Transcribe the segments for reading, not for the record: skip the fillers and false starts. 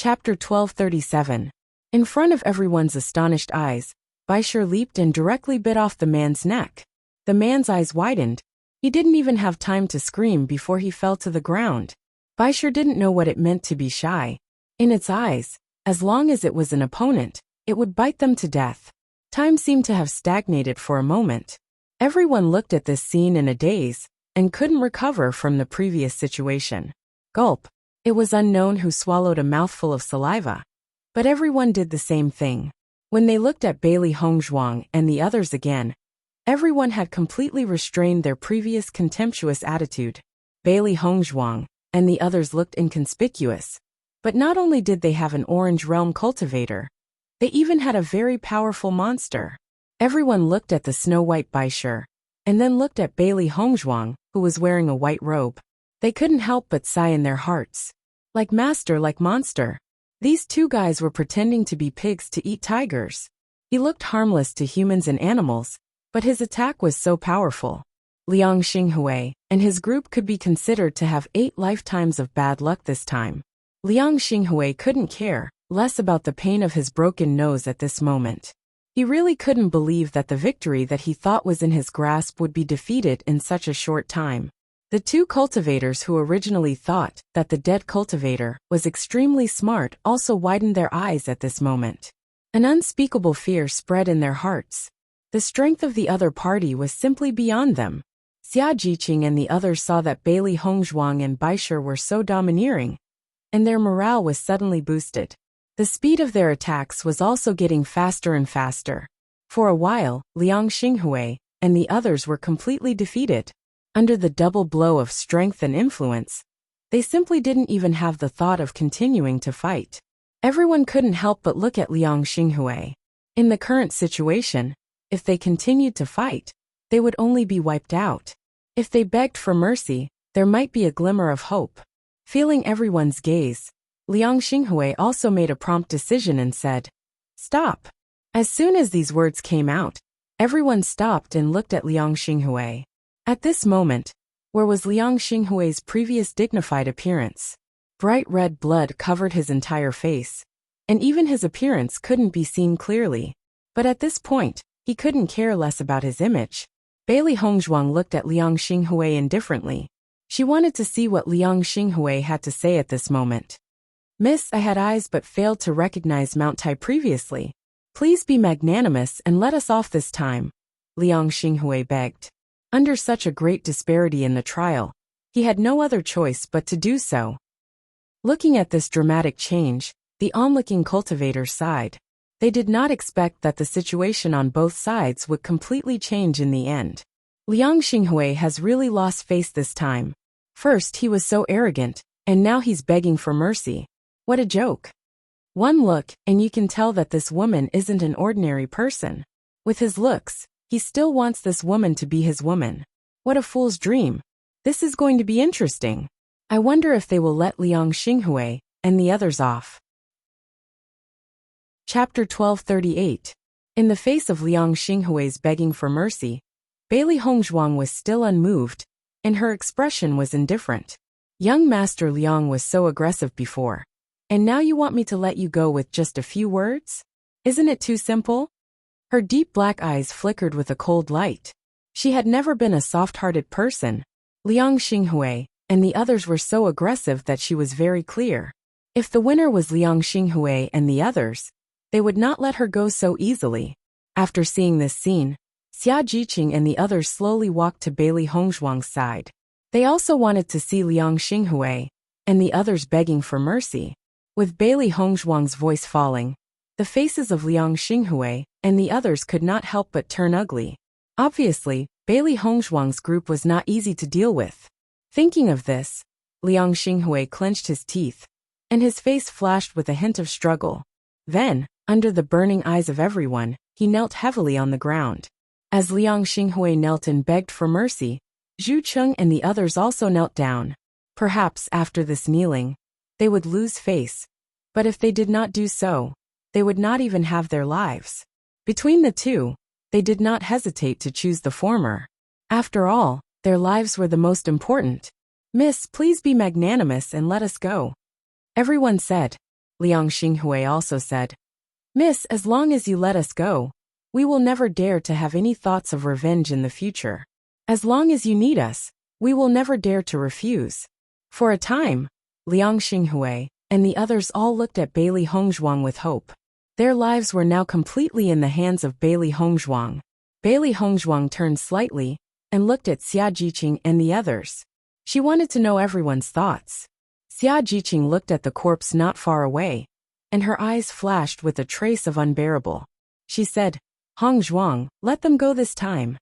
Chapter 1237. In front of everyone's astonished eyes, Baishir leaped and directly bit off the man's neck. The man's eyes widened. He didn't even have time to scream before he fell to the ground. Baishir didn't know what it meant to be shy. In its eyes, as long as it was an opponent, it would bite them to death. Time seemed to have stagnated for a moment. Everyone looked at this scene in a daze and couldn't recover from the previous situation. Gulp. It was unknown who swallowed a mouthful of saliva. But everyone did the same thing. When they looked at Bailey Hongzhuang and the others again, everyone had completely restrained their previous contemptuous attitude. Bailey Hongzhuang and the others looked inconspicuous. But not only did they have an Orange Realm cultivator, they even had a very powerful monster. Everyone looked at the snow-white Baishir, and then looked at Bailey Hongzhuang, who was wearing a white robe. They couldn't help but sigh in their hearts. Like master, like monster. These two guys were pretending to be pigs to eat tigers. He looked harmless to humans and animals, but his attack was so powerful. Liang Xinghui and his group could be considered to have 8 lifetimes of bad luck this time. Liang Xinghui couldn't care less about the pain of his broken nose at this moment. He really couldn't believe that the victory that he thought was in his grasp would be defeated in such a short time. The two cultivators who originally thought that the dead cultivator was extremely smart also widened their eyes at this moment. An unspeakable fear spread in their hearts. The strength of the other party was simply beyond them. Xia Jiqing and the others saw that Bailey Hongzhuang and Baishir were so domineering, and their morale was suddenly boosted. The speed of their attacks was also getting faster and faster. For a while, Liang Xinghui and the others were completely defeated. Under the double blow of strength and influence, they simply didn't even have the thought of continuing to fight. Everyone couldn't help but look at Liang Xinghui. In the current situation, if they continued to fight, they would only be wiped out. If they begged for mercy, there might be a glimmer of hope. Feeling everyone's gaze, Liang Xinghui also made a prompt decision and said, "Stop." As soon as these words came out, everyone stopped and looked at Liang Xinghui. At this moment, where was Liang Xinghui's previous dignified appearance? Bright red blood covered his entire face, and even his appearance couldn't be seen clearly. But at this point, he couldn't care less about his image. Bailey Hongzhuang looked at Liang Xinghui indifferently. She wanted to see what Liang Xinghui had to say at this moment. "Miss, I had eyes but failed to recognize Mount Tai previously. Please be magnanimous and let us off this time," Liang Xinghui begged. Under such a great disparity in the trial, he had no other choice but to do so. Looking at this dramatic change, the onlooking cultivators sighed. They did not expect that the situation on both sides would completely change in the end. Liang Xinghui has really lost face this time. First he was so arrogant, and now he's begging for mercy. What a joke. One look, and you can tell that this woman isn't an ordinary person. With his looks, he still wants this woman to be his woman. What a fool's dream. This is going to be interesting. I wonder if they will let Liang Xinghui and the others off. Chapter 1238. In the face of Liang Xinghui's begging for mercy, Bailey Hongzhuang was still unmoved, and her expression was indifferent. Young Master Liang was so aggressive before. And now you want me to let you go with just a few words? Isn't it too simple? Her deep black eyes flickered with a cold light. She had never been a soft-hearted person. Liang Xinghui and the others were so aggressive that she was very clear. If the winner was Liang Xinghui and the others, they would not let her go so easily. After seeing this scene, Xia Jiqing and the others slowly walked to Bailey Hongzhuang's side. They also wanted to see Liang Xinghui and the others begging for mercy. With Bailey Hongzhuang's voice falling, the faces of Liang Xinghui and the others could not help but turn ugly. Obviously, Bailey Hongzhuang's group was not easy to deal with. Thinking of this, Liang Xinghui clenched his teeth, and his face flashed with a hint of struggle. Then, under the burning eyes of everyone, he knelt heavily on the ground. As Liang Xinghui knelt and begged for mercy, Zhu Cheng and the others also knelt down. Perhaps after this kneeling, they would lose face, but if they did not do so, they would not even have their lives. Between the two, they did not hesitate to choose the former. After all, their lives were the most important. "Miss, please be magnanimous and let us go," everyone said. Liang Xinghui also said. Miss, as long as you let us go, we will never dare to have any thoughts of revenge in the future. As long as you need us, we will never dare to refuse. For a time, Liang Xinghui and the others all looked at Bailey Hongzhuang with hope. Their lives were now completely in the hands of Bailey Hongzhuang. Bailey Hongzhuang turned slightly and looked at Xia Jiqing and the others. She wanted to know everyone's thoughts. Xia Jiqing looked at the corpse not far away, and her eyes flashed with a trace of unbearable. She said, Hongzhuang, let them go this time.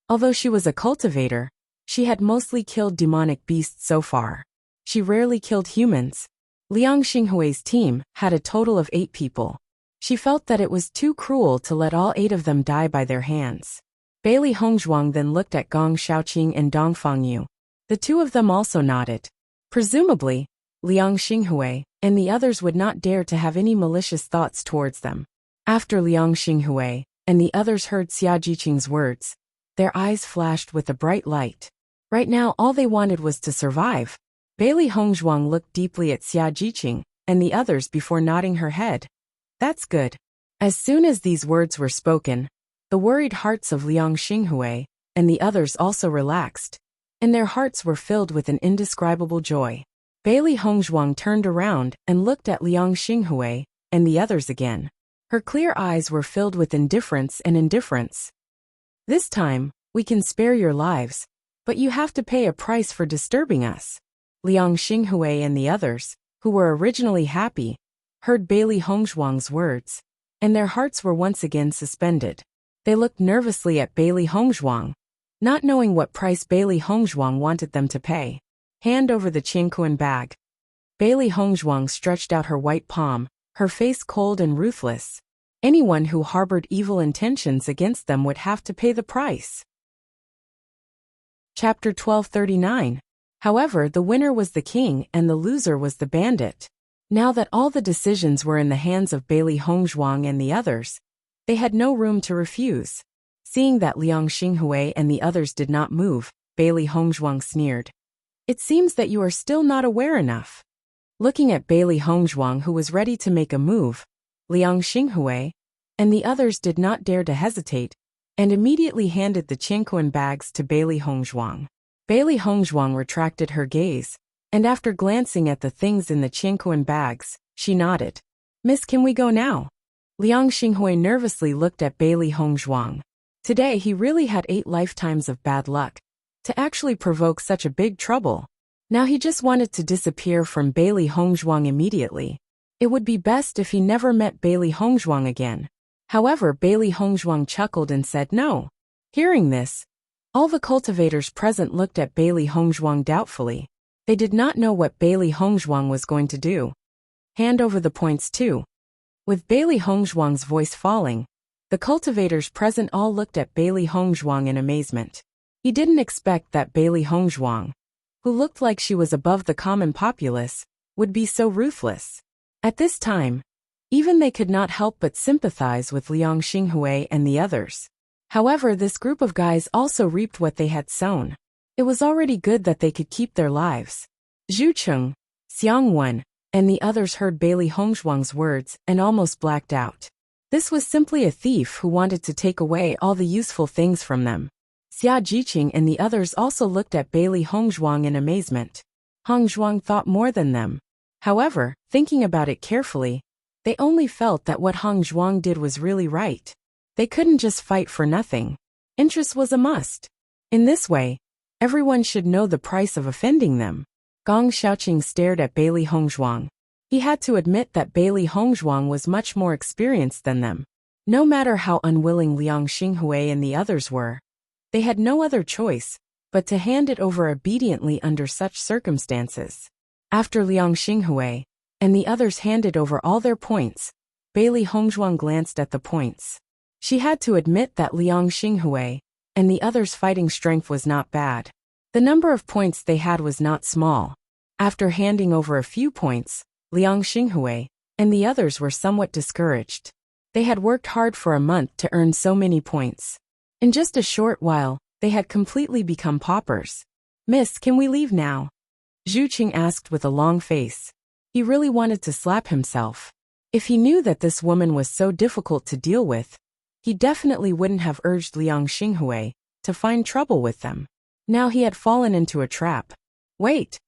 Although she was a cultivator, she had mostly killed demonic beasts so far. She rarely killed humans. Liang Xinghui's team had a total of 8 people. She felt that it was too cruel to let all 8 of them die by their hands. Bailey Hongzhuang then looked at Gong Xiaoqing and Dong Fangyu. The 2 of them also nodded. Presumably, Liang Xinghui and the others would not dare to have any malicious thoughts towards them. After Liang Xinghui and the others heard Xia Jiqing's words, their eyes flashed with a bright light. Right now all they wanted was to survive. Bailey Hongzhuang looked deeply at Xia Jiqing and the others before nodding her head. That's good. As soon as these words were spoken, the worried hearts of Liang Xinghui and the others also relaxed, and their hearts were filled with an indescribable joy. Bailey Hongzhuang turned around and looked at Liang Xinghui and the others again. Her clear eyes were filled with indifference. This time, we can spare your lives, but you have to pay a price for disturbing us. Liang Xinghui and the others, who were originally happy, heard Bailey Hongzhuang's words, and their hearts were once again suspended. They looked nervously at Bailey Hongzhuang, not knowing what price Bailey Hongzhuang wanted them to pay. Hand over the Qianquan bag. Bailey Hongzhuang stretched out her white palm, her face cold and ruthless. Anyone who harbored evil intentions against them would have to pay the price. Chapter 1239. However, the winner was the king and the loser was the bandit. Now that all the decisions were in the hands of Bailey Hongzhuang and the others, they had no room to refuse. Seeing that Liang Xinghui and the others did not move, Bailey Hongzhuang sneered. It seems that you are still not aware enough. Looking at Bailey Hongzhuang, who was ready to make a move, Liang Xinghui and the others did not dare to hesitate, and immediately handed the Qianquan bags to Bailey Hongzhuang. Bailey Hongzhuang retracted her gaze, and after glancing at the things in the Qianquan bags, she nodded. Miss, can we go now? Liang Xinghui nervously looked at Bailey Hongzhuang. Today he really had 8 lifetimes of bad luck to actually provoke such a big trouble. Now he just wanted to disappear from Bailey Hongzhuang immediately. It would be best if he never met Bailey Hongzhuang again. However, Bailey Hongzhuang chuckled and said no. Hearing this, all the cultivators present looked at Bailey Hongzhuang doubtfully. They did not know what Bailey Hongzhuang was going to do. Hand over the points too. With Bailey Hongzhuang's voice falling, the cultivators present all looked at Bailey Hongzhuang in amazement. He didn't expect that Bailey Hongzhuang, who looked like she was above the common populace, would be so ruthless. At this time, even they could not help but sympathize with Liang Xinghui and the others. However, this group of guys also reaped what they had sown. It was already good that they could keep their lives. Zhu Cheng, Xiang Wen, and the others heard Bailey Hongzhuang's words and almost blacked out. This was simply a thief who wanted to take away all the useful things from them. Xia Jiqing and the others also looked at Bailey Hongzhuang in amazement. Hongzhuang thought more than them. However, thinking about it carefully, they only felt that what Hongzhuang did was really right. They couldn't just fight for nothing. Interest was a must. In this way, everyone should know the price of offending them. Gong Xiaoqing stared at Bailey Hongzhuang. He had to admit that Bailey Hongzhuang was much more experienced than them. No matter how unwilling Liang Xinghui and the others were, they had no other choice but to hand it over obediently under such circumstances. After Liang Xinghui and the others handed over all their points, Bailey Hongzhuang glanced at the points. She had to admit that Liang Xinghui and the others' fighting strength was not bad. The number of points they had was not small. After handing over a few points, Liang Xinghui and the others were somewhat discouraged. They had worked hard for a month to earn so many points. In just a short while, they had completely become paupers. Miss, can we leave now? Zhu Qing asked with a long face. He really wanted to slap himself. If he knew that this woman was so difficult to deal with, he definitely wouldn't have urged Liang Xinghui to find trouble with them. Now he had fallen into a trap. Wait!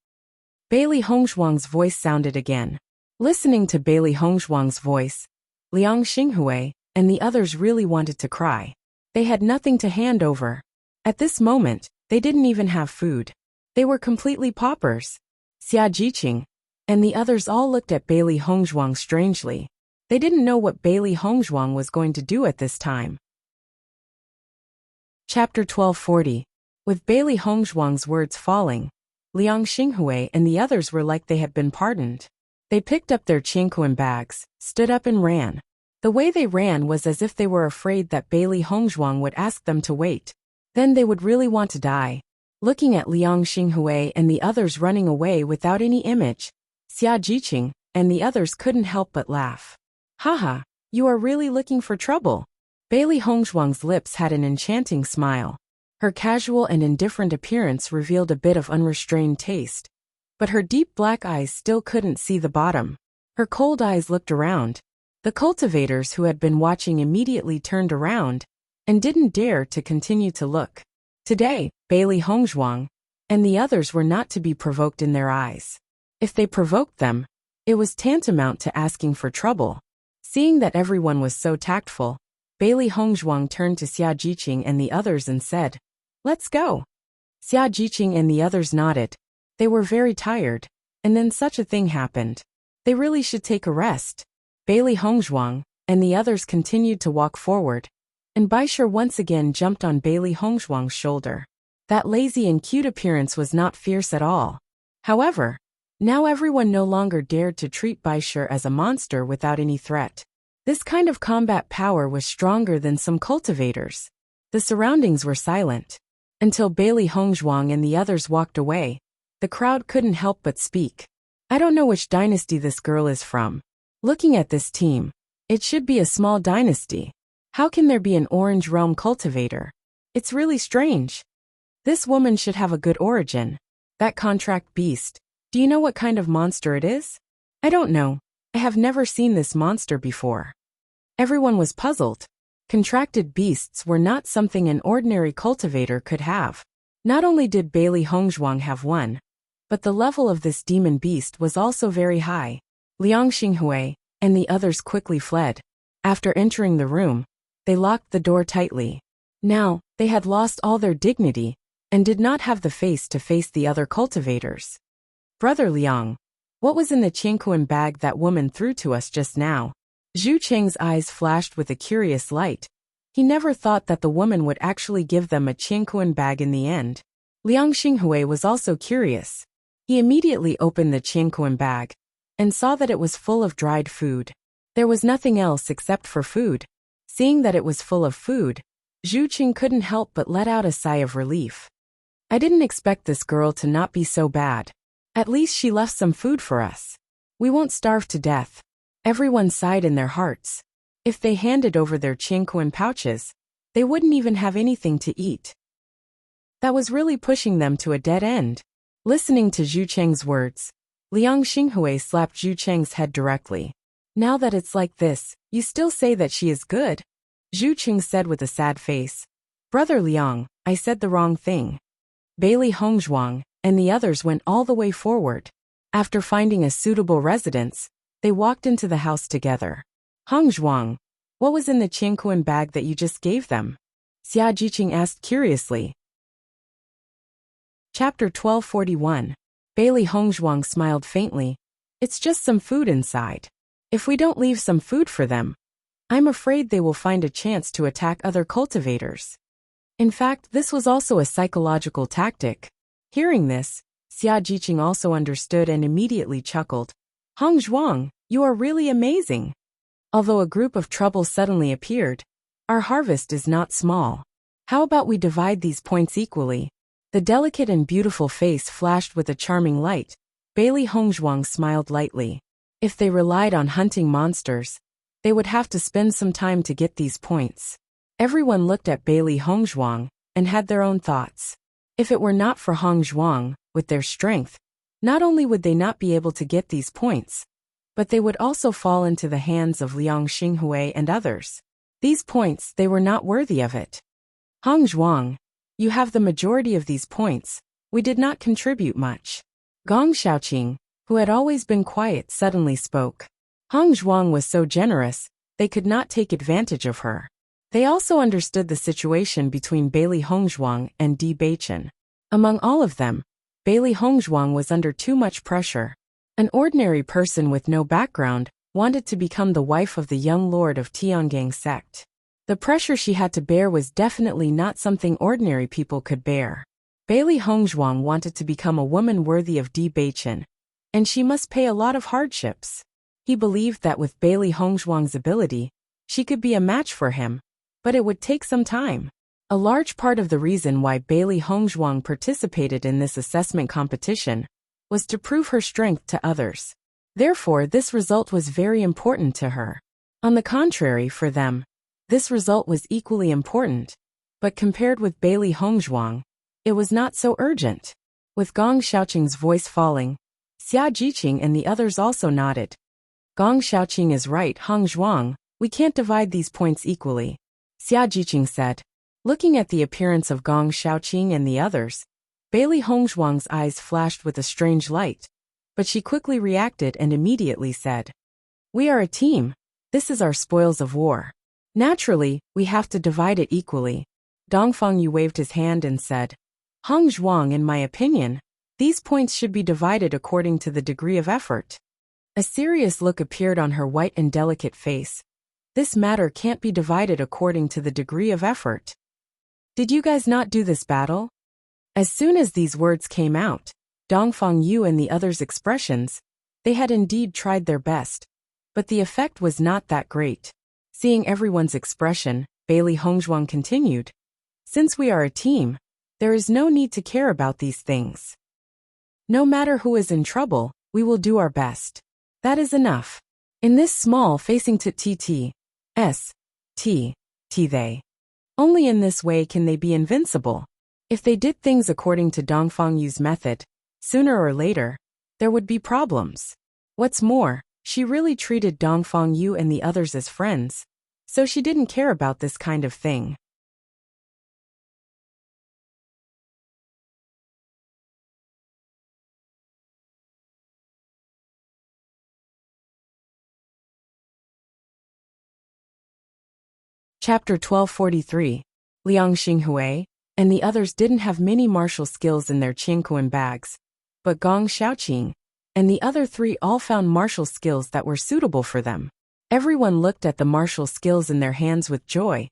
Bailey Hongshuang's voice sounded again. Listening to Bailey Hongshuang's voice, Liang Xinghui and the others really wanted to cry. They had nothing to hand over. At this moment, they didn't even have food. They were completely paupers. Xia Jiqing and the others all looked at Bailey Hongshuang strangely. They didn't know what Bailey Hongshuang was going to do at this time. Chapter 1240. With Bailey Hongshuang's words falling, Liang Xinghui and the others were like they had been pardoned. They picked up their Qingquan bags, stood up and ran. The way they ran was as if they were afraid that Bailey Hongshuang would ask them to wait. Then they would really want to die. Looking at Liang Xinghui and the others running away without any image, Xia Jiqing and the others couldn't help but laugh. Haha, you are really looking for trouble. Bailey Hongshuang's lips had an enchanting smile. Her casual and indifferent appearance revealed a bit of unrestrained taste. But her deep black eyes still couldn't see the bottom. Her cold eyes looked around. The cultivators who had been watching immediately turned around and didn't dare to continue to look. Today, Bailey Hongshuang and the others were not to be provoked in their eyes. If they provoked them, it was tantamount to asking for trouble. Seeing that everyone was so tactful, Bailey Hongshuang turned to Xia Jiqing and the others and said, "Let's go." Xia Jiqing and the others nodded. They were very tired, and then such a thing happened. They really should take a rest. Bailey Hongshuang and the others continued to walk forward, and Baisher once again jumped on Bailey Hongshuang's shoulder. That lazy and cute appearance was not fierce at all. However, now everyone no longer dared to treat Baisher as a monster without any threat. This kind of combat power was stronger than some cultivators. The surroundings were silent. Until Bailey Hongshuang and the others walked away, the crowd couldn't help but speak. I don't know which dynasty this girl is from. Looking at this team, it should be a small dynasty. How can there be an Orange Realm cultivator? It's really strange. This woman should have a good origin. That contract beast, do you know what kind of monster it is? I don't know. I have never seen this monster before. Everyone was puzzled. Contracted beasts were not something an ordinary cultivator could have. Not only did Bailey Hongshuang have one, but the level of this demon beast was also very high. Liang Xinghui and the others quickly fled. After entering the room, they locked the door tightly. Now, they had lost all their dignity and did not have the face to face the other cultivators. Brother Liang, what was in the Qingquan bag that woman threw to us just now? Zhu Cheng's eyes flashed with a curious light. He never thought that the woman would actually give them a Qingquan bag in the end. Liang Xinghui was also curious. He immediately opened the Qingquan bag and saw that it was full of dried food. There was nothing else except for food. Seeing that it was full of food, Zhu Qing couldn't help but let out a sigh of relief. I didn't expect this girl to not be so bad. At least she left some food for us. We won't starve to death. Everyone sighed in their hearts. If they handed over their Qingquan pouches, they wouldn't even have anything to eat. That was really pushing them to a dead end. Listening to Zhu Cheng's words, Liang Xinghui slapped Zhu Cheng's head directly. Now that it's like this, you still say that she is good? Zhu Cheng said with a sad face. Brother Liang, I said the wrong thing. Bailey Hongshuang and the others went all the way forward. After finding a suitable residence, they walked into the house together. Hongshuang, what was in the Qingquan bag that you just gave them? Xia Jiqing asked curiously. Chapter 1241. Bailey Hongshuang smiled faintly. It's just some food inside. If we don't leave some food for them, I'm afraid they will find a chance to attack other cultivators. In fact, this was also a psychological tactic. Hearing this, Xia Jiqing also understood and immediately chuckled. Hongshuang, you are really amazing. Although a group of trouble suddenly appeared, our harvest is not small. How about we divide these points equally? The delicate and beautiful face flashed with a charming light. Bailey Hongshuang smiled lightly. If they relied on hunting monsters, they would have to spend some time to get these points. Everyone looked at Bailey Hongshuang and had their own thoughts. If it were not for Hongshuang, with their strength, Not only would they not be able to get these points, but they would also fall into the hands of Liang Xinghui and others. These points, they were not worthy of it. Hong Zhuang, you have the majority of these points. We did not contribute much. Gong Xiaoqing, who had always been quiet, suddenly spoke. Hong Zhuang was so generous, they could not take advantage of her. They also understood the situation between Bailey Hongzhuang and Di Beichen. Among all of them, Bailey Hongzhuang was under too much pressure. An ordinary person with no background wanted to become the wife of the young lord of Tiangang sect. The pressure she had to bear was definitely not something ordinary people could bear. Bailey Hongzhuang wanted to become a woman worthy of Di Beichen, and she must pay a lot of hardships. He believed that with Bailey Hongzhuang's ability, she could be a match for him, but it would take some time. A large part of the reason why Bailey Hongzhuang participated in this assessment competition was to prove her strength to others. Therefore, this result was very important to her. On the contrary, for them, this result was equally important, but compared with Bailey Hongzhuang, it was not so urgent. With Gong Xiaoqing's voice falling, Xia Jiqing and the others also nodded. Gong Xiaoqing is right, Hong Zhuang, we can't divide these points equally, Xia Jiqing said. Looking at the appearance of Gong Xiaoqing and the others, Bailey Hongzhuang's eyes flashed with a strange light, but she quickly reacted and immediately said, "We are a team. This is our spoils of war. Naturally, we have to divide it equally." Dongfang Yu waved his hand and said, "Hong Zhuang, in my opinion, these points should be divided according to the degree of effort." A serious look appeared on her white and delicate face. This matter can't be divided according to the degree of effort. Did you guys not do this battle? As soon as these words came out, Dongfang Yu and the others' expressions, they had indeed tried their best, but the effect was not that great. Seeing everyone's expression, Bailey Hongzhuang continued, "Since we are a team, there is no need to care about these things. No matter who is in trouble, we will do our best. That is enough. In this small facing to they. Only in this way can they be invincible. If they did things according to Dongfang Yu's method, sooner or later, there would be problems. What's more, she really treated Dongfang Yu and the others as friends, so she didn't care about this kind of thing." Chapter 1243. Liang Xinghui and the others didn't have many martial skills in their Qiankuan bags, but Gong Xiaoqing and the other three all found martial skills that were suitable for them. Everyone looked at the martial skills in their hands with joy,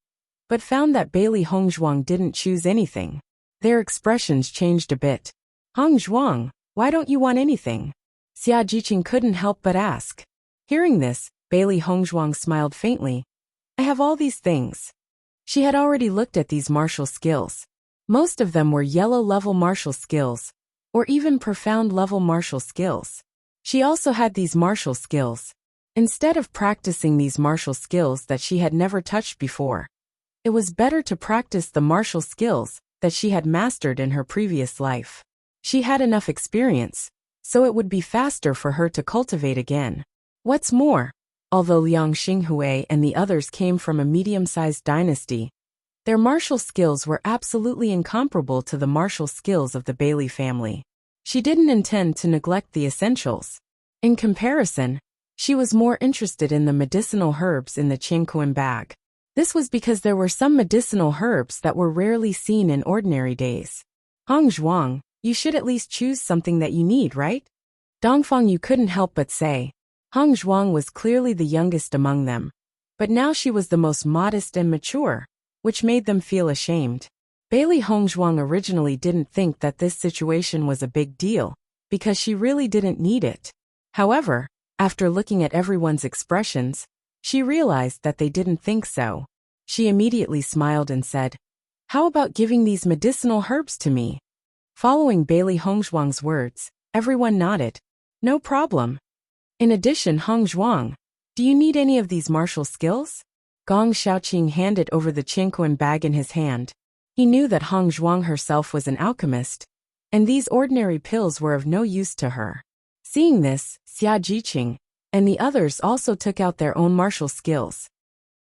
but found that Bailey Hongzhuang didn't choose anything. Their expressions changed a bit. "Hong Zhuang, why don't you want anything?" Xia Jiqing couldn't help but ask. Hearing this, Bailey Hongzhuang smiled faintly. "I have all these things." She had already looked at these martial skills. Most of them were yellow-level martial skills, or even profound-level martial skills. She also had these martial skills. Instead of practicing these martial skills that she had never touched before, it was better to practice the martial skills that she had mastered in her previous life. She had enough experience, so it would be faster for her to cultivate again. What's more, although Liang Xinghui and the others came from a medium-sized dynasty, their martial skills were absolutely incomparable to the martial skills of the Bailey family. She didn't intend to neglect the essentials. In comparison, she was more interested in the medicinal herbs in the Qiankuan bag. This was because there were some medicinal herbs that were rarely seen in ordinary days. "Hong Zhuang, you should at least choose something that you need, right?" Dongfang Yu couldn't help but say. Hong Zhuang was clearly the youngest among them, but now she was the most modest and mature, which made them feel ashamed. Bailey Hongzhuang originally didn't think that this situation was a big deal, because she really didn't need it. However, after looking at everyone's expressions, she realized that they didn't think so. She immediately smiled and said, "How about giving these medicinal herbs to me?" Following Bailey Hongzhuang's words, everyone nodded. "No problem. In addition, Hong Zhuang, do you need any of these martial skills?" Gong Xiaoqing handed over the Qiankuan bag in his hand. He knew that Hong Zhuang herself was an alchemist, and these ordinary pills were of no use to her. Seeing this, Bewitching and the others also took out their own martial skills.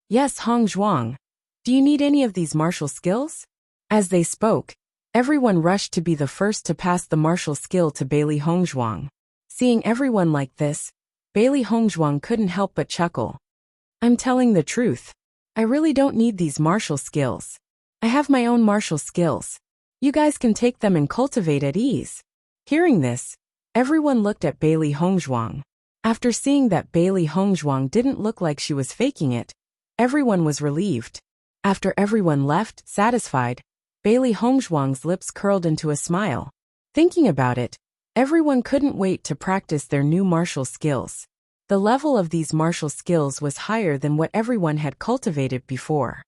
Yes, Hong Zhuang. Do you need any of these martial skills? As they spoke, everyone rushed to be the first to pass the martial skill to Bailey Hongzhuang. Seeing everyone like this, Bailey Hongzhuang couldn't help but chuckle. I'm telling the truth. I really don't need these martial skills. I have my own martial skills. You guys can take them and cultivate at ease. Hearing this, everyone looked at Bailey Hongzhuang. After seeing that Bailey Hongzhuang didn't look like she was faking it, everyone was relieved. After everyone left, satisfied, Bailey Hongzhuang's lips curled into a smile. Thinking about it, everyone couldn't wait to practice their new martial skills. The level of these martial skills was higher than what everyone had cultivated before.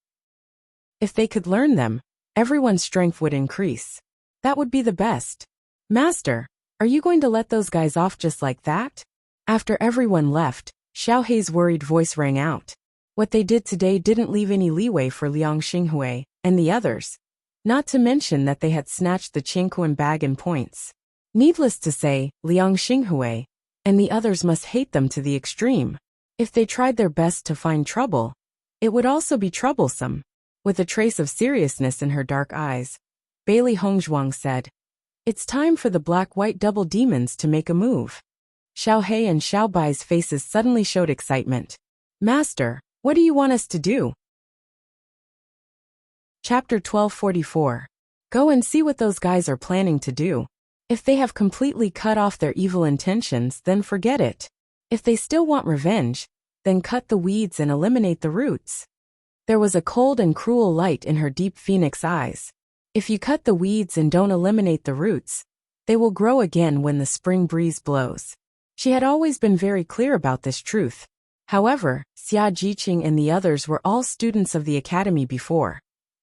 If they could learn them, everyone's strength would increase. That would be the best. Master, are you going to let those guys off just like that? After everyone left, Xiao Hei's worried voice rang out. What they did today didn't leave any leeway for Liang Xinghui and the others. Not to mention that they had snatched the Qingquan bag in points. Needless to say, Liang Xinghui and the others must hate them to the extreme. If they tried their best to find trouble, it would also be troublesome. With a trace of seriousness in her dark eyes, Bailey Hongzhuang said, "It's time for the black-white double demons to make a move." Xiao Hei and Xiao Bai's faces suddenly showed excitement. Master, what do you want us to do? Chapter 1244. Go and see what those guys are planning to do. If they have completely cut off their evil intentions, then forget it. If they still want revenge, then cut the weeds and eliminate the roots. There was a cold and cruel light in her deep phoenix eyes. If you cut the weeds and don't eliminate the roots, they will grow again when the spring breeze blows. She had always been very clear about this truth. However, Bewitching and the others were all students of the academy before,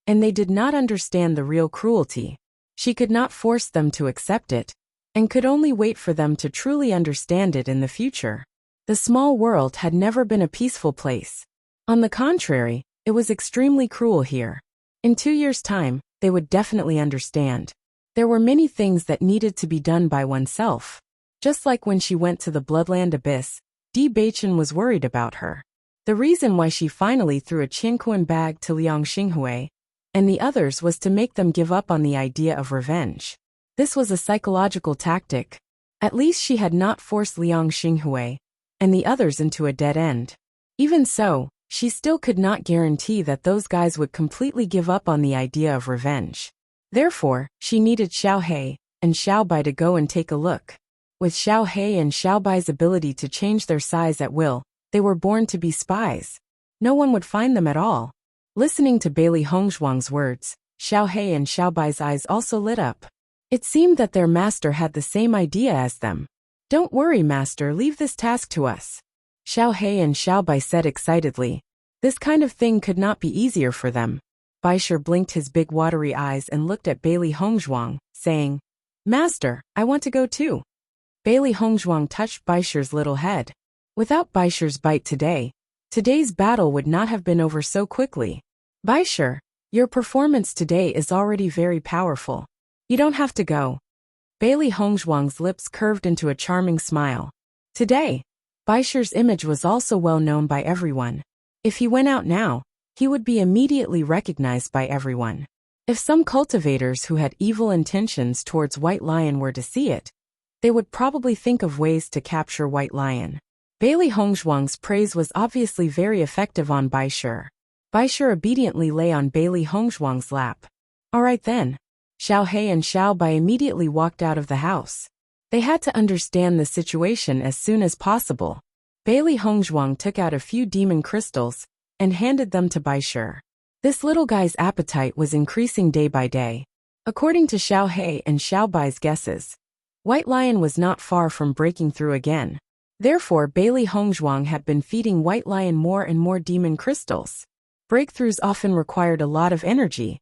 and they did not understand the real cruelty. She could not force them to accept it, and could only wait for them to truly understand it in the future. The small world had never been a peaceful place. On the contrary, it was extremely cruel here. In 2 years' time, they would definitely understand. There were many things that needed to be done by oneself. Just like when she went to the Bloodland Abyss, Bewitching was worried about her. The reason why she finally threw a Qingquan bag to Liang Xinghui and the others was to make them give up on the idea of revenge. This was a psychological tactic. At least she had not forced Liang Xinghui and the others into a dead end. Even so, she still could not guarantee that those guys would completely give up on the idea of revenge. Therefore, she needed Xiao Hei and Xiao Bai to go and take a look. With Xiao Hei and Xiao Bai's ability to change their size at will, they were born to be spies. No one would find them at all. Listening to Bailey Hongzhuang's words, Xiao Hei and Xiao Bai's eyes also lit up. It seemed that their master had the same idea as them. Don't worry, master, leave this task to us. Xiao Hei and Xiao Bai said excitedly. This kind of thing could not be easier for them. Baisher blinked his big watery eyes and looked at Bailey Hongzhuang, saying, Master, I want to go too. Bailey Hongzhuang touched Baisher's little head. Without Baisher's bite today's battle would not have been over so quickly. Baisher, your performance today is already very powerful. You don't have to go. Bailey Hongzhuang's lips curved into a charming smile. Today, Baisher's image was also well known by everyone. If he went out now, he would be immediately recognized by everyone. If some cultivators who had evil intentions towards White Lion were to see it, they would probably think of ways to capture White Lion. Bailey Hongzhuang's praise was obviously very effective on Baisher. Baisher obediently lay on Bailey Hongzhuang's lap. All right then. Xiao Hei and Xiao Bai immediately walked out of the house. They had to understand the situation as soon as possible. Bailey Hongzhuang took out a few demon crystals and handed them to Baisher. This little guy's appetite was increasing day by day. According to Xiao Hei and Xiao Bai's guesses, White Lion was not far from breaking through again. Therefore, Bailey Hongzhuang had been feeding White Lion more and more demon crystals. Breakthroughs often required a lot of energy.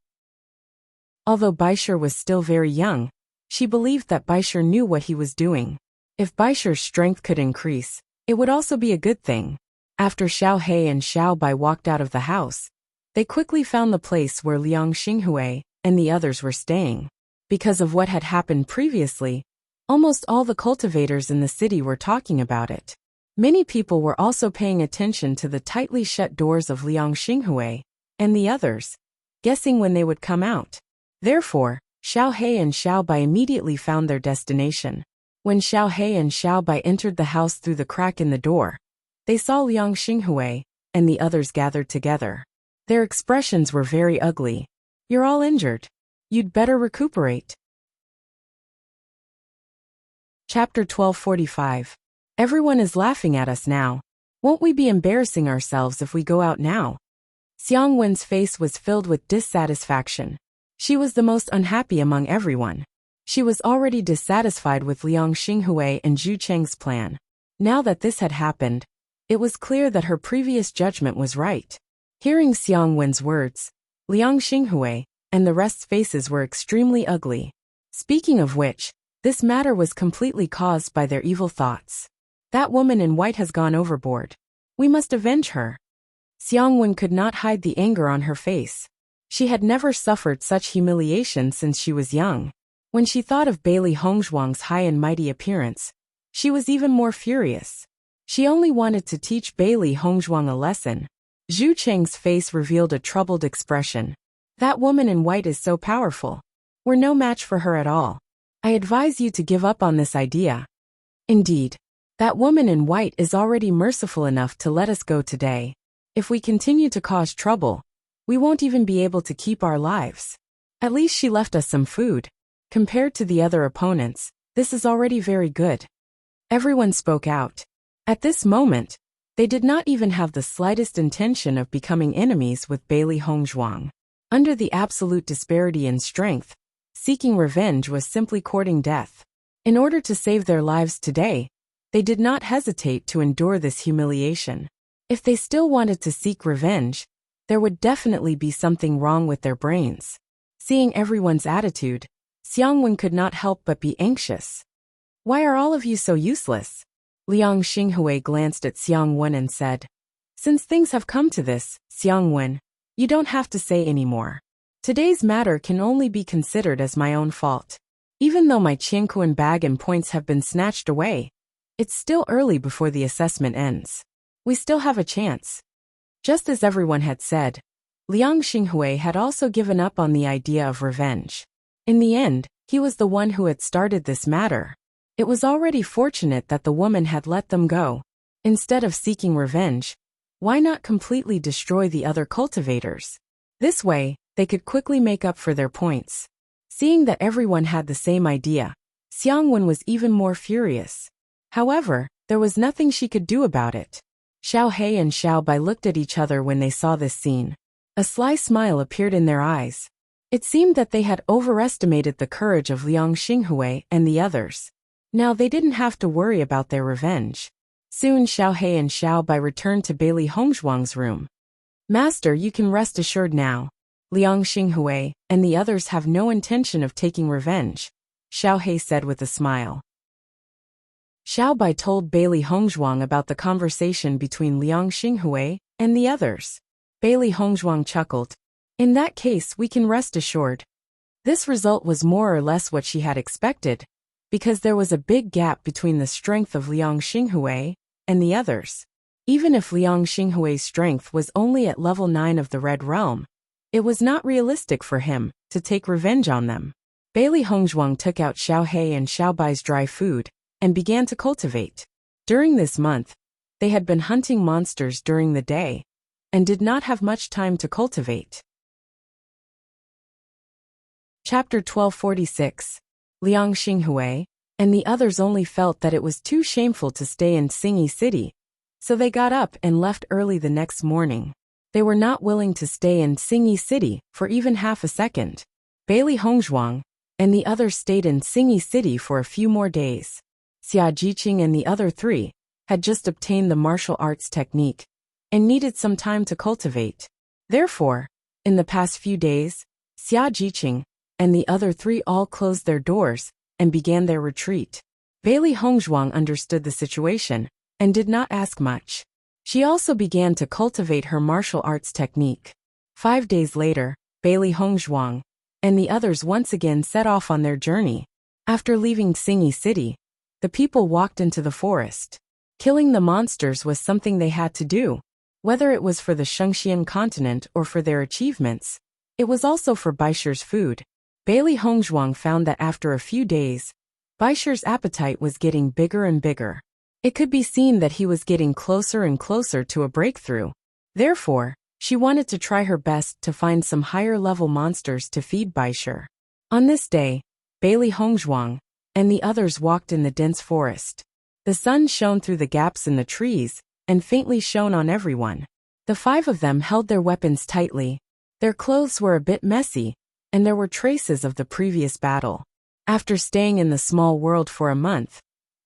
Although Baisher was still very young, she believed that Baisher knew what he was doing. If Baisher's strength could increase, it would also be a good thing. After Xiao Hei and Xiao Bai walked out of the house, they quickly found the place where Liang Xinghui and the others were staying. Because of what had happened previously, almost all the cultivators in the city were talking about it. Many people were also paying attention to the tightly shut doors of Liang Xinghui and the others, guessing when they would come out. Therefore, Xiao He and Xiao Bai immediately found their destination. When Xiao He and Xiao Bai entered the house through the crack in the door, they saw Liang Xinghui and the others gathered together. Their expressions were very ugly. "You're all injured. You'd better recuperate." Chapter 1245. Everyone is laughing at us now. Won't we be embarrassing ourselves if we go out now? Xiang Wen's face was filled with dissatisfaction. She was the most unhappy among everyone. She was already dissatisfied with Liang Xinghui and Zhu Cheng's plan. Now that this had happened, it was clear that her previous judgment was right. Hearing Xiang Wen's words, Liang Xinghui and the rest's faces were extremely ugly. Speaking of which, this matter was completely caused by their evil thoughts. That woman in white has gone overboard. We must avenge her. Xiang Wen could not hide the anger on her face. She had never suffered such humiliation since she was young. When she thought of Bailey Hongzhuang's high and mighty appearance, she was even more furious. She only wanted to teach Bailey Hongzhuang a lesson. Zhu Cheng's face revealed a troubled expression. That woman in white is so powerful. We're no match for her at all. I advise you to give up on this idea. Indeed, that woman in white is already merciful enough to let us go today. If we continue to cause trouble, we won't even be able to keep our lives. At least she left us some food. Compared to the other opponents, this is already very good. Everyone spoke out. At this moment, they did not even have the slightest intention of becoming enemies with Bailey Hongzhuang. Under the absolute disparity in strength, seeking revenge was simply courting death. In order to save their lives today, they did not hesitate to endure this humiliation. If they still wanted to seek revenge, there would definitely be something wrong with their brains. Seeing everyone's attitude, Xiang Wen could not help but be anxious. Why are all of you so useless? Liang Xinghui glanced at Xiang Wen and said, Since things have come to this, Xiang Wen, you don't have to say any more. Today's matter can only be considered as my own fault. Even though my Qianquan bag and points have been snatched away, it's still early before the assessment ends. We still have a chance. Just as everyone had said, Liang Xinghui had also given up on the idea of revenge. In the end, he was the one who had started this matter. It was already fortunate that the woman had let them go. Instead of seeking revenge, why not completely destroy the other cultivators? This way, they could quickly make up for their points. Seeing that everyone had the same idea, Xiang Wen was even more furious. However, there was nothing she could do about it. Xiao He and Xiao Bai looked at each other when they saw this scene. A sly smile appeared in their eyes. It seemed that they had overestimated the courage of Liang Xinghui and the others. Now they didn't have to worry about their revenge. Soon Xiao He and Xiao Bai returned to Bailey Hongzhuang's room. Master, you can rest assured now. Liang Xinghui and the others have no intention of taking revenge, Xiao He said with a smile. Xiao Bai told Bailey Hongzhuang about the conversation between Liang Xinghui and the others. Bailey Hongzhuang chuckled. In that case, we can rest assured. This result was more or less what she had expected, because there was a big gap between the strength of Liang Xinghui and the others. Even if Liang Xinghui's strength was only at level 9 of the Red Realm, it was not realistic for him to take revenge on them. Bailey Hongzhuang took out Xiao He and Xiao Bai's dry food and began to cultivate. During this month, they had been hunting monsters during the day and did not have much time to cultivate. Chapter 1246. Liang Xinghui and the others only felt that it was too shameful to stay in Xingyi City, so they got up and left early the next morning. They were not willing to stay in Xingyi City for even half a second. Bailey Hongzhuang and the others stayed in Xingyi City for a few more days. Xia Jiqing and the other three had just obtained the martial arts technique and needed some time to cultivate. Therefore, in the past few days, Xia Jiqing and the other three all closed their doors and began their retreat. Bailey Hongzhuang understood the situation and did not ask much. She also began to cultivate her martial arts technique. 5 days later, Bailey Hongzhuang and the others once again set off on their journey. After leaving Xingyi City, the people walked into the forest. Killing the monsters was something they had to do. Whether it was for the Shengxian continent or for their achievements, it was also for Baisher's food. Bailey Hongzhuang found that after a few days, Baisher's appetite was getting bigger and bigger. It could be seen that he was getting closer and closer to a breakthrough. Therefore, she wanted to try her best to find some higher-level monsters to feed Baisher. On this day, Bailey Hongzhuang and the others walked in the dense forest. The sun shone through the gaps in the trees and faintly shone on everyone. The 5 of them held their weapons tightly. Their clothes were a bit messy, and there were traces of the previous battle. After staying in the small world for a month,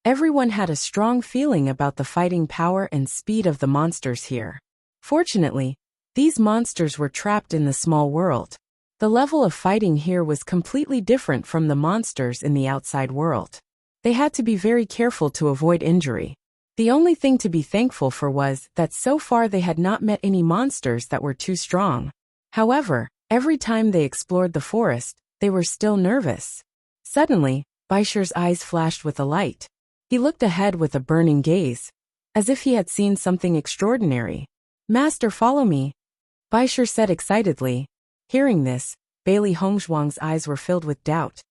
everyone had a strong feeling about the fighting power and speed of the monsters here. Fortunately, these monsters were trapped in the small world. The level of fighting here was completely different from the monsters in the outside world. They had to be very careful to avoid injury. The only thing to be thankful for was that so far they had not met any monsters that were too strong. However, every time they explored the forest, they were still nervous. Suddenly, Baisher's eyes flashed with a light. He looked ahead with a burning gaze, as if he had seen something extraordinary. "Master, follow me," Baisher said excitedly. Hearing this, Bailey Hongzhuang's eyes were filled with doubt.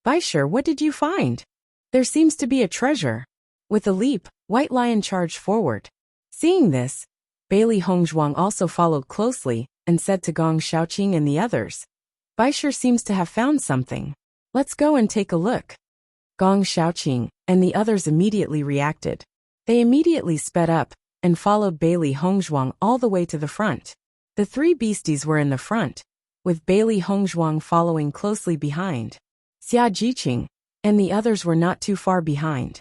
"Baisher, what did you find? There seems to be a treasure." With a leap, White Lion charged forward. Seeing this, Bailey Hongzhuang also followed closely and said to Gong Xiaoqing and the others, "Baisher seems to have found something. Let's go and take a look." Gong Xiaoqing and the others immediately reacted. They immediately sped up and followed Bailey Hongzhuang all the way to the front. The 3 beasties were in the front, with Bailey Hongzhuang following closely behind. Xia Jiqing and the others were not too far behind.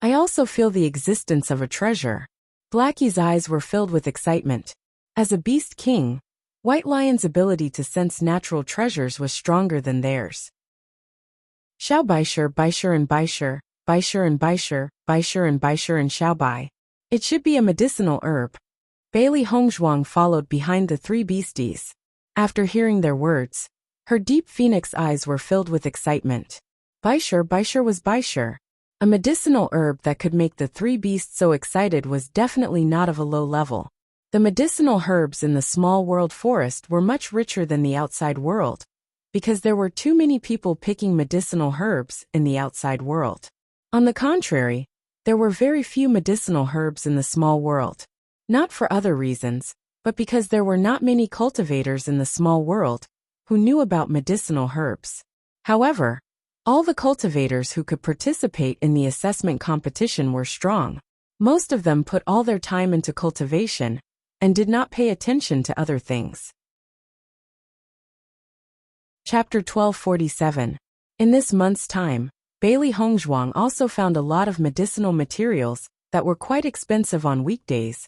"I also feel the existence of a treasure." Blackie's eyes were filled with excitement. As a beast king, White Lion's ability to sense natural treasures was stronger than theirs. Xiao Baisher, Baisher and Baisher, Baisher and Baisher, Baisher and Baisher and Xiao Bai. It should be a medicinal herb. Bailey Hongzhuang followed behind the 3 beasties. After hearing their words, her deep phoenix eyes were filled with excitement. Baisher, Baisher was Baisher. A medicinal herb that could make the 3 beasts so excited was definitely not of a low level. The medicinal herbs in the small world forest were much richer than the outside world, because there were too many people picking medicinal herbs in the outside world. On the contrary, there were very few medicinal herbs in the small world. Not for other reasons, but because there were not many cultivators in the small world who knew about medicinal herbs. However, all the cultivators who could participate in the assessment competition were strong. Most of them put all their time into cultivation and did not pay attention to other things. Chapter 1247. In this month's time, Bailey Hongzhuang also found a lot of medicinal materials that were quite expensive on weekdays,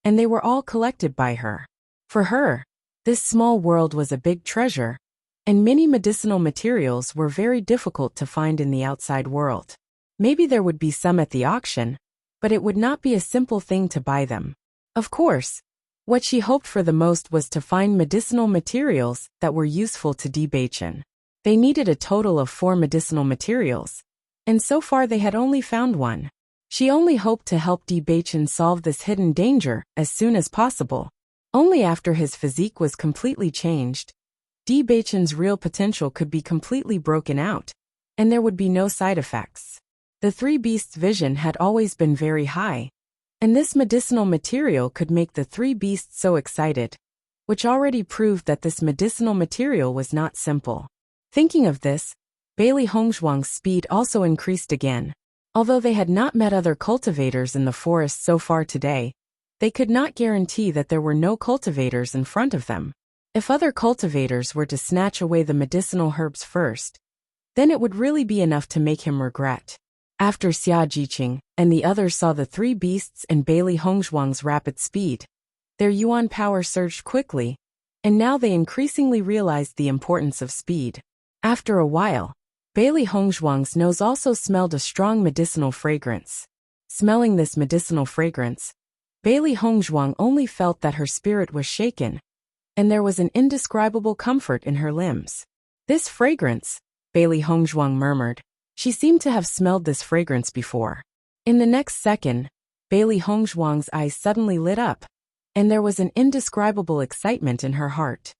and they were all collected by her. For her, this small world was a big treasure, and many medicinal materials were very difficult to find in the outside world. Maybe there would be some at the auction, but it would not be a simple thing to buy them. Of course, what she hoped for the most was to find medicinal materials that were useful to Bewitching. They needed a total of 4 medicinal materials, and so far they had only found 1. She only hoped to help Bewitching solve this hidden danger as soon as possible. Only after his physique was completely changed, Bewitching's real potential could be completely broken out, and there would be no side effects. The 3 beasts' vision had always been very high, and this medicinal material could make the 3 beasts so excited, which already proved that this medicinal material was not simple. Thinking of this, Bailey Hongzhuang's speed also increased again. Although they had not met other cultivators in the forest so far today, they could not guarantee that there were no cultivators in front of them. If other cultivators were to snatch away the medicinal herbs first, then it would really be enough to make him regret. After Xia Jiqing and the others saw the 3 beasts and Bailey Hongzhuang's rapid speed, their yuan power surged quickly, and now they increasingly realized the importance of speed. After a while, Bailey Hongzhuang's nose also smelled a strong medicinal fragrance. Smelling this medicinal fragrance, Bailey Hongzhuang only felt that her spirit was shaken, and there was an indescribable comfort in her limbs. This fragrance, Bailey Hongzhuang murmured. She seemed to have smelled this fragrance before. In the next second, Bailey Hongzhuang's eyes suddenly lit up, and there was an indescribable excitement in her heart.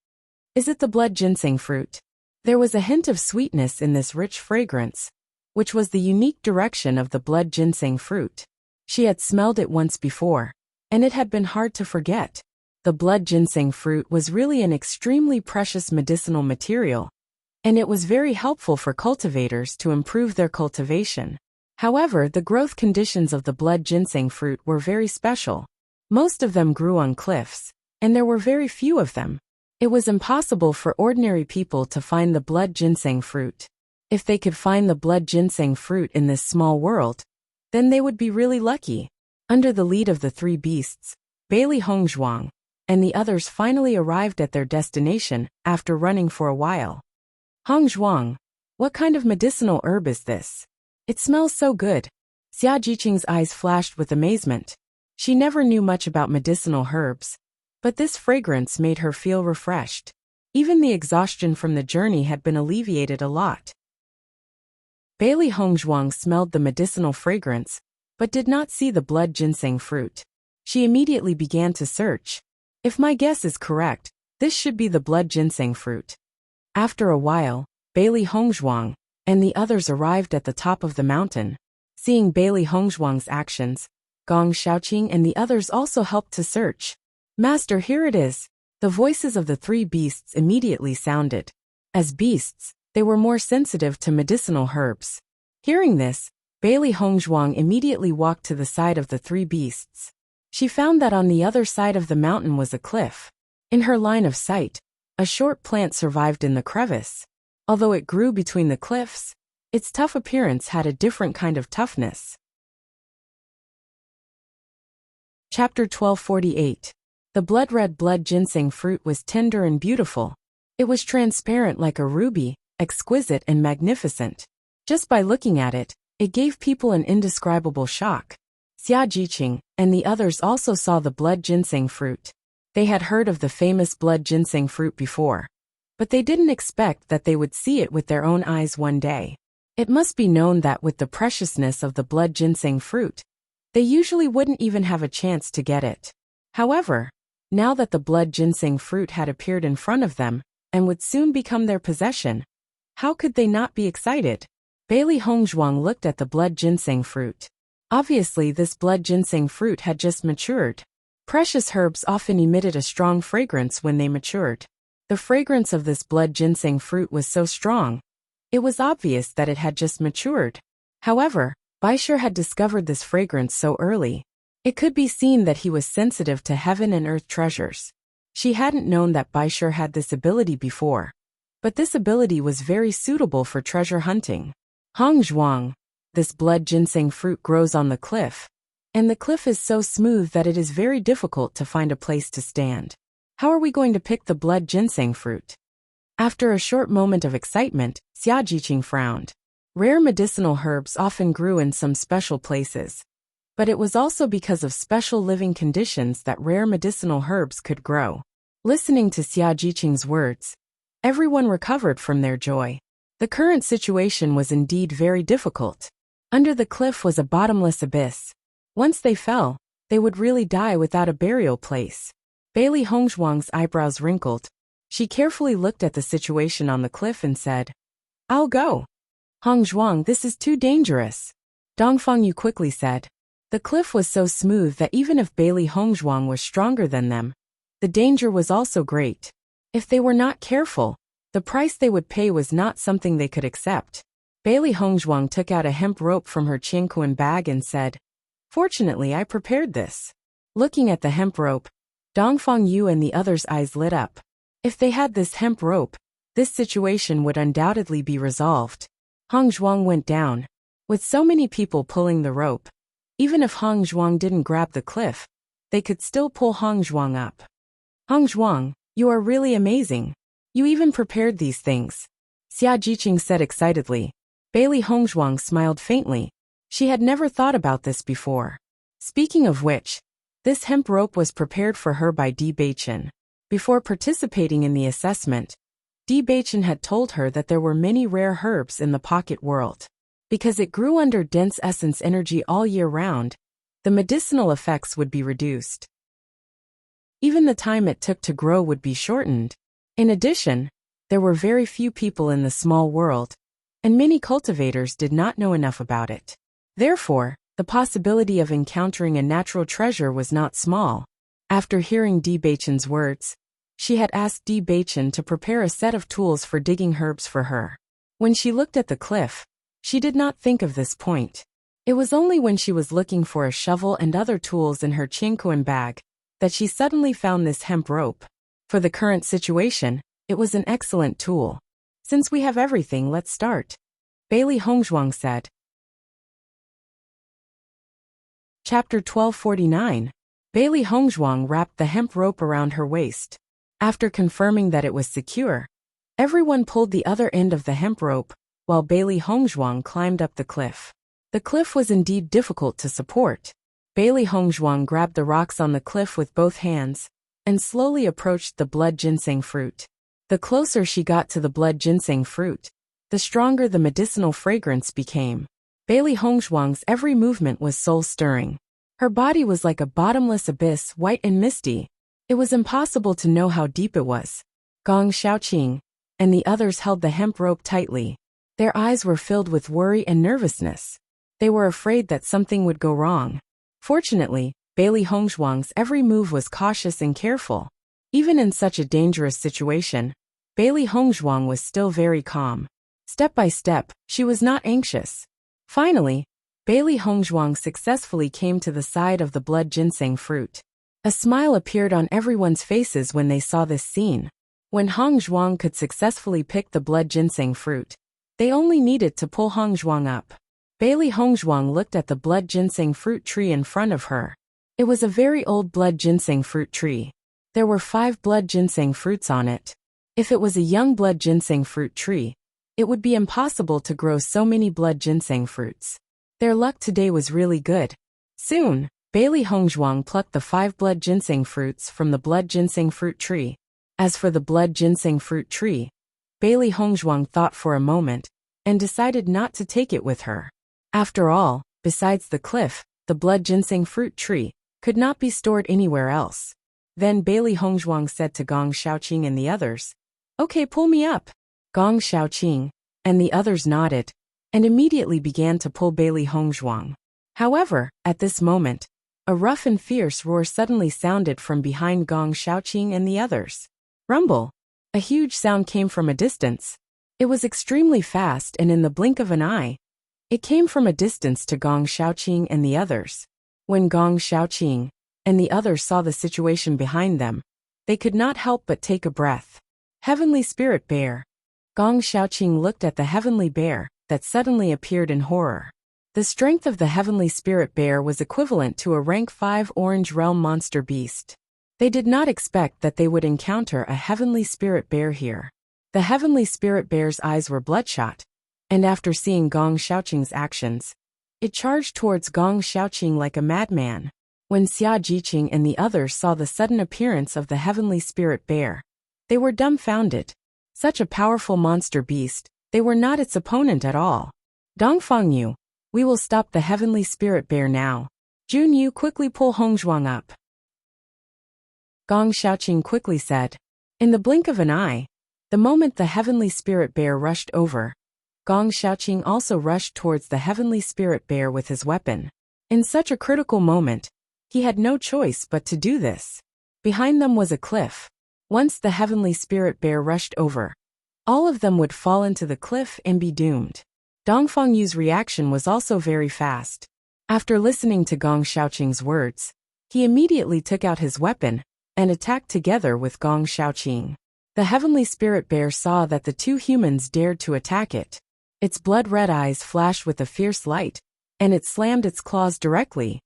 Is it the blood ginseng fruit? There was a hint of sweetness in this rich fragrance, which was the unique direction of the blood ginseng fruit. She had smelled it once before, and it had been hard to forget. The blood ginseng fruit was really an extremely precious medicinal material, and it was very helpful for cultivators to improve their cultivation. However, the growth conditions of the blood ginseng fruit were very special. Most of them grew on cliffs, and there were very few of them. It was impossible for ordinary people to find the blood ginseng fruit. If they could find the blood ginseng fruit in this small world, then they would be really lucky. Under the lead of the three beasts, Bailey Hongzhuang and the others finally arrived at their destination after running for a while. Hongzhuang, what kind of medicinal herb is this? It smells so good. Xia Jiqing's eyes flashed with amazement. She never knew much about medicinal herbs, but this fragrance made her feel refreshed. Even the exhaustion from the journey had been alleviated a lot. Bailey Hongzhuang smelled the medicinal fragrance, but did not see the blood ginseng fruit. She immediately began to search. If my guess is correct, this should be the blood ginseng fruit. After a while, Bailey Hongzhuang and the others arrived at the top of the mountain. Seeing Bailey Hongzhuang's actions, Gong Shaoqing and the others also helped to search. Master, here it is. The voices of the three beasts immediately sounded. As beasts, they were more sensitive to medicinal herbs. Hearing this, Bailey Hongzhuang immediately walked to the side of the three beasts. She found that on the other side of the mountain was a cliff. In her line of sight, a short plant survived in the crevice. Although it grew between the cliffs, its tough appearance had a different kind of toughness. Chapter 1248. The blood-red blood ginseng fruit was tender and beautiful. It was transparent like a ruby, exquisite and magnificent. Just by looking at it, it gave people an indescribable shock. Xia Jiqing and the others also saw the blood ginseng fruit. They had heard of the famous blood ginseng fruit before, but they didn't expect that they would see it with their own eyes one day. It must be known that with the preciousness of the blood ginseng fruit, they usually wouldn't even have a chance to get it. However, now that the blood ginseng fruit had appeared in front of them and would soon become their possession, how could they not be excited? Bailey Hongzhuang looked at the blood ginseng fruit. Obviously, this blood ginseng fruit had just matured. Precious herbs often emitted a strong fragrance when they matured. The fragrance of this blood ginseng fruit was so strong, it was obvious that it had just matured. However, Baishir had discovered this fragrance so early. It could be seen that he was sensitive to heaven and earth treasures. She hadn't known that Baishir had this ability before, but this ability was very suitable for treasure hunting. Hongzhuang, this blood ginseng fruit grows on the cliff, and the cliff is so smooth that it is very difficult to find a place to stand. How are we going to pick the blood ginseng fruit? After a short moment of excitement, Xia Jiqing frowned. Rare medicinal herbs often grew in some special places, but it was also because of special living conditions that rare medicinal herbs could grow. Listening to Xia Jiqing's words, everyone recovered from their joy. The current situation was indeed very difficult. Under the cliff was a bottomless abyss. Once they fell, they would really die without a burial place. Bailey Hongzhuang's eyebrows wrinkled. She carefully looked at the situation on the cliff and said, "I'll go." "Hongzhuang, this is too dangerous," Dongfeng Yu quickly said. The cliff was so smooth that even if Bailey Hongzhuang was stronger than them, the danger was also great. If they were not careful, the price they would pay was not something they could accept. Bailey Hongzhuang took out a hemp rope from her Qianquan bag and said, "Fortunately, I prepared this." Looking at the hemp rope, Dongfeng Yu and the others' eyes lit up. If they had this hemp rope, this situation would undoubtedly be resolved. Hongzhuang went down. With so many people pulling the rope, even if Hongzhuang didn't grab the cliff, they could still pull Hongzhuang up. "Hongzhuang, you are really amazing. You even prepared these things," Xia Jiqing said excitedly. Bailey Hongzhuang smiled faintly. She had never thought about this before. Speaking of which, this hemp rope was prepared for her by Bewitching. Before participating in the assessment, Bewitching had told her that there were many rare herbs in the pocket world. Because it grew under dense essence energy all year round, the medicinal effects would be reduced. Even the time it took to grow would be shortened. In addition, there were very few people in the small world, and many cultivators did not know enough about it. Therefore, the possibility of encountering a natural treasure was not small. After hearing Bewitching's words, she had asked Bewitching to prepare a set of tools for digging herbs for her. When she looked at the cliff, she did not think of this point. It was only when she was looking for a shovel and other tools in her chinkoan bag that she suddenly found this hemp rope. For the current situation, it was an excellent tool. Since we have everything, let's start, Bailey Hongzhuang said. Chapter 1249. Bailey Hongzhuang wrapped the hemp rope around her waist. After confirming that it was secure, everyone pulled the other end of the hemp rope, while Bailey Hongzhuang climbed up the cliff. The cliff was indeed difficult to support. Bailey Hongzhuang grabbed the rocks on the cliff with both hands and slowly approached the blood ginseng fruit. The closer she got to the blood ginseng fruit, the stronger the medicinal fragrance became. Bailey Hongzhuang's every movement was soul-stirring. Her body was like a bottomless abyss, white and misty. It was impossible to know how deep it was. Gong Xiaoqing and the others held the hemp rope tightly. Their eyes were filled with worry and nervousness. They were afraid that something would go wrong. Fortunately, Bailey Hongzhuang's every move was cautious and careful. Even in such a dangerous situation, Bailey Hongzhuang was still very calm. Step by step, she was not anxious. Finally, Bailey Hongzhuang successfully came to the side of the blood ginseng fruit. A smile appeared on everyone's faces when they saw this scene. When Hongzhuang could successfully pick the blood ginseng fruit, they only needed to pull Hongzhuang up. Bailey Hongzhuang looked at the blood ginseng fruit tree in front of her. It was a very old blood ginseng fruit tree. There were 5 blood ginseng fruits on it. If it was a young blood ginseng fruit tree, it would be impossible to grow so many blood ginseng fruits. Their luck today was really good. Soon, Bailey Hongzhuang plucked the 5 blood ginseng fruits from the blood ginseng fruit tree. As for the blood ginseng fruit tree, Bailey Hongzhuang thought for a moment and decided not to take it with her. After all, besides the cliff, the blood ginseng fruit tree could not be stored anywhere else. Then Bailey Hongzhuang said to Gong Xiaoqing and the others, "Okay, pull me up." Gong Xiaoqing and the others nodded and immediately began to pull Bailey Hongzhuang. However, at this moment, a rough and fierce roar suddenly sounded from behind Gong Xiaoqing and the others. Rumble! A huge sound came from a distance. It was extremely fast, and in the blink of an eye, it came from a distance to Gong Xiaoqing and the others. When Gong Xiaoqing and the others saw the situation behind them, they could not help but take a breath. Heavenly Spirit Bear. Gong Xiaoqing looked at the heavenly bear that suddenly appeared in horror. The strength of the heavenly spirit bear was equivalent to a rank 5 orange realm monster beast. They did not expect that they would encounter a heavenly spirit bear here. The heavenly spirit bear's eyes were bloodshot, and after seeing Gong Xiaoqing's actions, it charged towards Gong Xiaoqing like a madman. When Xia Jiqing and the others saw the sudden appearance of the heavenly spirit bear, they were dumbfounded. Such a powerful monster beast, they were not its opponent at all. Dongfang Yu, we will stop the heavenly spirit bear now. Jun Yu, quickly pull Hongzhuang up. Gong Xiaoqing quickly said. In the blink of an eye, the moment the heavenly spirit bear rushed over, Gong Xiaoqing also rushed towards the heavenly spirit bear with his weapon. In such a critical moment, he had no choice but to do this. Behind them was a cliff. Once the heavenly spirit bear rushed over, all of them would fall into the cliff and be doomed. Dongfang Yu's reaction was also very fast. After listening to Gong Xiaoqing's words, he immediately took out his weapon and attacked together with Gong Xiaoqing. The heavenly spirit bear saw that the 2 humans dared to attack it. Its blood-red eyes flashed with a fierce light, and it slammed its claws directly.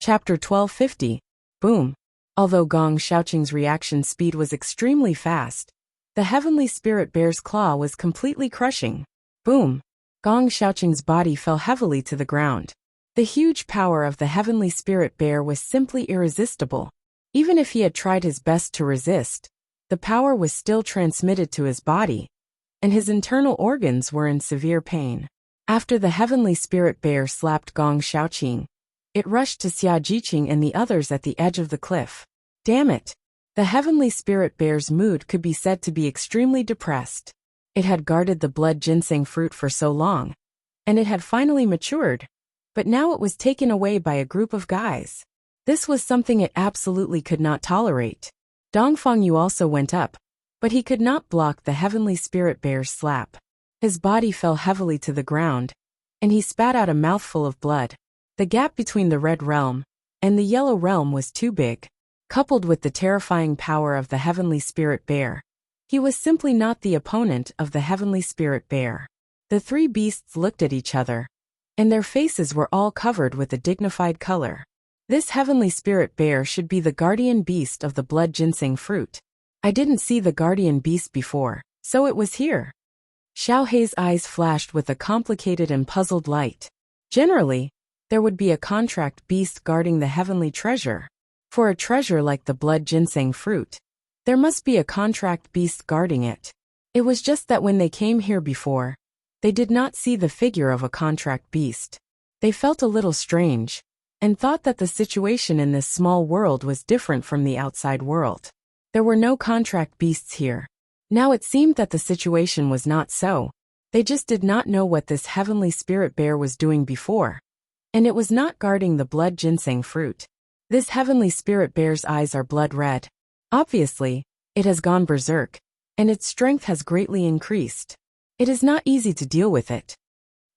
Chapter 1250. Boom! Although Gong Xiaoqing's reaction speed was extremely fast, the heavenly spirit bear's claw was completely crushing. Boom! Gong Xiaoqing's body fell heavily to the ground. The huge power of the heavenly spirit bear was simply irresistible. Even if he had tried his best to resist, The power was still transmitted to his body, and his internal organs were in severe pain. After the heavenly spirit bear slapped Gong Xiaoqing, it rushed to Xia Jiqing and the others at the edge of the cliff. Damn it! The heavenly spirit bear's mood could be said to be extremely depressed. It had guarded the blood ginseng fruit for so long, and it had finally matured, but now it was taken away by a group of guys. This was something it absolutely could not tolerate. Dongfang Yu also went up, but he could not block the heavenly spirit bear's slap. His body fell heavily to the ground, and he spat out a mouthful of blood. The gap between the red realm and the yellow realm was too big. Coupled with the terrifying power of the heavenly spirit bear, he was simply not the opponent of the heavenly spirit bear. The three beasts looked at each other, and their faces were all covered with a dignified color. This heavenly spirit bear should be the guardian beast of the blood ginseng fruit. I didn't see the guardian beast before, so it was here. Xiao Hei's eyes flashed with a complicated and puzzled light. Generally, there would be a contract beast guarding the heavenly treasure. For a treasure like the blood ginseng fruit, there must be a contract beast guarding it. It was just that when they came here before, they did not see the figure of a contract beast. They felt a little strange, and thought that the situation in this small world was different from the outside world. There were no contract beasts here. Now it seemed that the situation was not so. They just did not know what this heavenly spirit bear was doing before, and it was not guarding the blood ginseng fruit. This heavenly spirit bear's eyes are blood red. Obviously, it has gone berserk, and its strength has greatly increased. It is not easy to deal with it.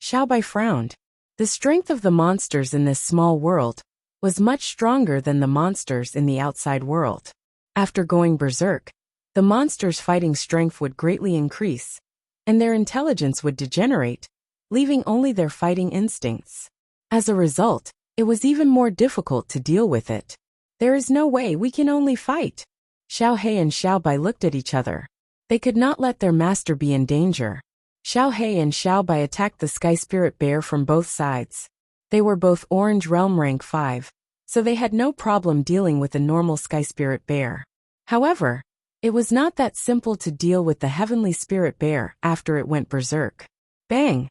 Xiaobai frowned. The strength of the monsters in this small world was much stronger than the monsters in the outside world. After going berserk, the monsters' fighting strength would greatly increase, and their intelligence would degenerate, leaving only their fighting instincts. As a result, it was even more difficult to deal with it. There is no way, we can only fight. Xiao Hei and Xiao Bai looked at each other. They could not let their master be in danger. Xiao Hei and Xiao Bai attacked the sky spirit bear from both sides. They were both orange realm rank 5, so they had no problem dealing with a normal sky spirit bear. However, it was not that simple to deal with the heavenly spirit bear after it went berserk. Bang!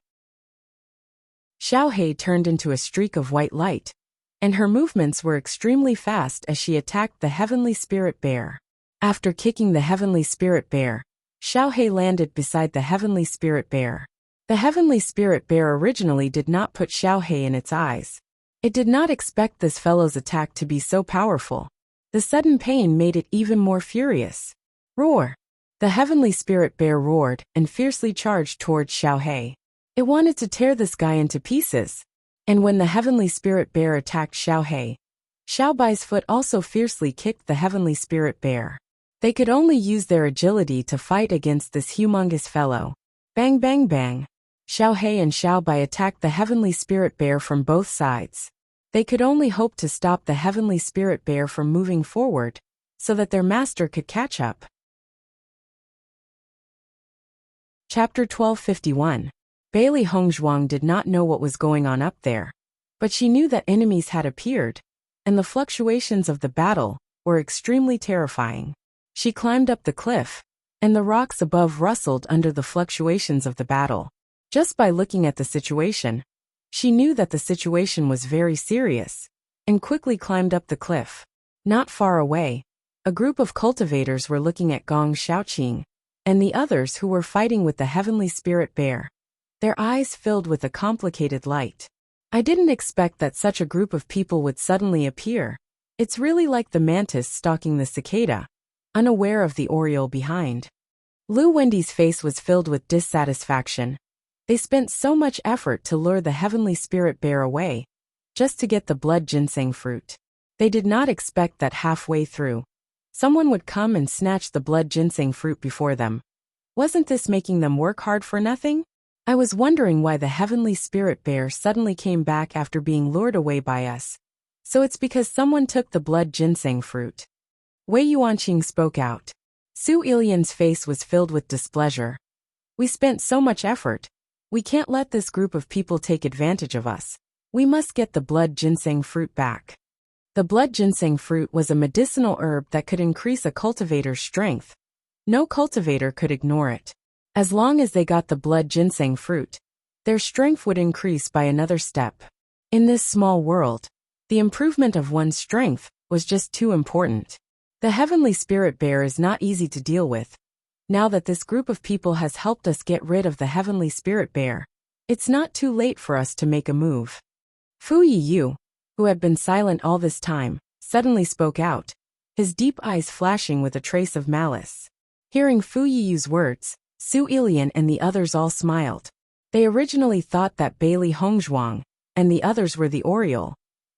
Xiao Hei turned into a streak of white light, and her movements were extremely fast as she attacked the heavenly spirit bear. After kicking the heavenly spirit bear, Xiao Hei landed beside the heavenly spirit bear. The heavenly spirit bear originally did not put Xiao Hei in its eyes. It did not expect this fellow's attack to be so powerful. The sudden pain made it even more furious. Roar! The heavenly spirit bear roared and fiercely charged towards Xiao Hei. It wanted to tear this guy into pieces. And when the heavenly spirit bear attacked Xiao Hei, Xiao Bai's foot also fiercely kicked the heavenly spirit bear. They could only use their agility to fight against this humongous fellow. Bang bang bang. Xiao Hei and Xiao Bai attacked the heavenly spirit bear from both sides. They could only hope to stop the heavenly spirit bear from moving forward, so that their master could catch up. Chapter 1251. Bailey Hongzhuang did not know what was going on up there, but she knew that enemies had appeared, and the fluctuations of the battle were extremely terrifying. She climbed up the cliff, and the rocks above rustled under the fluctuations of the battle. Just by looking at the situation, she knew that the situation was very serious, and quickly climbed up the cliff. Not far away, a group of cultivators were looking at Gong Xiaoqing, and the others who were fighting with the heavenly spirit bear. Their eyes filled with a complicated light. I didn't expect that such a group of people would suddenly appear. It's really like the mantis stalking the cicada, unaware of the oriole behind. Lu Wendy's face was filled with dissatisfaction. They spent so much effort to lure the heavenly spirit bear away, just to get the blood ginseng fruit. They did not expect that halfway through, someone would come and snatch the blood ginseng fruit before them. Wasn't this making them work hard for nothing? I was wondering why the heavenly spirit bear suddenly came back after being lured away by us. So it's because someone took the blood ginseng fruit. Wei Yuanqing spoke out. Su Ilian's face was filled with displeasure. We spent so much effort. We can't let this group of people take advantage of us. We must get the blood ginseng fruit back. The blood ginseng fruit was a medicinal herb that could increase a cultivator's strength, No cultivator could ignore it. As long as they got the blood ginseng fruit, their strength would increase by another step. In this small world, the improvement of one's strength was just too important. The heavenly spirit bear is not easy to deal with. Now that this group of people has helped us get rid of the heavenly spirit bear, it's not too late for us to make a move. Fu Yiyu, who had been silent all this time, suddenly spoke out, his deep eyes flashing with a trace of malice. Hearing Fu Yiyu's words, Su Ilian and the others all smiled. They originally thought that Bailey Hongzhuang and the others were the Oriole,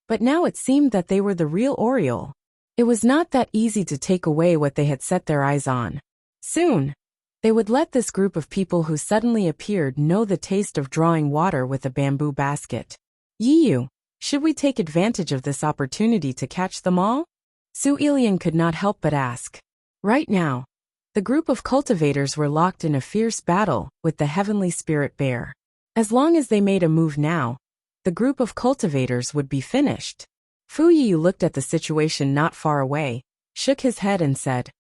but now it seemed that they were the real Oriole. It was not that easy to take away what they had set their eyes on. Soon, they would let this group of people who suddenly appeared know the taste of drawing water with a bamboo basket. Yiyu, should we take advantage of this opportunity to catch them all? Su Ilian could not help but ask. Right now, the group of cultivators were locked in a fierce battle with the heavenly spirit bear. As long as they made a move now, the group of cultivators would be finished. Fu Yiyu looked at the situation not far away, shook his head and said,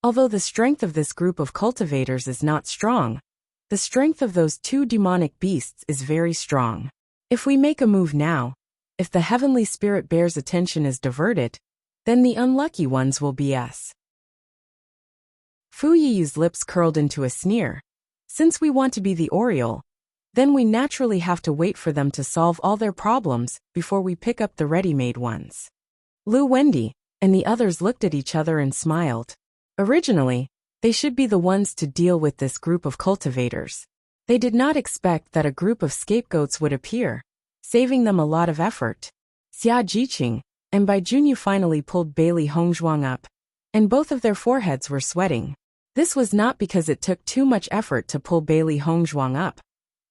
although the strength of this group of cultivators is not strong, the strength of those two demonic beasts is very strong. If we make a move now, if the heavenly spirit bear's attention is diverted, then the unlucky ones will be us. Fu Yiyu's lips curled into a sneer. Since we want to be the Oriole, then we naturally have to wait for them to solve all their problems before we pick up the ready-made ones. Lu Wendy and the others looked at each other and smiled. Originally, they should be the ones to deal with this group of cultivators. They did not expect that a group of scapegoats would appear, saving them a lot of effort. Xia Jiqing and Bai Junyu finally pulled Bailey Hongzhuang up, and both of their foreheads were sweating. This was not because it took too much effort to pull Bailey Hongzhuang up,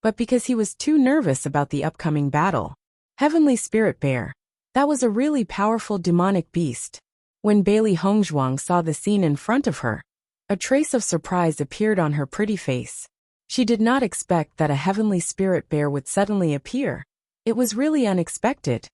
but because he was too nervous about the upcoming battle. Heavenly Spirit Bear. That was a really powerful demonic beast. When Bailey Hongzhuang saw the scene in front of her, a trace of surprise appeared on her pretty face. She did not expect that a heavenly spirit bear would suddenly appear. It was really unexpected.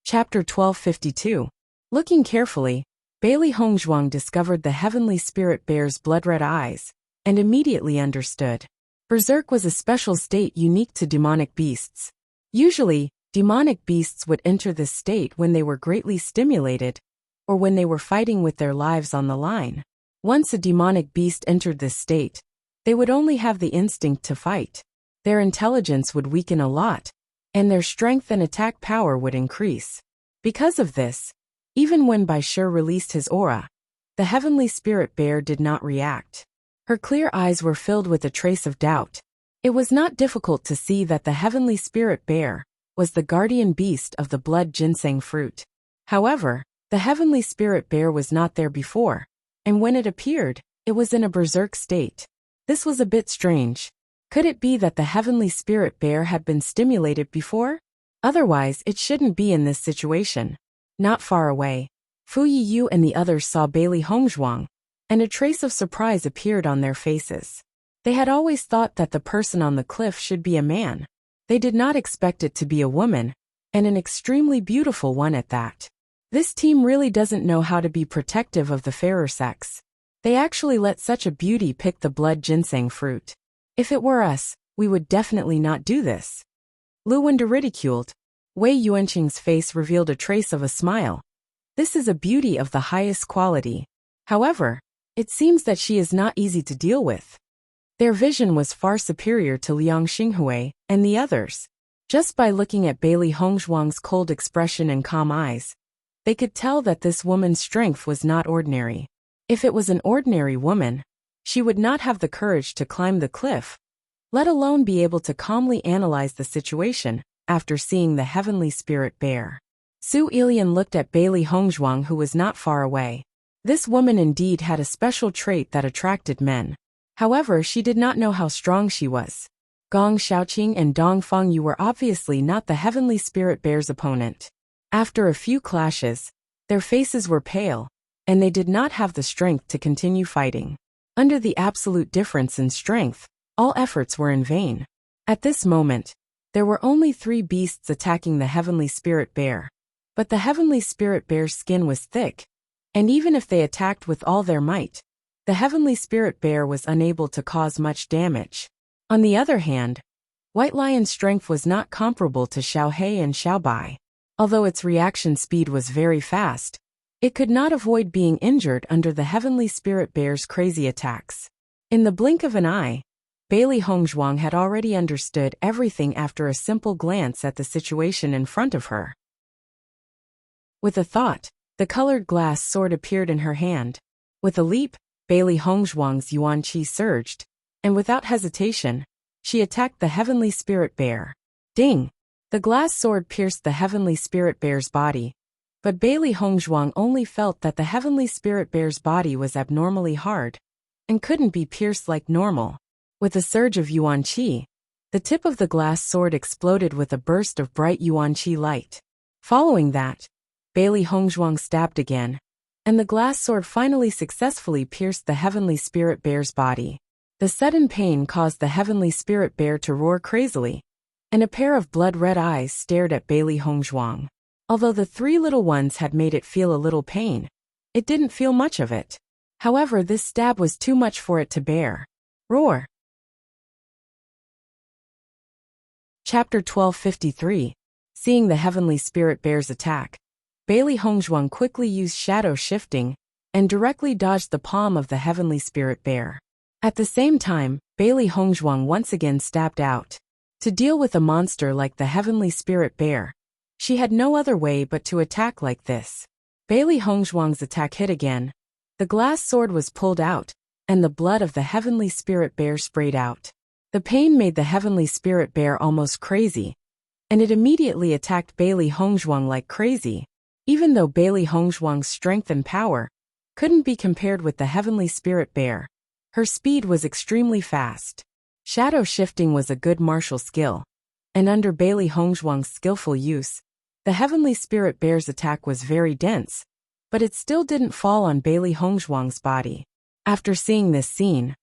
Chapter 1252. Looking carefully, Bailey Hongzhuang discovered the heavenly spirit bear's blood-red eyes, and immediately understood. Berserk was a special state unique to demonic beasts. Usually, demonic beasts would enter this state when they were greatly stimulated, or when they were fighting with their lives on the line. Once a demonic beast entered this state, they would only have the instinct to fight. Their intelligence would weaken a lot, and their strength and attack power would increase. Because of this, even when Bai Shi released his aura, the heavenly spirit bear did not react. Her clear eyes were filled with a trace of doubt. It was not difficult to see that the heavenly spirit bear was the guardian beast of the blood ginseng fruit. However, the heavenly spirit bear was not there before, and when it appeared, it was in a berserk state. This was a bit strange. Could it be that the heavenly spirit bear had been stimulated before? Otherwise, it shouldn't be in this situation. Not far away, Fu Yiyu and the others saw Bailey Hongzhuang, and a trace of surprise appeared on their faces. They had always thought that the person on the cliff should be a man. They did not expect it to be a woman, and an extremely beautiful one at that. This team really doesn't know how to be protective of the fairer sex. They actually let such a beauty pick the blood ginseng fruit. If it were us, we would definitely not do this. Lu Wendy ridiculed. Wei Yuanqing's face revealed a trace of a smile. This is a beauty of the highest quality. However, it seems that she is not easy to deal with. Their vision was far superior to Liang Xinghui and the others. Just by looking at Bailey Hongzhuang's cold expression and calm eyes, they could tell that this woman's strength was not ordinary. If it was an ordinary woman, she would not have the courage to climb the cliff, let alone be able to calmly analyze the situation after seeing the heavenly spirit bear. Su Ilian looked at Bailey Hongzhuang, who was not far away. This woman indeed had a special trait that attracted men. However, she did not know how strong she was. Gong Xiaoqing and Dong Fengyu were obviously not the heavenly spirit bear's opponent. After a few clashes, their faces were pale, and they did not have the strength to continue fighting. Under the absolute difference in strength, all efforts were in vain. At this moment, there were only 3 beasts attacking the heavenly spirit bear. But the heavenly spirit bear's skin was thick, And even if they attacked with all their might, the heavenly spirit bear was unable to cause much damage. On the other hand, White Lion's strength was not comparable to Xiao He and Xiao Bai. Although its reaction speed was very fast, it could not avoid being injured under the heavenly spirit bear's crazy attacks. In the blink of an eye, Bailey Hongzhuang had already understood everything after a simple glance at the situation in front of her. With a thought, the colored glass sword appeared in her hand. With a leap, Bailey Hongzhuang's yuan qi surged, and without hesitation, she attacked the heavenly spirit bear. Ding! The glass sword pierced the heavenly spirit bear's body, but Bailey Hongzhuang only felt that the heavenly spirit bear's body was abnormally hard and couldn't be pierced like normal. With a surge of yuan qi, the tip of the glass sword exploded with a burst of bright yuan qi light. Following that, Bailey Hongzhuang stabbed again, and the glass sword finally successfully pierced the heavenly spirit bear's body. The sudden pain caused the heavenly spirit bear to roar crazily, and a pair of blood-red eyes stared at Bailey Hongzhuang. Although the three little ones had made it feel a little pain, it didn't feel much of it. However, this stab was too much for it to bear. Roar! Chapter 1253. Seeing the heavenly spirit bear's attack, Bailey Hongzhuang quickly used shadow shifting and directly dodged the palm of the heavenly spirit bear. At the same time, Bailey Hongzhuang once again stabbed out. To deal with a monster like the heavenly spirit bear, she had no other way but to attack like this. Bailey Hongzhuang's attack hit again. The glass sword was pulled out, and the blood of the heavenly spirit bear sprayed out. The pain made the heavenly spirit bear almost crazy, and it immediately attacked Bailey Hongzhuang like crazy. Even though Bailey Hongzhuang's strength and power couldn't be compared with the heavenly spirit bear, her speed was extremely fast. Shadow shifting was a good martial skill, and under Bailey Hongzhuang's skillful use, the heavenly spirit bear's attack was very dense, but it still didn't fall on Bailey Hongzhuang's body. After seeing this scene,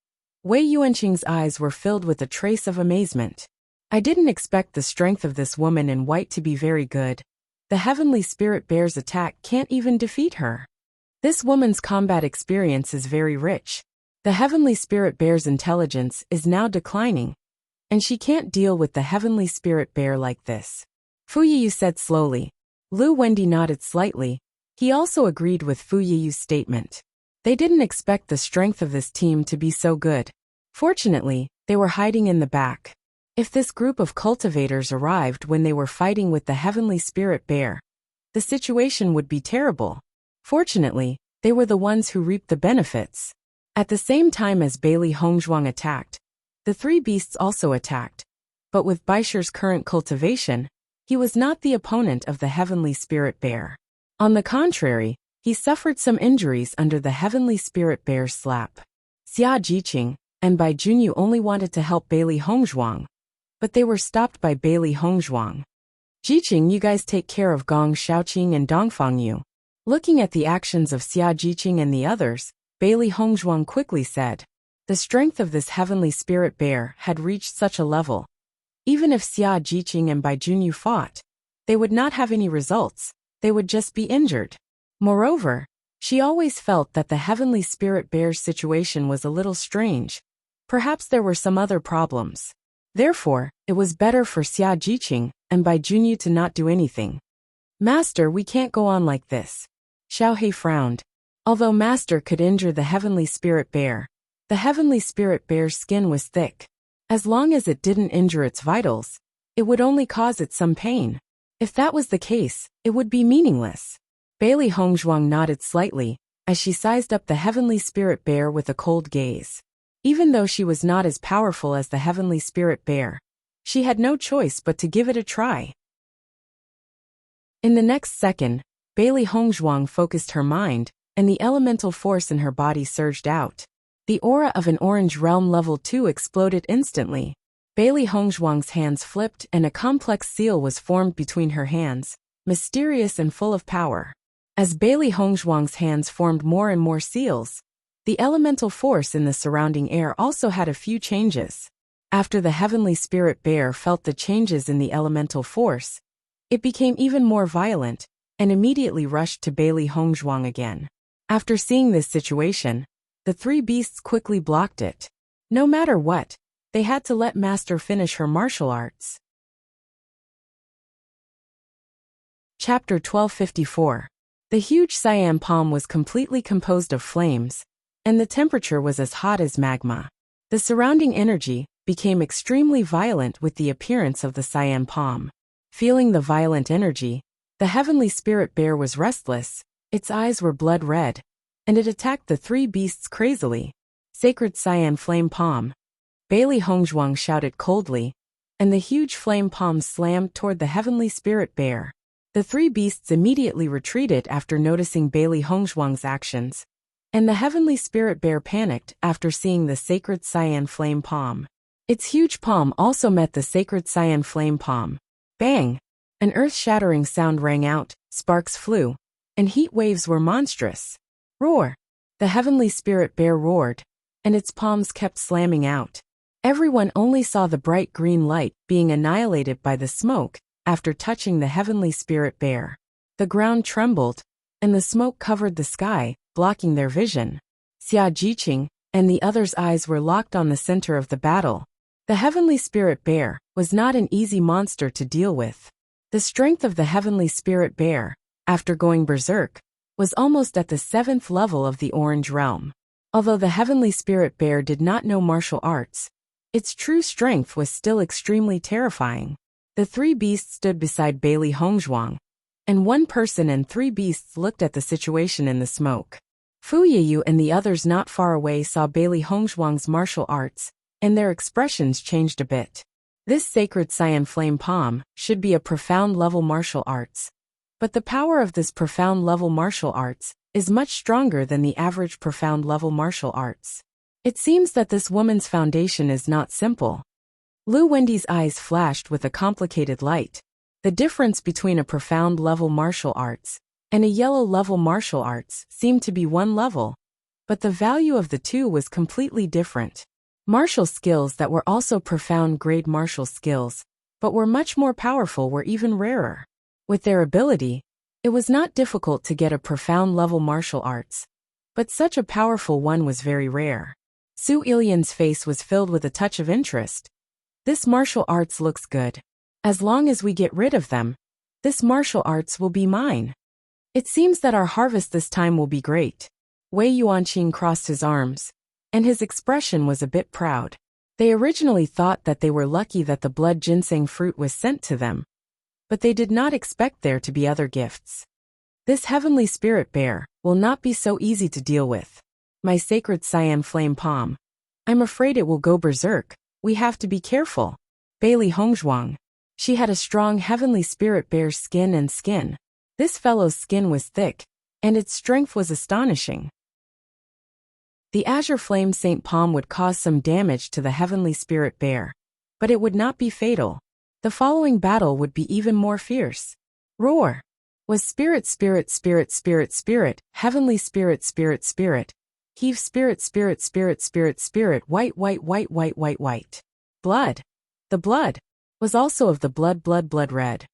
Wei Yuanqing's eyes were filled with a trace of amazement. I didn't expect the strength of this woman in white to be very good. The heavenly spirit bear's attack can't even defeat her. This woman's combat experience is very rich. The heavenly spirit bear's intelligence is now declining, and she can't deal with the heavenly spirit bear like this. Fu Yiyu said slowly. Lu Wendy nodded slightly. He also agreed with Fu Yiyu's statement. They didn't expect the strength of this team to be so good. Fortunately, they were hiding in the back. If this group of cultivators arrived when they were fighting with the heavenly spirit bear, the situation would be terrible. Fortunately, they were the ones who reaped the benefits. At the same time as Bailey Hongzhuang attacked, the three beasts also attacked. But with Baisher's current cultivation, he was not the opponent of the heavenly spirit bear. On the contrary, he suffered some injuries under the heavenly spirit bear's slap. Xia Jiqing and Bai Junyu only wanted to help Bailey Hongzhuang, but they were stopped by Bailey Hongzhuang. Jiqing, you guys take care of Gong Shaoqing and Dongfang Yu. Looking at the actions of Xia Jiqing and the others, Bailey Hongzhuang quickly said. The strength of this heavenly spirit bear had reached such a level. Even if Xia Jiqing and Bai Junyu fought, they would not have any results, they would just be injured. Moreover, she always felt that the heavenly spirit bear's situation was a little strange. Perhaps there were some other problems. Therefore, it was better for Xia Jiqing and Bai Junyu to not do anything. Master, we can't go on like this. Xiao He frowned. Although Master could injure the heavenly spirit bear, the heavenly spirit bear's skin was thick. As long as it didn't injure its vitals, it would only cause it some pain. If that was the case, it would be meaningless. Bailey Hongzhuang nodded slightly, as she sized up the heavenly spirit bear with a cold gaze. Even though she was not as powerful as the heavenly spirit bear, she had no choice but to give it a try. In the next second, Bailey Hongzhuang focused her mind, and the elemental force in her body surged out. The aura of an orange realm level 2 exploded instantly. Bailey Hongzhuang's hands flipped and a complex seal was formed between her hands, mysterious and full of power. As Bailey Hongzhuang's hands formed more and more seals, the elemental force in the surrounding air also had a few changes. After the heavenly spirit bear felt the changes in the elemental force, it became even more violent, and immediately rushed to Bailey Hongzhuang again. After seeing this situation, the three beasts quickly blocked it. No matter what, they had to let Master finish her martial arts. Chapter 1254. The huge cyan palm was completely composed of flames, and the temperature was as hot as magma. The surrounding energy became extremely violent with the appearance of the cyan palm. Feeling the violent energy, the heavenly spirit bear was restless, its eyes were blood red, and it attacked the three beasts crazily. Sacred cyan flame palm. Bailey Hongzhuang shouted coldly, and the huge flame palm slammed toward the heavenly spirit bear. The three beasts immediately retreated after noticing Bailey Hongzhuang's actions, and the heavenly spirit bear panicked after seeing the sacred cyan flame palm. Its huge palm also met the sacred cyan flame palm. Bang! An earth-shattering sound rang out, sparks flew, and heat waves were monstrous. Roar! The heavenly spirit bear roared, and its palms kept slamming out. Everyone only saw the bright green light being annihilated by the smoke after touching the heavenly spirit bear. The ground trembled, and the smoke covered the sky, blocking their vision. Xia Jiqing and the others' eyes were locked on the center of the battle. The heavenly spirit bear was not an easy monster to deal with. The strength of the heavenly spirit bear, after going berserk, was almost at the 7th level of the Orange Realm. Although the heavenly spirit bear did not know martial arts, its true strength was still extremely terrifying. The three beasts stood beside Bailey Hongzhuang, and one person and three beasts looked at the situation in the smoke. Fu Yiyu and the others not far away saw Bailey Hongzhuang's martial arts, and their expressions changed a bit. This sacred cyan flame palm should be a profound level martial arts, but the power of this profound level martial arts is much stronger than the average profound level martial arts. It seems that this woman's foundation is not simple. Lu Wendy's eyes flashed with a complicated light. The difference between a profound level martial arts and a yellow level martial arts seemed to be one level, but the value of the two was completely different. Martial skills that were also profound grade martial skills, but were much more powerful, were even rarer. With their ability, it was not difficult to get a profound level martial arts, but such a powerful one was very rare. Su Ilyan's face was filled with a touch of interest. This martial arts looks good. As long as we get rid of them, this martial arts will be mine. It seems that our harvest this time will be great. Wei Yuanqing crossed his arms, and his expression was a bit proud. They originally thought that they were lucky that the blood ginseng fruit was sent to them, but they did not expect there to be other gifts. This heavenly spirit bear will not be so easy to deal with. My sacred cyan flame palm. I'm afraid it will go berserk. We have to be careful. Bailey Hongzhuang. She had a strong heavenly spirit bear's skin and skin. This fellow's skin was thick, and its strength was astonishing. The azure flame Saint Palm would cause some damage to the heavenly spirit bear, but it would not be fatal. The following battle would be even more fierce. Roar! Was spirit, spirit, spirit, spirit, spirit, heavenly spirit, spirit, spirit. Heave spirit, spirit, spirit, spirit, spirit, white, white, white, white, white, white. Blood. The blood was also of the blood, blood, blood red.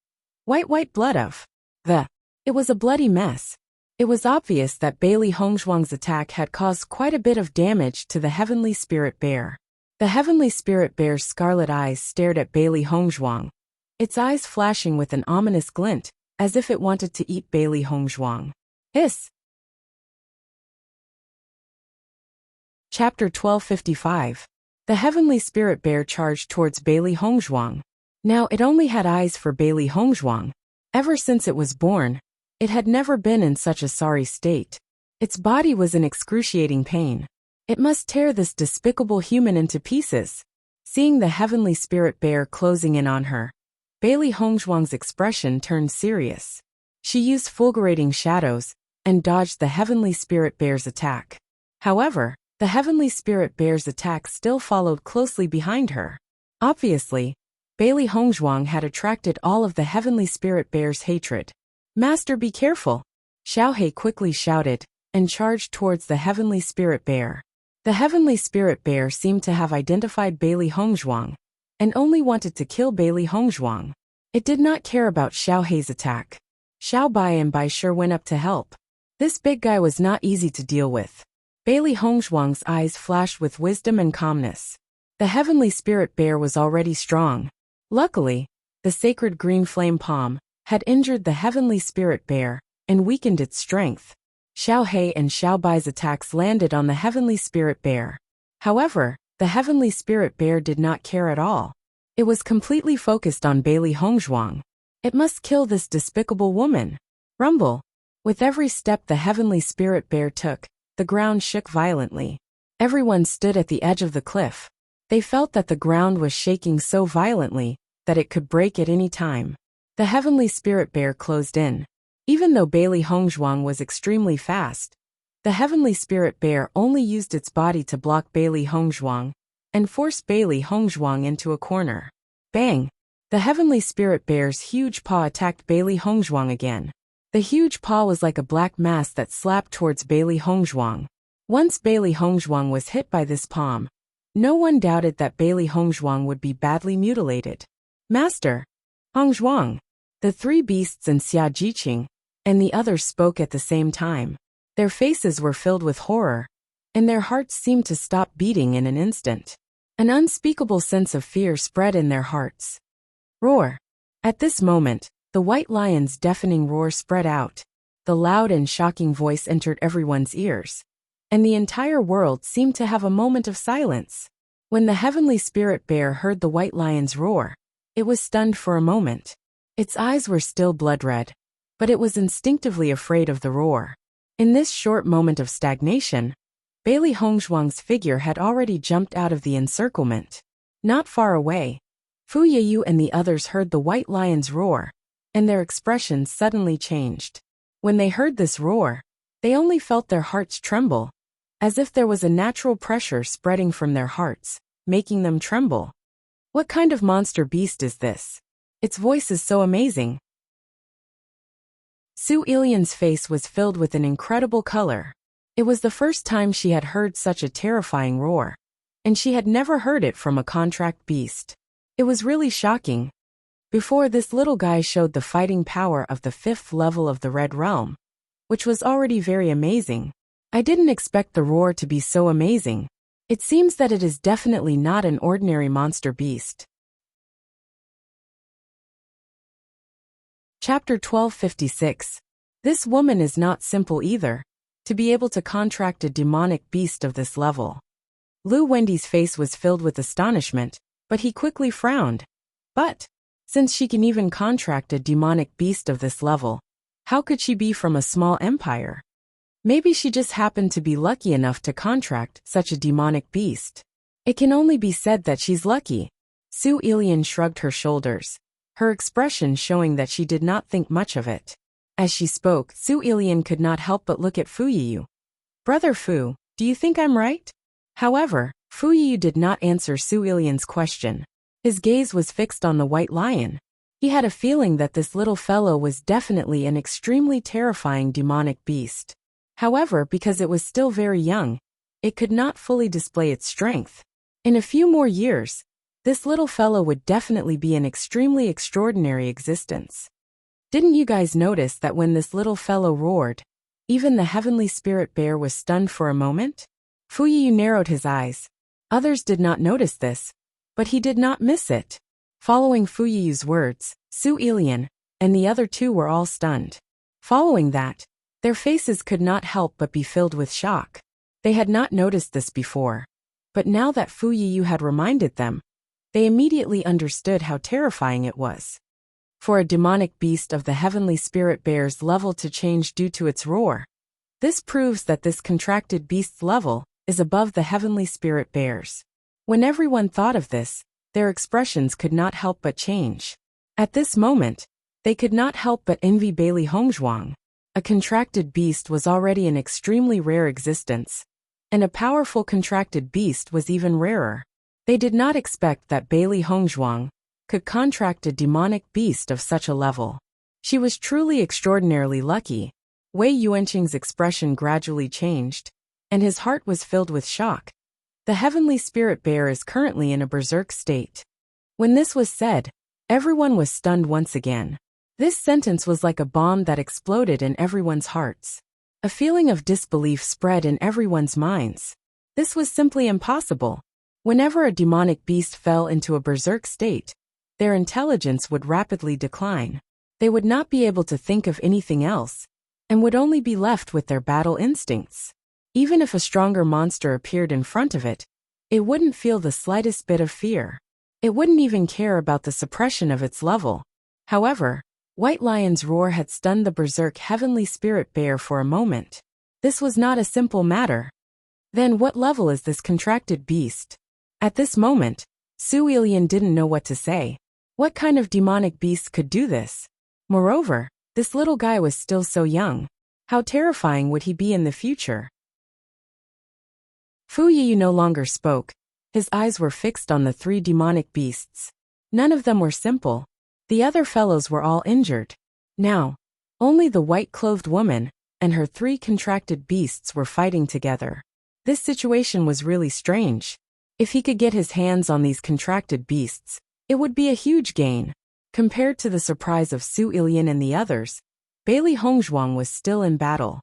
White, white blood of the. It was a bloody mess. It was obvious that Bailey Hongzhuang's attack had caused quite a bit of damage to the heavenly spirit bear. The heavenly spirit bear's scarlet eyes stared at Bailey Hongzhuang, its eyes flashing with an ominous glint, as if it wanted to eat Bailey Hongzhuang. Hiss! Chapter 1255. The heavenly spirit bear charged towards Bailey Hongzhuang. Now it only had eyes for Bailey Hongzhuang. Ever since it was born, it had never been in such a sorry state. Its body was in excruciating pain. It must tear this despicable human into pieces. Seeing the heavenly spirit bear closing in on her, Bailey Hongzhuang's expression turned serious. She used fulgurating shadows and dodged the heavenly spirit bear's attack. However, the heavenly spirit bear's attack still followed closely behind her. Obviously, Bailey Hongzhuang had attracted all of the heavenly spirit bear's hatred. Master, be careful! Xiaohe quickly shouted, and charged towards the heavenly spirit bear. The heavenly spirit bear seemed to have identified Bailey Hongzhuang, and only wanted to kill Bailey Hongzhuang. It did not care about Xiaohe's attack. Xiao Bai and Bai sure went up to help. This big guy was not easy to deal with. Bailey Hongzhuang's eyes flashed with wisdom and calmness. The heavenly spirit bear was already strong. Luckily, the sacred green flame palm had injured the heavenly spirit bear and weakened its strength. Xiao He and Xiao Bai's attacks landed on the heavenly spirit bear. However, the heavenly spirit bear did not care at all. It was completely focused on Bailey Hongzhuang. It must kill this despicable woman. Rumble. With every step the heavenly spirit bear took, the ground shook violently. Everyone stood at the edge of the cliff. They felt that the ground was shaking so violently that it could break at any time. The heavenly spirit bear closed in. Even though Bailey Hongzhuang was extremely fast, the heavenly spirit bear only used its body to block Bailey Hongzhuang and force Bailey Hongzhuang into a corner. Bang! The heavenly spirit bear's huge paw attacked Bailey Hongzhuang again. The huge paw was like a black mass that slapped towards Bailey Hongzhuang. Once Bailey Hongzhuang was hit by this palm, no one doubted that Bailey Hongzhuang would be badly mutilated. Master! Hongzhuang! The three beasts and Xia Jiqing and the others spoke at the same time. Their faces were filled with horror, and their hearts seemed to stop beating in an instant. An unspeakable sense of fear spread in their hearts. Roar! At this moment, the white lion's deafening roar spread out. The loud and shocking voice entered everyone's ears, and the entire world seemed to have a moment of silence. When the heavenly spirit bear heard the white lion's roar, it was stunned for a moment. Its eyes were still blood red, but it was instinctively afraid of the roar. In this short moment of stagnation, Bailey Hongzhuang's figure had already jumped out of the encirclement. Not far away, Fu Yiyu and the others heard the white lion's roar, and their expressions suddenly changed. When they heard this roar, they only felt their hearts tremble, as if there was a natural pressure spreading from their hearts, making them tremble. What kind of monster beast is this? Its voice is so amazing. Su Ilian's face was filled with an incredible color. It was the first time she had heard such a terrifying roar, and she had never heard it from a contract beast. It was really shocking. Before, this little guy showed the fighting power of the 5th level of the Red Realm, which was already very amazing. I didn't expect the roar to be so amazing. It seems that it is definitely not an ordinary monster beast. Chapter 1256. This woman is not simple either, to be able to contract a demonic beast of this level. Lu Wendy's face was filled with astonishment, but he quickly frowned. But, since she can even contract a demonic beast of this level, how could she be from a small empire? Maybe she just happened to be lucky enough to contract such a demonic beast. It can only be said that she's lucky. Su Ilian shrugged her shoulders, her expression showing that she did not think much of it. As she spoke, Su Ilian could not help but look at Fu Yiyu. Brother Fu, do you think I'm right? However, Fu Yiyu did not answer Su Ilian's question. His gaze was fixed on the white lion. He had a feeling that this little fellow was definitely an extremely terrifying demonic beast. However, because it was still very young, it could not fully display its strength. In a few more years, this little fellow would definitely be an extremely extraordinary existence. Didn't you guys notice that when this little fellow roared, even the heavenly spirit bear was stunned for a moment? Fu Yiyu narrowed his eyes. Others did not notice this, but he did not miss it. Following Fu Yiyu's words, Su Ilian and the other two were all stunned. Following that, their faces could not help but be filled with shock. They had not noticed this before, but now that Fu Yiyu had reminded them, they immediately understood how terrifying it was. For a demonic beast of the heavenly spirit bear's level to change due to its roar, this proves that this contracted beast's level is above the heavenly spirit bear's. When everyone thought of this, their expressions could not help but change. At this moment, they could not help but envy Bailey Hongzhuang. A contracted beast was already an extremely rare existence, and a powerful contracted beast was even rarer. They did not expect that Bailey Hongzhuang could contract a demonic beast of such a level. She was truly extraordinarily lucky. Wei Yuanqing's expression gradually changed, and his heart was filled with shock. The heavenly spirit bear is currently in a berserk state. When this was said, everyone was stunned once again. This sentence was like a bomb that exploded in everyone's hearts. A feeling of disbelief spread in everyone's minds. This was simply impossible. Whenever a demonic beast fell into a berserk state, their intelligence would rapidly decline. They would not be able to think of anything else, and would only be left with their battle instincts. Even if a stronger monster appeared in front of it, it wouldn't feel the slightest bit of fear. It wouldn't even care about the suppression of its level. However, White Lion's roar had stunned the berserk heavenly spirit bear for a moment. This was not a simple matter. Then what level is this contracted beast? At this moment, Su Ilian didn't know what to say. What kind of demonic beast could do this? Moreover, this little guy was still so young. How terrifying would he be in the future? Fu Yiyu no longer spoke. His eyes were fixed on the three demonic beasts. None of them were simple. The other fellows were all injured. Now, only the white-clothed woman and her three contracted beasts were fighting together. This situation was really strange. If he could get his hands on these contracted beasts, it would be a huge gain. Compared to the surprise of Su Ilian and the others, Bailey Hongzhuang was still in battle.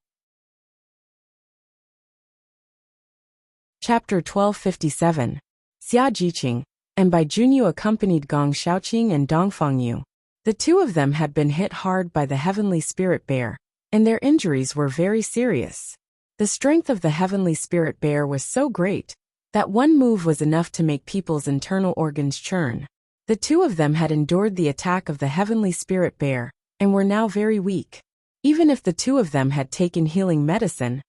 Chapter 1257. Xia Jiqing, and Bai Junyu accompanied Gong Shaoqing and Dongfang Yu. The two of them had been hit hard by the heavenly spirit bear, and their injuries were very serious. The strength of the heavenly spirit bear was so great that one move was enough to make people's internal organs churn. The two of them had endured the attack of the heavenly spirit bear, and were now very weak. Even if the two of them had taken healing medicine,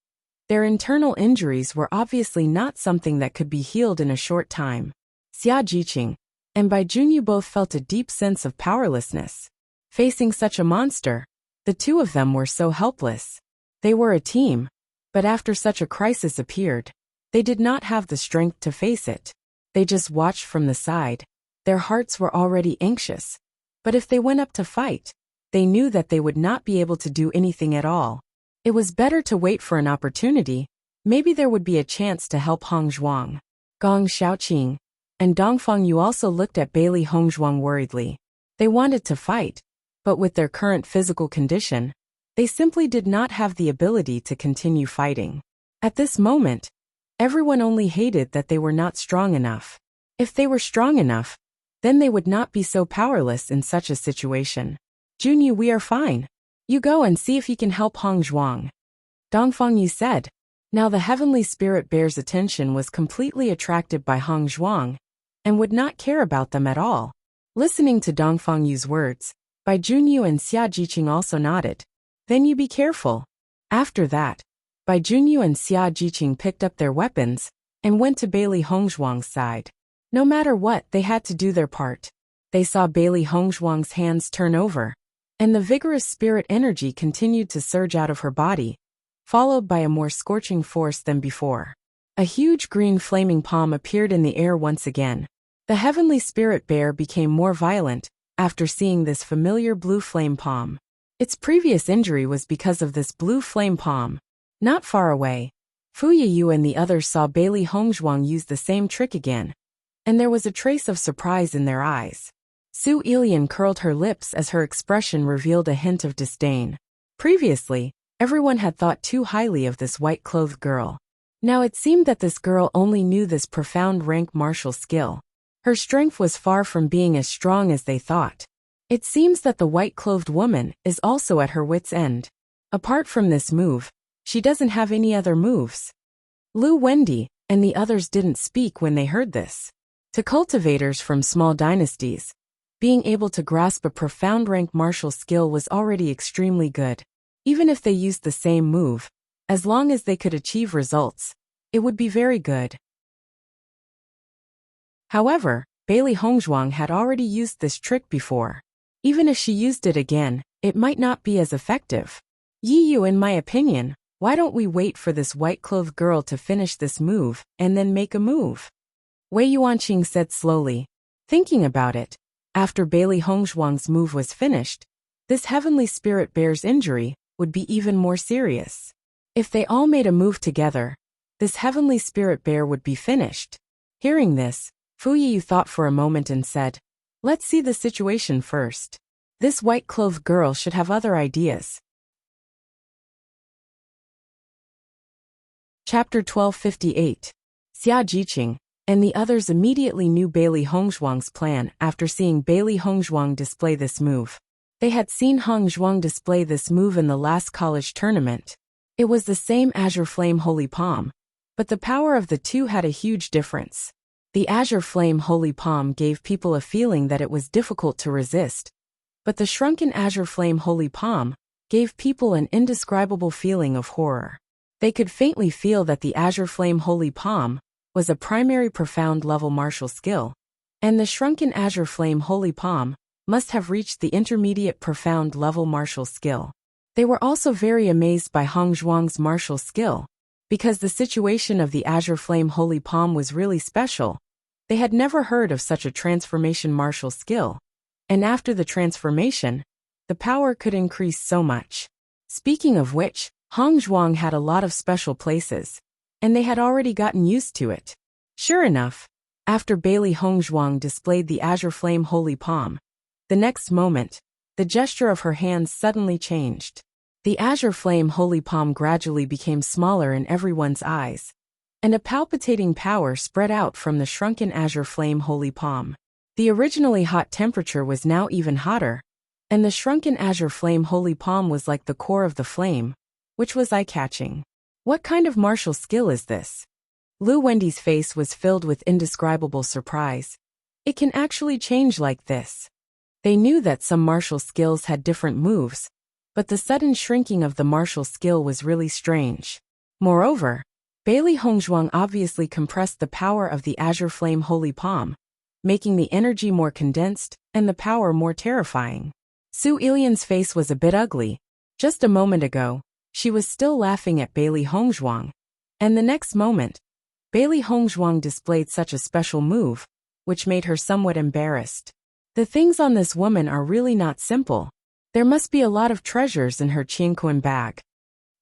their internal injuries were obviously not something that could be healed in a short time. Xia Jiqing and Bai Junyu both felt a deep sense of powerlessness. Facing such a monster, the two of them were so helpless. They were a team, but after such a crisis appeared, they did not have the strength to face it. They just watched from the side. Their hearts were already anxious, but if they went up to fight, they knew that they would not be able to do anything at all. It was better to wait for an opportunity. Maybe there would be a chance to help Hongzhuang. Gong Shaoqing and Dongfang Yu also looked at Bailey Hongzhuang worriedly. They wanted to fight, but with their current physical condition, they simply did not have the ability to continue fighting. At this moment, everyone only hated that they were not strong enough. If they were strong enough, then they would not be so powerless in such a situation. Junyu, we are fine. You go and see if you can help Hongzhuang. Dongfang Yu said. Now the heavenly spirit bear's attention was completely attracted by Hongzhuang, and would not care about them at all. Listening to Dongfang Yu's words, Bai Junyu and Xia Jiqing also nodded. Then you be careful. After that, Bai Junyu and Xia Jiqing picked up their weapons, and went to Bailey Hongzhuang's side. No matter what, they had to do their part. They saw Bailey Hongzhuang's hands turn over, and the vigorous spirit energy continued to surge out of her body, followed by a more scorching force than before. A huge green flaming palm appeared in the air once again. The heavenly spirit bear became more violent after seeing this familiar blue flame palm. Its previous injury was because of this blue flame palm. Not far away, Fu Yiyu and the others saw Bailey Hongzhuang use the same trick again, and there was a trace of surprise in their eyes. Su Ilian curled her lips as her expression revealed a hint of disdain. Previously, everyone had thought too highly of this white-clothed girl. Now it seemed that this girl only knew this profound rank martial skill. Her strength was far from being as strong as they thought. It seems that the white-clothed woman is also at her wit's end. Apart from this move, she doesn't have any other moves. Lu Wendy and the others didn't speak when they heard this. To cultivators from small dynasties, being able to grasp a profound rank martial skill was already extremely good. Even if they used the same move, as long as they could achieve results, it would be very good. However, Bailey Hongzhuang had already used this trick before. Even if she used it again, it might not be as effective. Yiyu, in my opinion, why don't we wait for this white-clothed girl to finish this move, and then make a move? Wei Yuanqing said slowly. Thinking about it, after Bailey Hongzhuang's move was finished, this heavenly spirit bear's injury would be even more serious. If they all made a move together, this heavenly spirit bear would be finished. Hearing this, Fu Yiyu thought for a moment and said, let's see the situation first. This white-clothed girl should have other ideas. Chapter 1258. Xia Jiqing and the others immediately knew Bailey Hongzhuang's plan after seeing Bailey Hongzhuang display this move. They had seen Hongzhuang display this move in the last college tournament. It was the same Azure Flame Holy Palm, but the power of the two had a huge difference. The Azure Flame Holy Palm gave people a feeling that it was difficult to resist, but the shrunken Azure Flame Holy Palm gave people an indescribable feeling of horror. They could faintly feel that the Azure Flame Holy Palm was a primary profound level martial skill, and the shrunken Azure Flame Holy Palm must have reached the intermediate profound level martial skill. They were also very amazed by Hongzhuang's martial skill, because the situation of the Azure Flame Holy Palm was really special. They had never heard of such a transformation martial skill, and after the transformation, the power could increase so much. Speaking of which, Hongzhuang had a lot of special places, and they had already gotten used to it. Sure enough, after Bailey Hongzhuang displayed the Azure Flame Holy Palm, the next moment, the gesture of her hands suddenly changed. The Azure Flame Holy Palm gradually became smaller in everyone's eyes, and a palpitating power spread out from the shrunken Azure Flame Holy Palm. The originally hot temperature was now even hotter, and the shrunken Azure Flame Holy Palm was like the core of the flame, which was eye-catching. What kind of martial skill is this? Lu Wendy's face was filled with indescribable surprise. It can actually change like this. They knew that some martial skills had different moves, but the sudden shrinking of the martial skill was really strange. Moreover, Bailey Hongzhuang obviously compressed the power of the Azure Flame Holy Palm, making the energy more condensed and the power more terrifying. Su Ilian's face was a bit ugly. Just a moment ago, she was still laughing at Bailey Hongzhuang, and the next moment, Bailey Hongzhuang displayed such a special move, which made her somewhat embarrassed. The things on this woman are really not simple. There must be a lot of treasures in her Qingquan bag.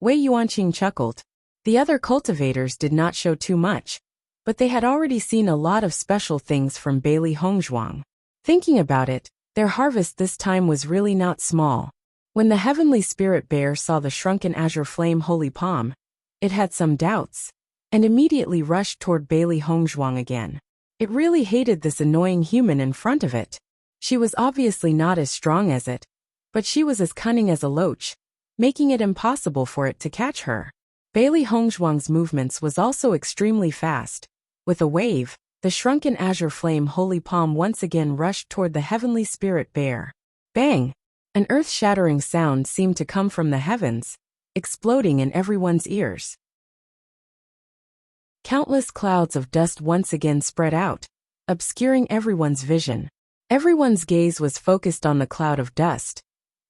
Wei Yuanqing chuckled. The other cultivators did not show too much, but they had already seen a lot of special things from Bailey Hongzhuang. Thinking about it, their harvest this time was really not small. When the Heavenly Spirit Bear saw the shrunken Azure Flame Holy Palm, it had some doubts, and immediately rushed toward Bailey Hongzhuang again. It really hated this annoying human in front of it. She was obviously not as strong as it, but she was as cunning as a loach, making it impossible for it to catch her. Bailey Hongzhuang's movements was also extremely fast. With a wave, the shrunken Azure Flame Holy Palm once again rushed toward the Heavenly Spirit Bear. Bang! An earth-shattering sound seemed to come from the heavens, exploding in everyone's ears. Countless clouds of dust once again spread out, obscuring everyone's vision. Everyone's gaze was focused on the cloud of dust,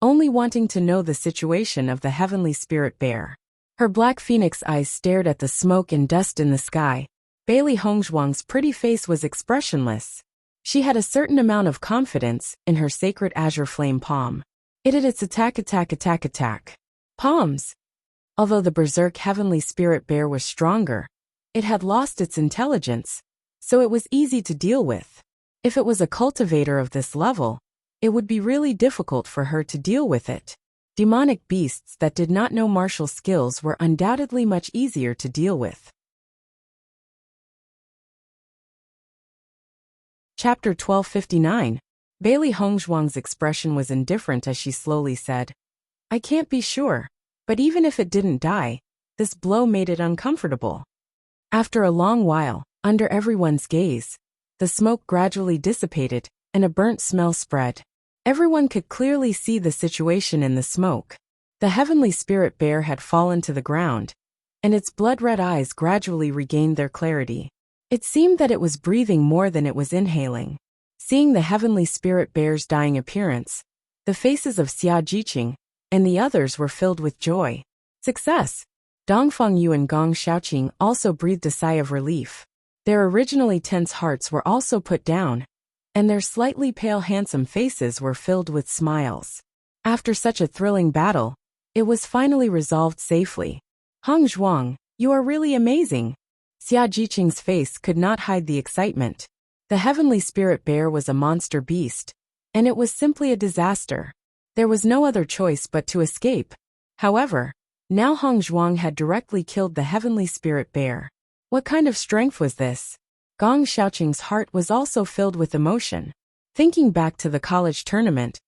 only wanting to know the situation of the Heavenly Spirit Bear. Her black phoenix eyes stared at the smoke and dust in the sky. Bailey Hongzhuang's pretty face was expressionless. She had a certain amount of confidence in her sacred Azure Flame Palm. It had its attack. Palms. Although the berserk Heavenly Spirit Bear was stronger, it had lost its intelligence, so it was easy to deal with. If it was a cultivator of this level, it would be really difficult for her to deal with it. Demonic beasts that did not know martial skills were undoubtedly much easier to deal with. Chapter 1259. Bailey Hongzhuang's expression was indifferent as she slowly said, "I can't be sure, but even if it didn't die, this blow made it uncomfortable." After a long while, under everyone's gaze, the smoke gradually dissipated, and a burnt smell spread. Everyone could clearly see the situation in the smoke. The Heavenly Spirit Bear had fallen to the ground, and its blood-red eyes gradually regained their clarity. It seemed that it was breathing more than it was inhaling. Seeing the Heavenly Spirit Bear's dying appearance, the faces of Xia Jiqing and the others were filled with joy. Success! Dongfang Yu and Gong Shaoqing also breathed a sigh of relief. Their originally tense hearts were also put down, and their slightly pale handsome faces were filled with smiles. After such a thrilling battle, it was finally resolved safely. Hongzhuang, you are really amazing. Xia Jiqing's face could not hide the excitement. The Heavenly Spirit Bear was a monster beast, and it was simply a disaster. There was no other choice but to escape. However, Now Hong Zhuang had directly killed the heavenly spirit bear. What kind of strength was this? Gong Xiaoqing's heart was also filled with emotion. Thinking back to the college tournament,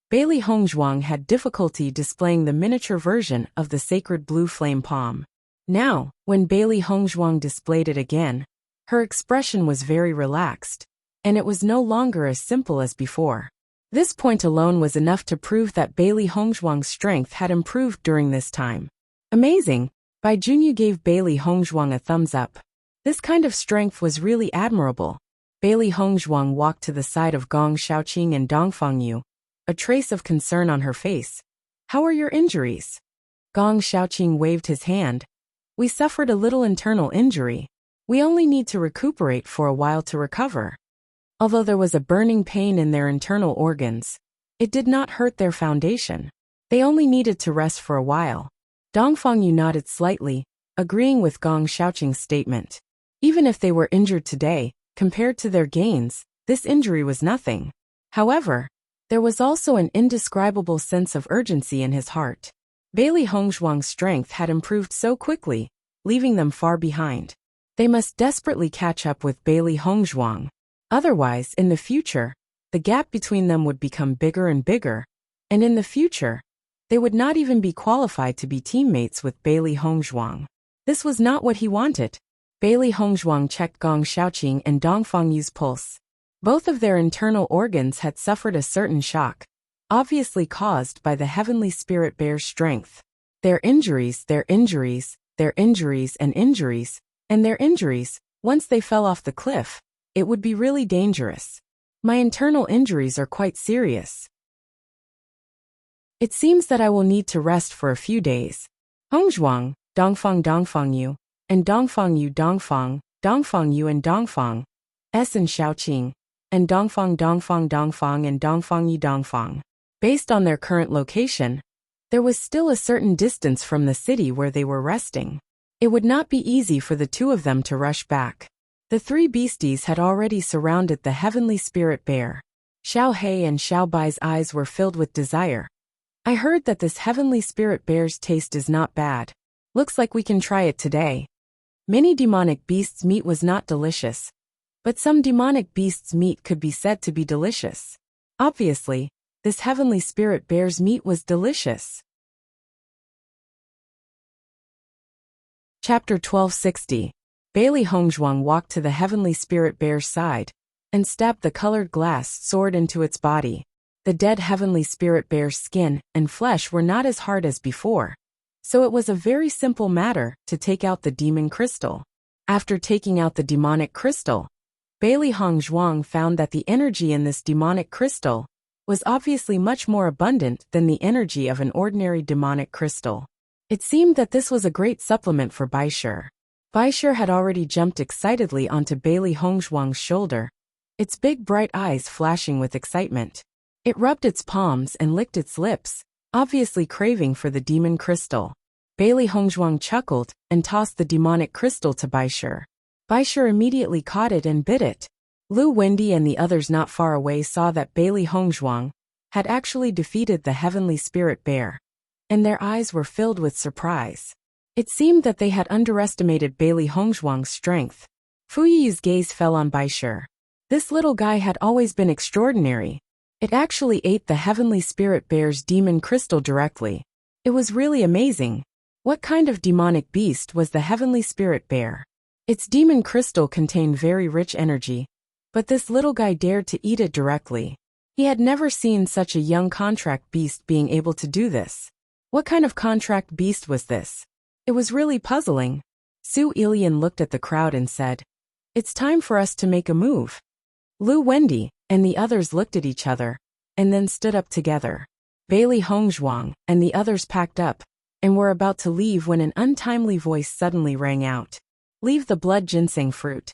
Bailey Hong Zhuang had difficulty displaying the miniature version of the sacred blue flame palm. Now, when Bailey Hong Zhuang displayed it again, her expression was very relaxed, and it was no longer as simple as before. This point alone was enough to prove that Bailey Hong Zhuang's strength had improved during this time. Amazing! Bai Junyu gave Bailey Hong Zhuang a thumbs up. This kind of strength was really admirable. Bailey Hong Zhuang walked to the side of Gong Xiaoqing and Dongfang Yu, a trace of concern on her face. How are your injuries? Gong Xiaoqing waved his hand. We suffered a little internal injury. We only need to recuperate for a while to recover. Although there was a burning pain in their internal organs, it did not hurt their foundation. They only needed to rest for a while. Dongfang Yu nodded slightly, agreeing with Gong Xiaoqing's statement. Even if they were injured today, compared to their gains, this injury was nothing. However, there was also an indescribable sense of urgency in his heart. Bailey Hong Zhuang's strength had improved so quickly, leaving them far behind. They must desperately catch up with Bailey Hong Zhuang. Otherwise, in the future, the gap between them would become bigger and bigger, and in the future, they would not even be qualified to be teammates with Bailey Hong Zhuang. This was not what he wanted. Bailey Hong Zhuang checked Gong Xiaoqing and Dongfang Yu's pulse. Both of their internal organs had suffered a certain shock, obviously caused by the heavenly spirit bear's strength. Their injuries, and injuries, once they fell off the cliff, it would be really dangerous. My internal injuries are quite serious. It seems that I will need to rest for a few days. Hong Zhuang, Dongfang Yu, and Dongfang Yu and Dongfang, S and Xiaoqing, and Dongfang and Dongfang Yu Dongfang. Based on their current location, there was still a certain distance from the city where they were resting. It would not be easy for the two of them to rush back. The three beasties had already surrounded the heavenly spirit bear. Xiao He and Xiao Bai's eyes were filled with desire. I heard that this heavenly spirit bear's taste is not bad. Looks like we can try it today. Many demonic beasts' meat was not delicious, but some demonic beasts' meat could be said to be delicious. Obviously, this heavenly spirit bear's meat was delicious. Chapter 1260. Bailey Hong Zhuang walked to the heavenly spirit bear's side and stabbed the colored glass sword into its body. The dead heavenly spirit bear's skin and flesh were not as hard as before, so it was a very simple matter to take out the demon crystal. After taking out the demonic crystal, Bailey Hong Zhuang found that the energy in this demonic crystal was obviously much more abundant than the energy of an ordinary demonic crystal. It seemed that this was a great supplement for Bai Shi. Bai Shi had already jumped excitedly onto Bailey Hong Zhuang's shoulder, its big bright eyes flashing with excitement. It rubbed its palms and licked its lips, obviously craving for the demon crystal. Bailey Hong Zhuang chuckled and tossed the demonic crystal to Bai Shi. Bai Shi immediately caught it and bit it. Lu Wendy and the others not far away saw that Bailey Hong Zhuang had actually defeated the heavenly spirit bear, and their eyes were filled with surprise. It seemed that they had underestimated Bailey Hong Zhuang's strength. Fu Yiyu's gaze fell on Bai Shi. This little guy had always been extraordinary. It actually ate the heavenly spirit bear's demon crystal directly. It was really amazing. What kind of demonic beast was the heavenly spirit bear? Its demon crystal contained very rich energy, but this little guy dared to eat it directly. He had never seen such a young contract beast being able to do this. What kind of contract beast was this? It was really puzzling. Su Ilian looked at the crowd and said, "It's time for us to make a move." Lu Wendy and the others looked at each other, and then stood up together. Bailey Hong Zhuang and the others packed up, and were about to leave when an untimely voice suddenly rang out. "Leave the blood ginseng fruit."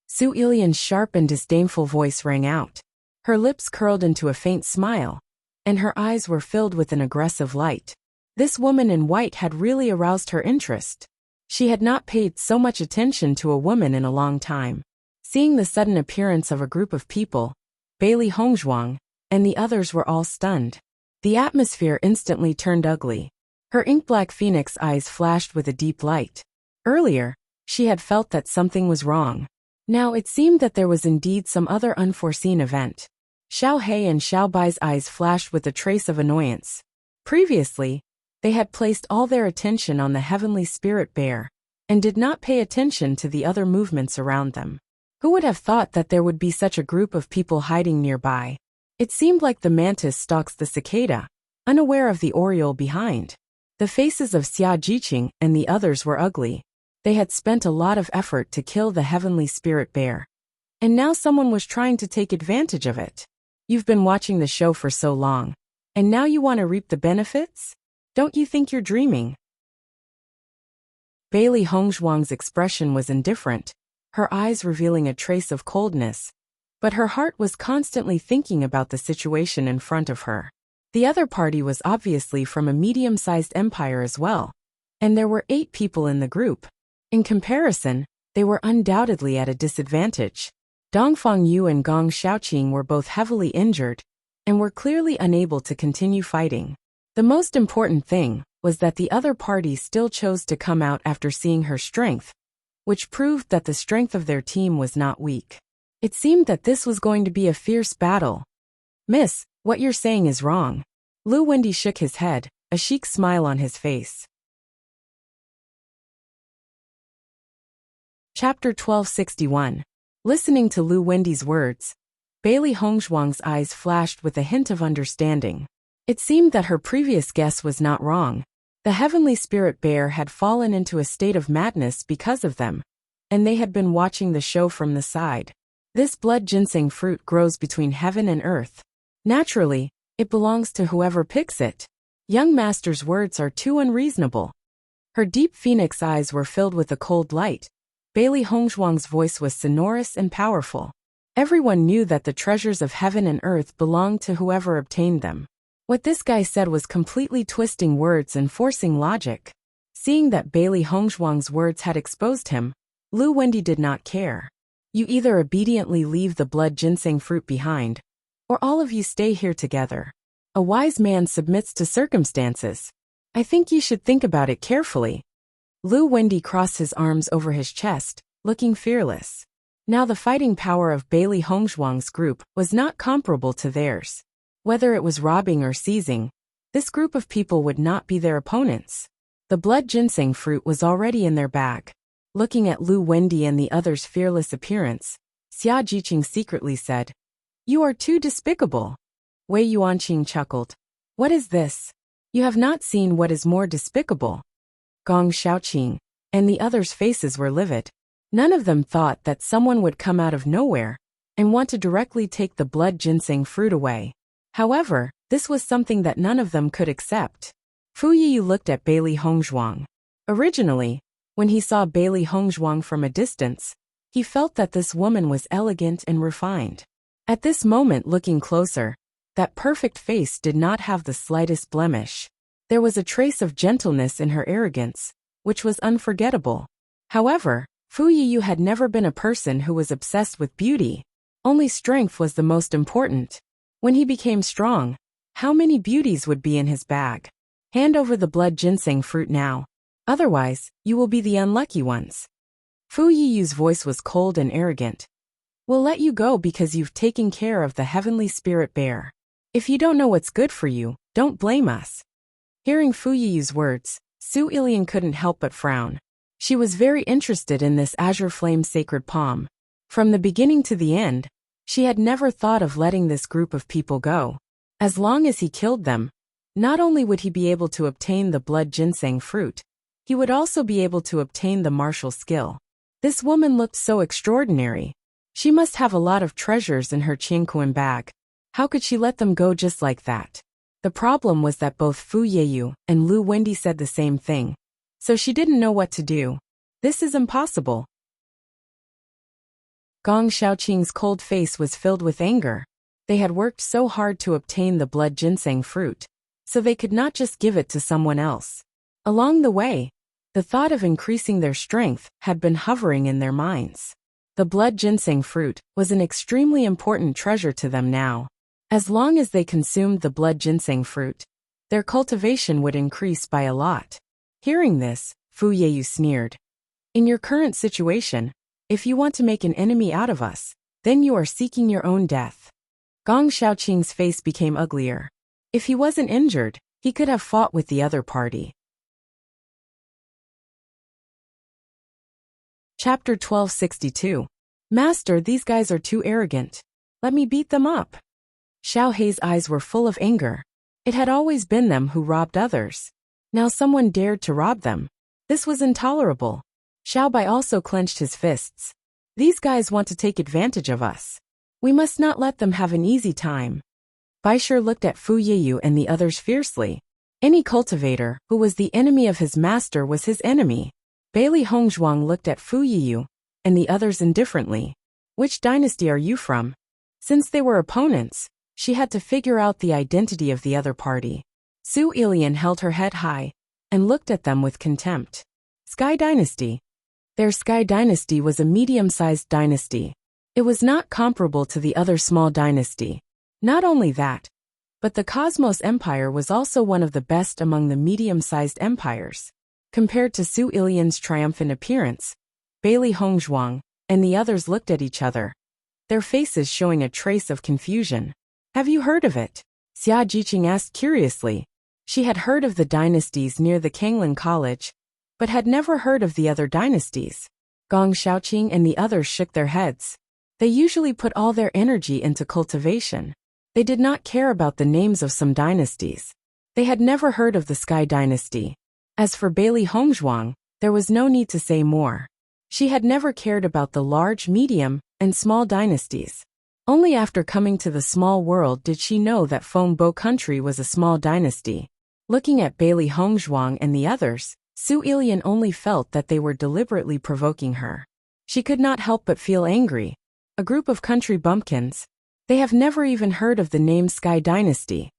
Su Ilian's sharp and disdainful voice rang out. Her lips curled into a faint smile, and her eyes were filled with an aggressive light. This woman in white had really aroused her interest. She had not paid so much attention to a woman in a long time. Seeing the sudden appearance of a group of people, Bailey Hong Zhuang and the others were all stunned. The atmosphere instantly turned ugly. Her ink-black phoenix eyes flashed with a deep light. Earlier, she had felt that something was wrong. Now it seemed that there was indeed some other unforeseen event. Xiao He and Xiao Bai's eyes flashed with a trace of annoyance. Previously, they had placed all their attention on the heavenly spirit bear, and did not pay attention to the other movements around them. Who would have thought that there would be such a group of people hiding nearby? It seemed like the mantis stalks the cicada, unaware of the oriole behind. The faces of Xia Jiqing and the others were ugly. They had spent a lot of effort to kill the heavenly spirit bear. And now someone was trying to take advantage of it. You've been watching the show for so long, and now you want to reap the benefits? Don't you think you're dreaming? Bailey Hongzhuang's expression was indifferent, her eyes revealing a trace of coldness. But her heart was constantly thinking about the situation in front of her. The other party was obviously from a medium-sized empire as well, and there were 8 people in the group. In comparison, they were undoubtedly at a disadvantage. Dongfang Yu and Gong Xiaoqing were both heavily injured, and were clearly unable to continue fighting. The most important thing was that the other party still chose to come out after seeing her strength, which proved that the strength of their team was not weak. It seemed that this was going to be a fierce battle. Miss, what you're saying is wrong. Lu Wendy shook his head, a chic smile on his face. Chapter 1261. Listening to Lu Wendy's words, Bailey Hongzhuang's eyes flashed with a hint of understanding. It seemed that her previous guess was not wrong. The heavenly spirit bear had fallen into a state of madness because of them, and they had been watching the show from the side. This blood ginseng fruit grows between heaven and earth. Naturally, it belongs to whoever picks it. Young master's words are too unreasonable. Her deep phoenix eyes were filled with a cold light. Bailey Hongzhuang's voice was sonorous and powerful. Everyone knew that the treasures of heaven and earth belonged to whoever obtained them. What this guy said was completely twisting words and forcing logic. Seeing that Bailey Hongzhuang's words had exposed him, Lu Wendy did not care. You either obediently leave the blood ginseng fruit behind, or all of you stay here together. A wise man submits to circumstances. I think you should think about it carefully. Lu Wendy crossed his arms over his chest, looking fearless. Now the fighting power of Bailey Hongzhuang's group was not comparable to theirs. Whether it was robbing or seizing, this group of people would not be their opponents. The blood ginseng fruit was already in their bag. Looking at Lu Wendy and the others' fearless appearance, Xia Jiqing secretly said, "You are too despicable." Wei Yuanqing chuckled. "What is this? You have not seen what is more despicable." Gong Xiaoqing and the others' faces were livid. None of them thought that someone would come out of nowhere and want to directly take the blood ginseng fruit away. However, this was something that none of them could accept. Fu Yiyu looked at Bailey Hongzhuang. Originally, when he saw Bailey Hongzhuang from a distance, he felt that this woman was elegant and refined. At this moment, looking closer, that perfect face did not have the slightest blemish. There was a trace of gentleness in her arrogance, which was unforgettable. However, Fu Yiyu had never been a person who was obsessed with beauty. Only strength was the most important. When he became strong, how many beauties would be in his bag? Hand over the blood ginseng fruit now. Otherwise, you will be the unlucky ones. Fu Yiyu's voice was cold and arrogant. We'll let you go because you've taken care of the heavenly spirit bear. If you don't know what's good for you, don't blame us. Hearing Fu Yiyu's words, Su Ilian couldn't help but frown. She was very interested in this azure flame sacred palm. From the beginning to the end, she had never thought of letting this group of people go. As long as he killed them, not only would he be able to obtain the blood ginseng fruit, he would also be able to obtain the martial skill. This woman looked so extraordinary. She must have a lot of treasures in her Qingquan bag. How could she let them go just like that? The problem was that both Fu Yiyu and Lu Wendy said the same thing. So she didn't know what to do. This is impossible. Gong Xiaoqing's cold face was filled with anger. They had worked so hard to obtain the blood ginseng fruit, so they could not just give it to someone else. Along the way, the thought of increasing their strength had been hovering in their minds. The blood ginseng fruit was an extremely important treasure to them now. As long as they consumed the blood ginseng fruit, their cultivation would increase by a lot. Hearing this, Fu Yeyu sneered. In your current situation, if you want to make an enemy out of us, then you are seeking your own death. Gong Shaoqing's face became uglier. If he wasn't injured, he could have fought with the other party. Chapter 1262. Master, these guys are too arrogant. Let me beat them up. Xiao Hei's eyes were full of anger. It had always been them who robbed others. Now someone dared to rob them. This was intolerable. Xiao Bai also clenched his fists. These guys want to take advantage of us. We must not let them have an easy time. Bai Shi looked at Fu Yeyu and the others fiercely. Any cultivator who was the enemy of his master was his enemy. Bailey Hongzhuang looked at Fu Yeyu and the others indifferently. Which dynasty are you from? Since they were opponents, she had to figure out the identity of the other party. Su Ilian held her head high and looked at them with contempt. Sky Dynasty. Their Sky Dynasty was a medium-sized dynasty. It was not comparable to the other small dynasty. Not only that, but the Cosmos Empire was also one of the best among the medium-sized empires. Compared to Su Ilian's triumphant appearance, Bailey Hongzhuang and the others looked at each other, their faces showing a trace of confusion. Have you heard of it? Xia Jiqing asked curiously. She had heard of the dynasties near the Kanglin College, but had never heard of the other dynasties. Gong Shaoqing and the others shook their heads. They usually put all their energy into cultivation. They did not care about the names of some dynasties. They had never heard of the Sky Dynasty. As for Bailey Hongzhuang, there was no need to say more. She had never cared about the large, medium, and small dynasties. Only after coming to the small world did she know that Fengbo country was a small dynasty. Looking at Bailey Hongzhuang and the others, Su Ilian only felt that they were deliberately provoking her. She could not help but feel angry. A group of country bumpkins. They have never even heard of the name Sky Dynasty.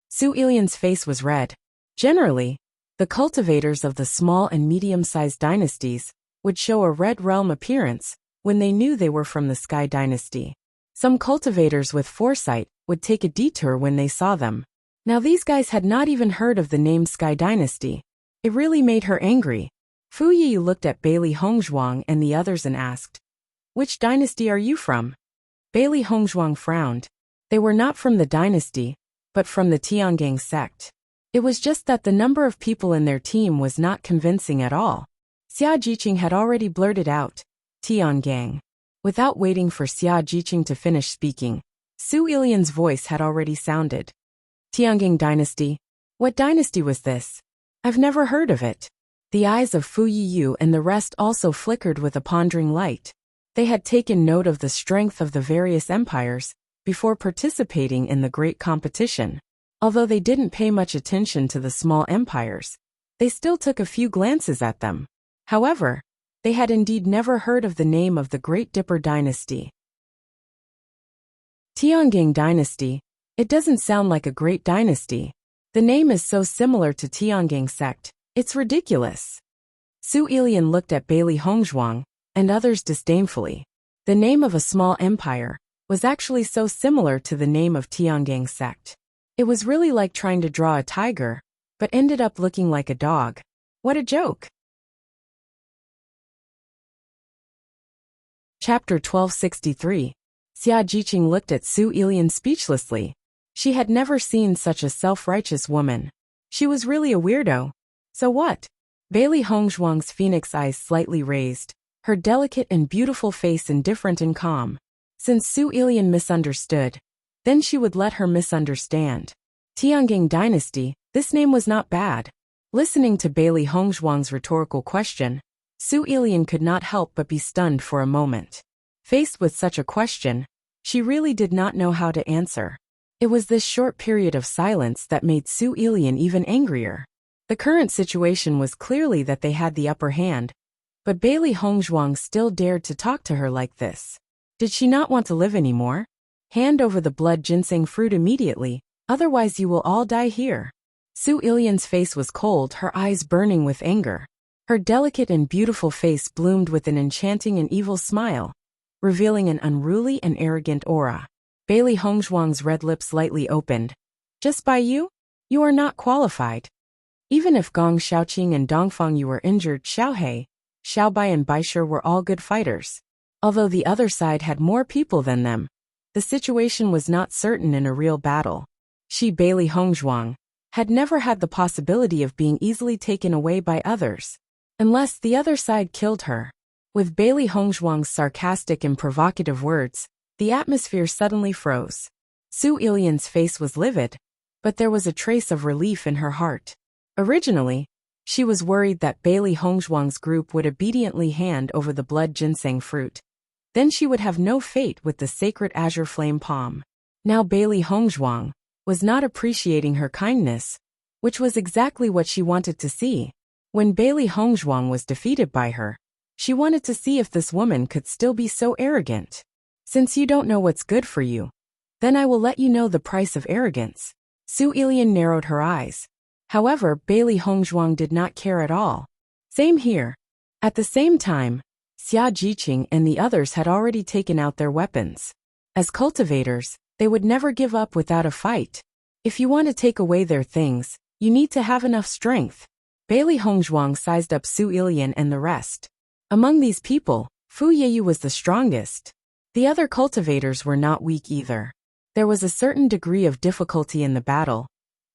Su Ilian's face was red. Generally, the cultivators of the small and medium-sized dynasties would show a red realm appearance when they knew they were from the Sky Dynasty. Some cultivators with foresight would take a detour when they saw them. Now these guys had not even heard of the name Sky Dynasty. It really made her angry. Fu Yi looked at Bailey Hongzhuang and the others and asked, "Which dynasty are you from?" Bailey Hongzhuang frowned. They were not from the dynasty, but from the Tiangang sect. It was just that the number of people in their team was not convincing at all. Xia Jiqing had already blurted out, "Tiangang." Without waiting for Xia Jiqing to finish speaking, Su Ilian's voice had already sounded. "Tiangang dynasty? What dynasty was this? I've never heard of it." The eyes of Fu Yiyu and the rest also flickered with a pondering light. They had taken note of the strength of the various empires before participating in the great competition. Although they didn't pay much attention to the small empires, they still took a few glances at them. However, they had indeed never heard of the name of the Great Dipper dynasty. Tiangang dynasty? It doesn't sound like a great dynasty. The name is so similar to Tiangang sect, it's ridiculous. Su Ilian looked at Bailey Hongzhuang and others disdainfully. The name of a small empire was actually so similar to the name of Tiangang sect. It was really like trying to draw a tiger, but ended up looking like a dog. What a joke! Chapter 1263. Xia Jiqing looked at Su Ilian speechlessly. She had never seen such a self-righteous woman. She was really a weirdo. So what? Bailey Hongzhuang's phoenix eyes slightly raised, her delicate and beautiful face indifferent and calm. Since Su Ilian misunderstood, then she would let her misunderstand. Tiangang dynasty, this name was not bad. Listening to Bailey Hongzhuang's rhetorical question, Su Ilian could not help but be stunned for a moment. Faced with such a question, she really did not know how to answer. It was this short period of silence that made Su Ilian even angrier. The current situation was clearly that they had the upper hand, but Bailey Hongzhuang still dared to talk to her like this. Did she not want to live anymore? Hand over the blood ginseng fruit immediately, otherwise you will all die here. Su Ilian's face was cold, her eyes burning with anger. Her delicate and beautiful face bloomed with an enchanting and evil smile, revealing an unruly and arrogant aura. Bailey Hongzhuang's red lips slightly opened. Just by you? You are not qualified. Even if Gong Xiaoqing and Dongfang Yu were injured, Xiaohe, Xiaobai and Baishe were all good fighters. Although the other side had more people than them, the situation was not certain in a real battle. She, Bailey Hongzhuang, had never had the possibility of being easily taken away by others, unless the other side killed her. With Bailey Hongzhuang's sarcastic and provocative words, the atmosphere suddenly froze. Su Ilian's face was livid, but there was a trace of relief in her heart. Originally, she was worried that Bailey Hongzhuang's group would obediently hand over the blood ginseng fruit. Then she would have no fate with the sacred azure flame palm. Now Bailey Hongzhuang was not appreciating her kindness, which was exactly what she wanted to see. When Bailey Hongzhuang was defeated by her, she wanted to see if this woman could still be so arrogant. Since you don't know what's good for you, then I will let you know the price of arrogance. Su Ilian narrowed her eyes. However, Bailey Hongzhuang did not care at all. Same here. At the same time, Xia Jiqing and the others had already taken out their weapons. As cultivators, they would never give up without a fight. If you want to take away their things, you need to have enough strength. Bailey Hongzhuang sized up Su Ilian and the rest. Among these people, Fu Yeyu was the strongest. The other cultivators were not weak either. There was a certain degree of difficulty in the battle,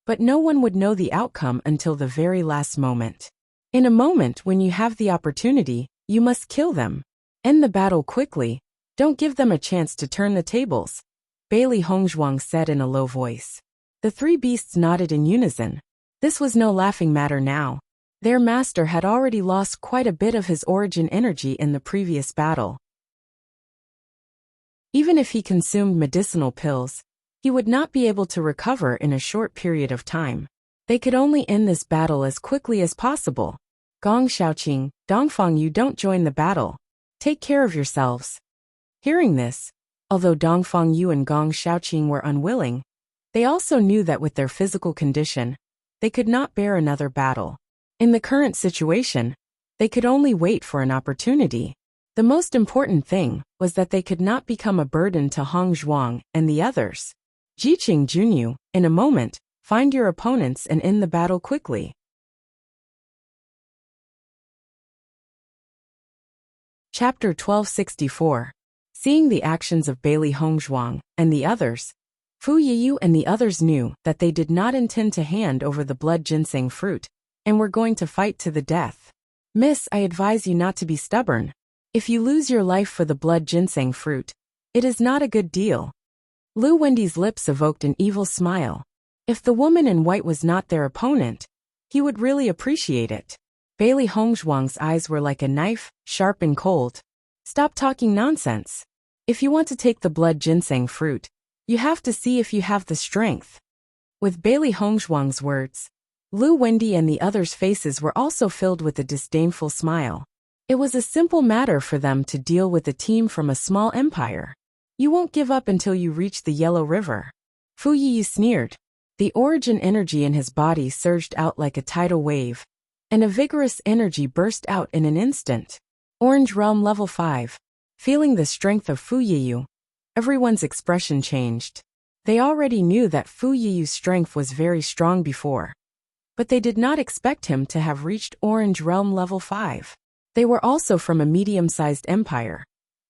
but no one would know the outcome until the very last moment. In a moment when you have the opportunity, you must kill them. End the battle quickly. Don't give them a chance to turn the tables, Bailey Hongzhuang said in a low voice. The three beasts nodded in unison. This was no laughing matter now. Their master had already lost quite a bit of his origin energy in the previous battle. Even if he consumed medicinal pills, he would not be able to recover in a short period of time. They could only end this battle as quickly as possible. Gong Xiaoqing, Dongfang Yu, don't join the battle. Take care of yourselves. Hearing this, although Dongfang Yu and Gong Xiaoqing were unwilling, they also knew that with their physical condition, they could not bear another battle. In the current situation, they could only wait for an opportunity. The most important thing was that they could not become a burden to Hong Zhuang and the others. Jiqing Junyu, in a moment, find your opponents and end the battle quickly. Chapter 1264. Seeing the actions of Bailey Hongzhuang and the others, Fu Yiyu and the others knew that they did not intend to hand over the blood ginseng fruit, and were going to fight to the death. Miss, I advise you not to be stubborn. If you lose your life for the blood ginseng fruit, it is not a good deal. Lu Wendy's lips evoked an evil smile. If the woman in white was not their opponent, he would really appreciate it. Bailey Hongzhuang's eyes were like a knife, sharp and cold. Stop talking nonsense. If you want to take the blood ginseng fruit, you have to see if you have the strength. With Bailey Hongzhuang's words, Lu Wendy and the others' faces were also filled with a disdainful smile. It was a simple matter for them to deal with a team from a small empire. You won't give up until you reach the Yellow River. Fu Yiyu sneered. The origin energy in his body surged out like a tidal wave, and a vigorous energy burst out in an instant. Orange Realm Level 5. Feeling the strength of Fu Yiyu, everyone's expression changed. They already knew that Fu Yiyu's strength was very strong before, but they did not expect him to have reached Orange Realm Level 5. They were also from a medium-sized empire,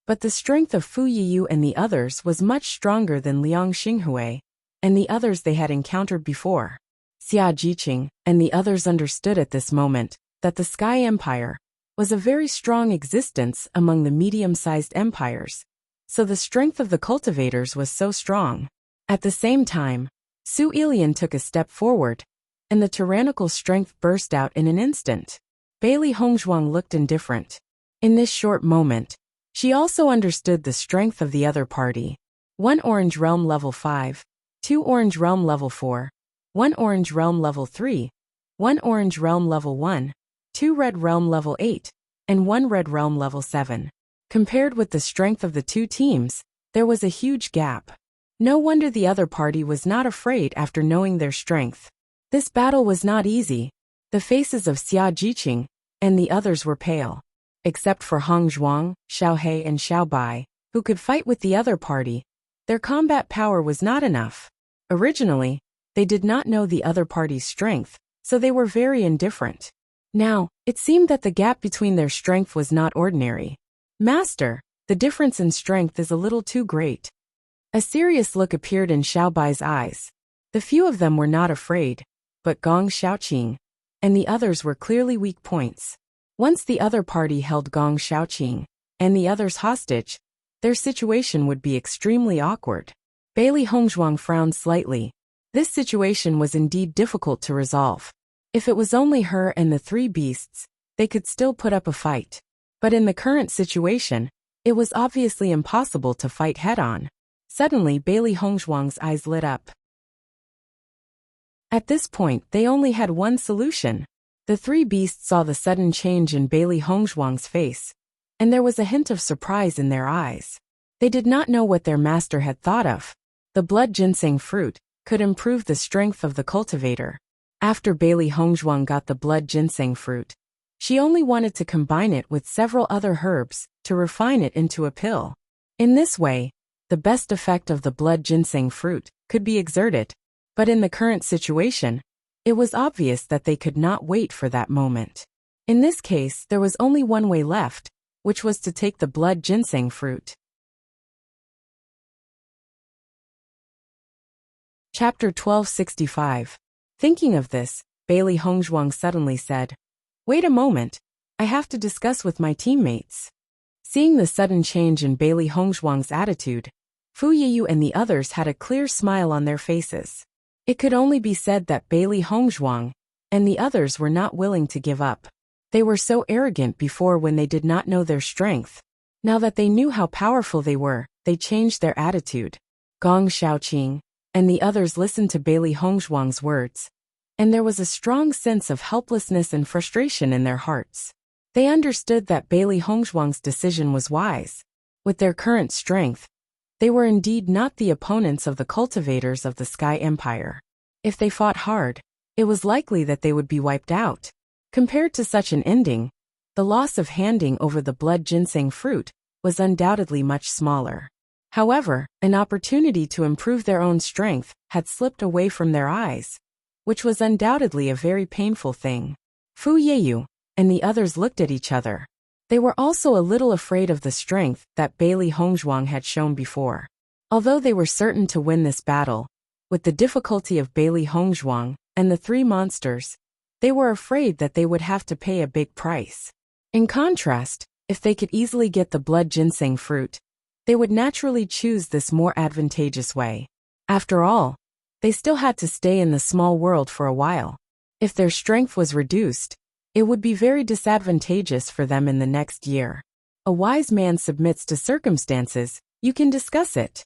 but the strength of Fu Yiyu and the others was much stronger than Liang Xinghui and the others they had encountered before. Xia Jiqing and the others understood at this moment that the Sky Empire was a very strong existence among the medium-sized empires, so the strength of the cultivators was so strong. At the same time, Su Ilian took a step forward, and the tyrannical strength burst out in an instant. Bailey Hongzhuang looked indifferent. In this short moment, she also understood the strength of the other party. 1 Orange Realm Level 5, 2 Orange Realm Level 4, 1 Orange Realm Level 3, 1 Orange Realm Level 1, 2 Red Realm Level 8, and 1 Red Realm Level 7. Compared with the strength of the two teams, there was a huge gap. No wonder the other party was not afraid after knowing their strength. This battle was not easy. The faces of Xia Jiqing and the others were pale. Except for Hong Zhuang, Xiaohe and Xiaobai, who could fight with the other party, their combat power was not enough. Originally, They did not know the other party's strength, so they were very indifferent. Now, it seemed that the gap between their strength was not ordinary. Master, the difference in strength is a little too great. A serious look appeared in Xiaobai's eyes. The few of them were not afraid, but Gong Xiaoqing and the others were clearly weak points. Once the other party held Gong Xiaoqing and the others hostage, their situation would be extremely awkward. Bailey Hongzhuang frowned slightly. This situation was indeed difficult to resolve. If it was only her and the three beasts, they could still put up a fight. But in the current situation, it was obviously impossible to fight head-on. Suddenly Bailey Hongzhuang's eyes lit up. At this point, they only had one solution. The three beasts saw the sudden change in Bailey Hongzhuang's face, and there was a hint of surprise in their eyes. They did not know what their master had thought of. The blood ginseng fruit could improve the strength of the cultivator. After Bailey Hongzhuang got the blood ginseng fruit, she only wanted to combine it with several other herbs to refine it into a pill. In this way, the best effect of the blood ginseng fruit could be exerted. But in the current situation, it was obvious that they could not wait for that moment. In this case, there was only one way left, which was to take the blood ginseng fruit. Chapter 1265. Thinking of this, Bailey Hongzhuang suddenly said, "Wait a moment, I have to discuss with my teammates." Seeing the sudden change in Bailey Hongzhuang's attitude, Fu Yiyu and the others had a clear smile on their faces. It could only be said that Bailey Hongzhuang and the others were not willing to give up. They were so arrogant before when they did not know their strength. Now that they knew how powerful they were, they changed their attitude. Gong Xiaoqing and the others listened to Bailey Hongzhuang's words, and there was a strong sense of helplessness and frustration in their hearts. They understood that Bailey Hongzhuang's decision was wise. With their current strength, they were indeed not the opponents of the cultivators of the Sky Empire. If they fought hard, it was likely that they would be wiped out. Compared to such an ending, the loss of handing over the blood ginseng fruit was undoubtedly much smaller. However, an opportunity to improve their own strength had slipped away from their eyes, which was undoubtedly a very painful thing. Fu Yiyu and the others looked at each other. They were also a little afraid of the strength that Bailey Hongzhuang had shown before. Although they were certain to win this battle, with the difficulty of Bailey Hongzhuang and the three monsters, they were afraid that they would have to pay a big price. In contrast, if they could easily get the blood ginseng fruit, they would naturally choose this more advantageous way. After all, they still had to stay in the small world for a while. If their strength was reduced, it would be very disadvantageous for them in the next year. A wise man submits to circumstances, you can discuss it.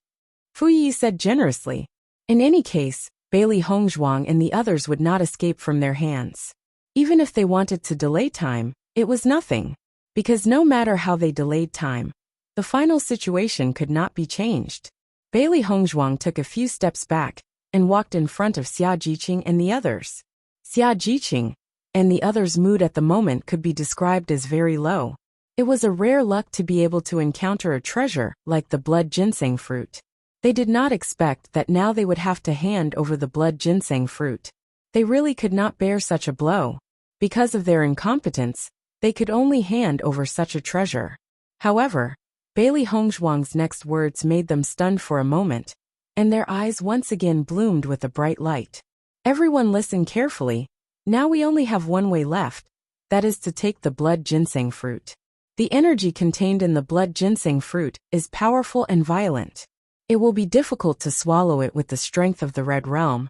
Fu Yi said generously. In any case, Bailey Hongzhuang and the others would not escape from their hands. Even if they wanted to delay time, it was nothing. Because no matter how they delayed time, the final situation could not be changed. Bailey Hongzhuang took a few steps back and walked in front of Xia Jiqing and the others. Xia Jiqing and the others' mood at the moment could be described as very low. It was a rare luck to be able to encounter a treasure like the blood ginseng fruit. They did not expect that now they would have to hand over the blood ginseng fruit. They really could not bear such a blow. Because of their incompetence, they could only hand over such a treasure. However, Bailey Hongzhuang's next words made them stunned for a moment, and their eyes once again bloomed with a bright light. Everyone listened carefully. Now we only have one way left, that is to take the blood ginseng fruit. The energy contained in the blood ginseng fruit is powerful and violent. It will be difficult to swallow it with the strength of the Red Realm,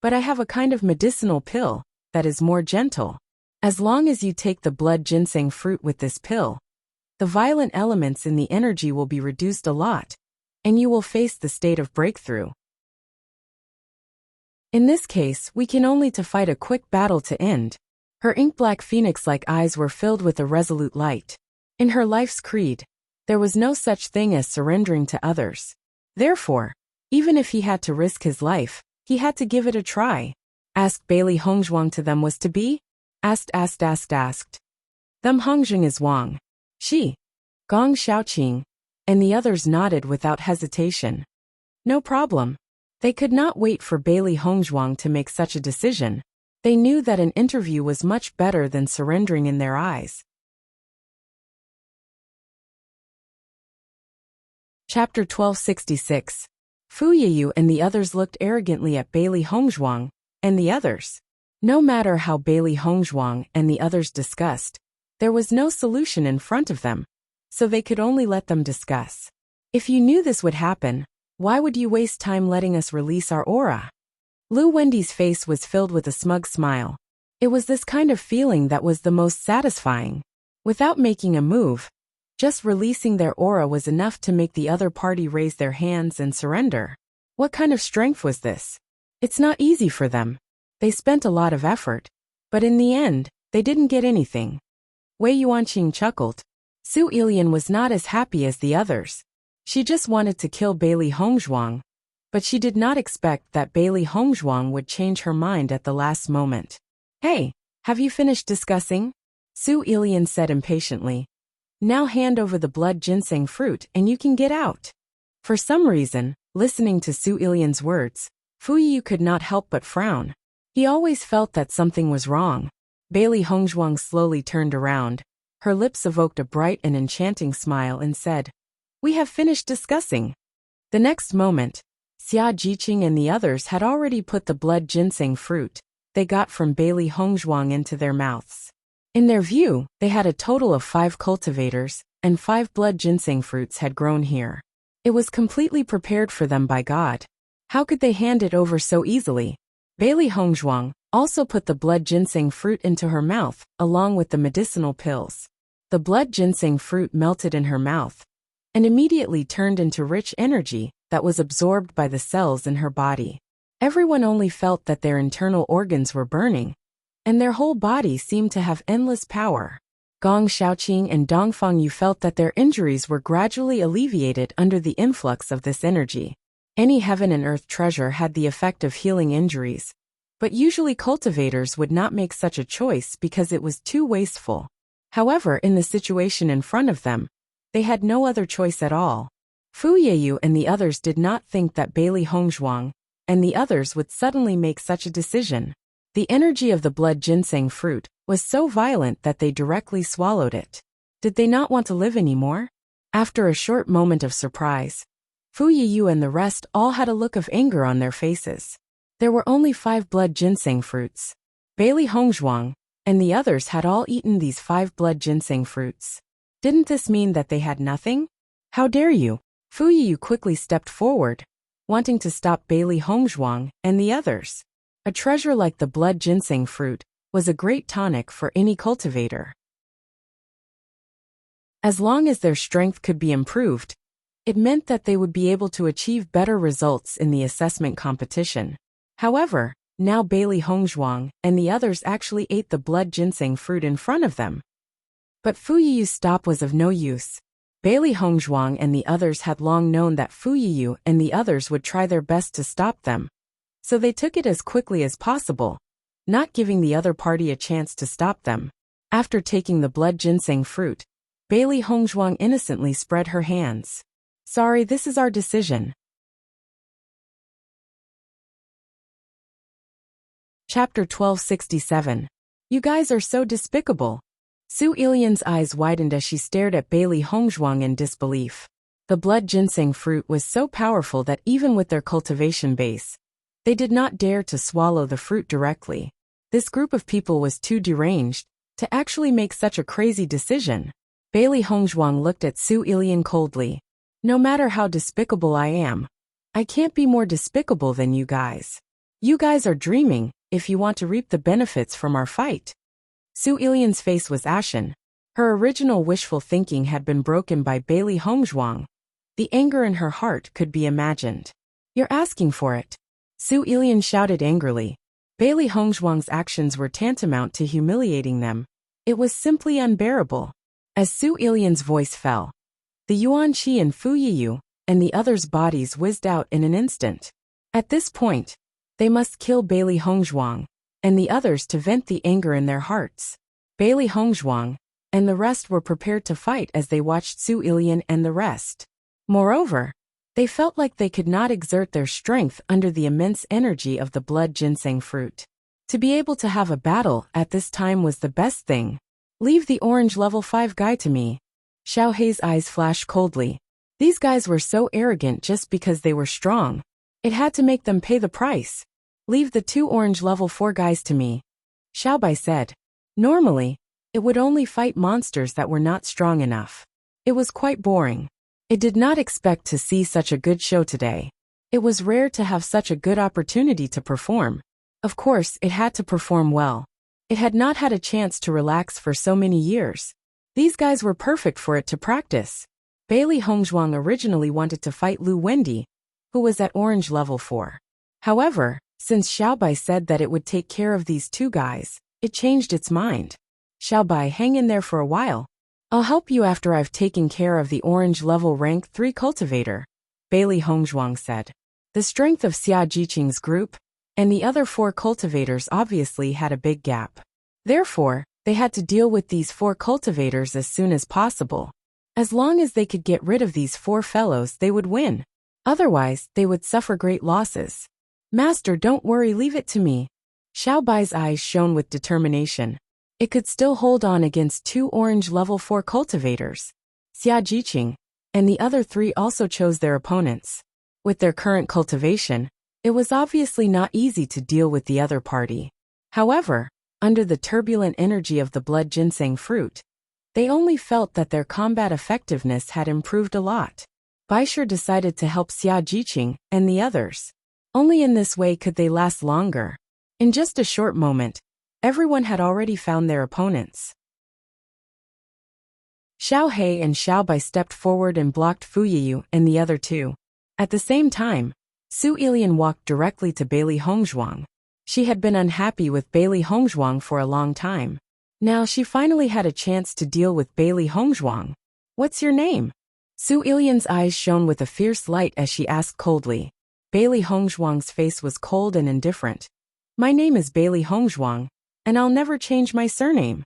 but I have a kind of medicinal pill that is more gentle. As long as you take the blood ginseng fruit with this pill, the violent elements in the energy will be reduced a lot, and you will face the state of breakthrough. In this case, we can only to fight a quick battle to end. Her ink-black phoenix-like eyes were filled with a resolute light. In her life's creed, there was no such thing as surrendering to others. Therefore, even if he had to risk his life, he had to give it a try. Asked Bailey Hongzhuang to them was to be? Asked. Them Hongjing is Wang. She, Gong Xiaoqing, and the others nodded without hesitation. No problem. They could not wait for Bailey Hongzhuang to make such a decision. They knew that an interview was much better than surrendering in their eyes. Chapter 1266. Fu Yiyu and the others looked arrogantly at Bailey Hongzhuang and the others. No matter how Bailey Hongzhuang and the others discussed, there was no solution in front of them, so they could only let them discuss. If you knew this would happen, why would you waste time letting us release our aura? Lu Wendy's face was filled with a smug smile. It was this kind of feeling that was the most satisfying. Without making a move, just releasing their aura was enough to make the other party raise their hands and surrender. What kind of strength was this? It's not easy for them. They spent a lot of effort, but in the end, they didn't get anything. Wei Yuanqing chuckled. Su Ilian was not as happy as the others. She just wanted to kill Bailey Hongzhuang, but she did not expect that Bailey Hongzhuang would change her mind at the last moment. Hey, have you finished discussing? Su Ilian said impatiently. Now hand over the blood ginseng fruit and you can get out. For some reason, listening to Su Ilian's words, Fu Yiyu could not help but frown. He always felt that something was wrong. Bailey Hongzhuang slowly turned around. Her lips evoked a bright and enchanting smile and said, "We have finished discussing." The next moment, Xia Jiqing and the others had already put the blood ginseng fruit they got from Bailey Hongzhuang into their mouths. In their view, they had a total of 5 cultivators, and 5 blood ginseng fruits had grown here. It was completely prepared for them by God. How could they hand it over so easily? Bailey Hongzhuang also put the blood ginseng fruit into her mouth, along with the medicinal pills. The blood ginseng fruit melted in her mouth, and immediately turned into rich energy that was absorbed by the cells in her body. Everyone only felt that their internal organs were burning, and their whole body seemed to have endless power. Gong Shaoqing and Dong Fengyu felt that their injuries were gradually alleviated under the influx of this energy. Any heaven and earth treasure had the effect of healing injuries, but usually cultivators would not make such a choice because it was too wasteful. However, in the situation in front of them, they had no other choice at all. Fu Yiyu and the others did not think that Bailey Hongzhuang and the others would suddenly make such a decision. The energy of the blood ginseng fruit was so violent that they directly swallowed it. Did they not want to live anymore? After a short moment of surprise, Fu Yiyu and the rest all had a look of anger on their faces. There were only 5 blood ginseng fruits. Bailey Hongzhuang and the others had all eaten these 5 blood ginseng fruits. Didn't this mean that they had nothing? How dare you? Fu Yiyu quickly stepped forward, wanting to stop Bailey Hongzhuang and the others. A treasure like the blood ginseng fruit was a great tonic for any cultivator. As long as their strength could be improved, it meant that they would be able to achieve better results in the assessment competition. However, now Bailey Hongzhuang and the others actually ate the blood ginseng fruit in front of them. But Fu Yiyu's stop was of no use. Bailey Hongzhuang and the others had long known that Fu Yiyu and the others would try their best to stop them, so they took it as quickly as possible, not giving the other party a chance to stop them. After taking the blood ginseng fruit, Bailey Hongzhuang innocently spread her hands. "Sorry, this is our decision." Chapter 1267. You guys are so despicable. Su Ilian's eyes widened as she stared at Bailey Hongzhuang in disbelief. The blood ginseng fruit was so powerful that even with their cultivation base, they did not dare to swallow the fruit directly. This group of people was too deranged to actually make such a crazy decision. Bailey Hongzhuang looked at Su Ilian coldly. "No matter how despicable I am, I can't be more despicable than you guys. You guys are dreaming if you want to reap the benefits from our fight." Su Ilian's face was ashen. Her original wishful thinking had been broken by Bailey Hongzhuang. The anger in her heart could be imagined. "You're asking for it," Su Ilian shouted angrily. Bailey Hongzhuang's actions were tantamount to humiliating them. It was simply unbearable. As Su Ilian's voice fell, the Yuan Qi and Fu Yiyu and the others' bodies whizzed out in an instant. At this point, they must kill Bailey Hongzhuang and the others to vent the anger in their hearts. Bailey Hongzhuang and the rest were prepared to fight as they watched Su Ilian and the rest. Moreover, They felt like they could not exert their strength under the immense energy of the blood ginseng fruit. To be able to have a battle at this time was the best thing. Leave the orange level 5 guy to me. Xiao Hei's eyes flashed coldly. These guys were so arrogant just because they were strong. It had to make them pay the price. Leave the 2 orange level 4 guys to me, Xiao Bai said. Normally, it would only fight monsters that were not strong enough. It was quite boring. It did not expect to see such a good show today. It was rare to have such a good opportunity to perform. Of course, it had to perform well. It had not had a chance to relax for so many years. These guys were perfect for it to practice. Bailey Hongzhuang originally wanted to fight Lu Wendy, who was at orange level 4. However, since Xiao Bai said that it would take care of these 2 guys, it changed its mind. Xiao Bai, hang in there for a while. I'll help you after I've taken care of the orange level rank 3 cultivator, Bailey Hongzhuang said. The strength of Xia Jiqing's group and the other 4 cultivators obviously had a big gap. Therefore, they had to deal with these 4 cultivators as soon as possible. As long as they could get rid of these 4 fellows, they would win. Otherwise, they would suffer great losses. Master, don't worry, leave it to me. Xiao Bai's eyes shone with determination. It could still hold on against 2 orange level 4 cultivators. Xia Jiqing and the other 3 also chose their opponents. With their current cultivation, it was obviously not easy to deal with the other party. However, under the turbulent energy of the blood ginseng fruit, they only felt that their combat effectiveness had improved a lot. Baisher decided to help Xia Jiqing and the others. Only in this way could they last longer. In just a short moment, everyone had already found their opponents. Xiao Hei and Xiao Bai stepped forward and blocked Fu Yiyu and the other 2. At the same time, Su Ilian walked directly to Bailey Hongzhuang. She had been unhappy with Bailey Hongzhuang for a long time. Now she finally had a chance to deal with Bailey Hongzhuang. What's your name? Su Ilian's eyes shone with a fierce light as she asked coldly. Bailey Hongzhuang's face was cold and indifferent. My name is Bailey Hongzhuang, and I'll never change my surname.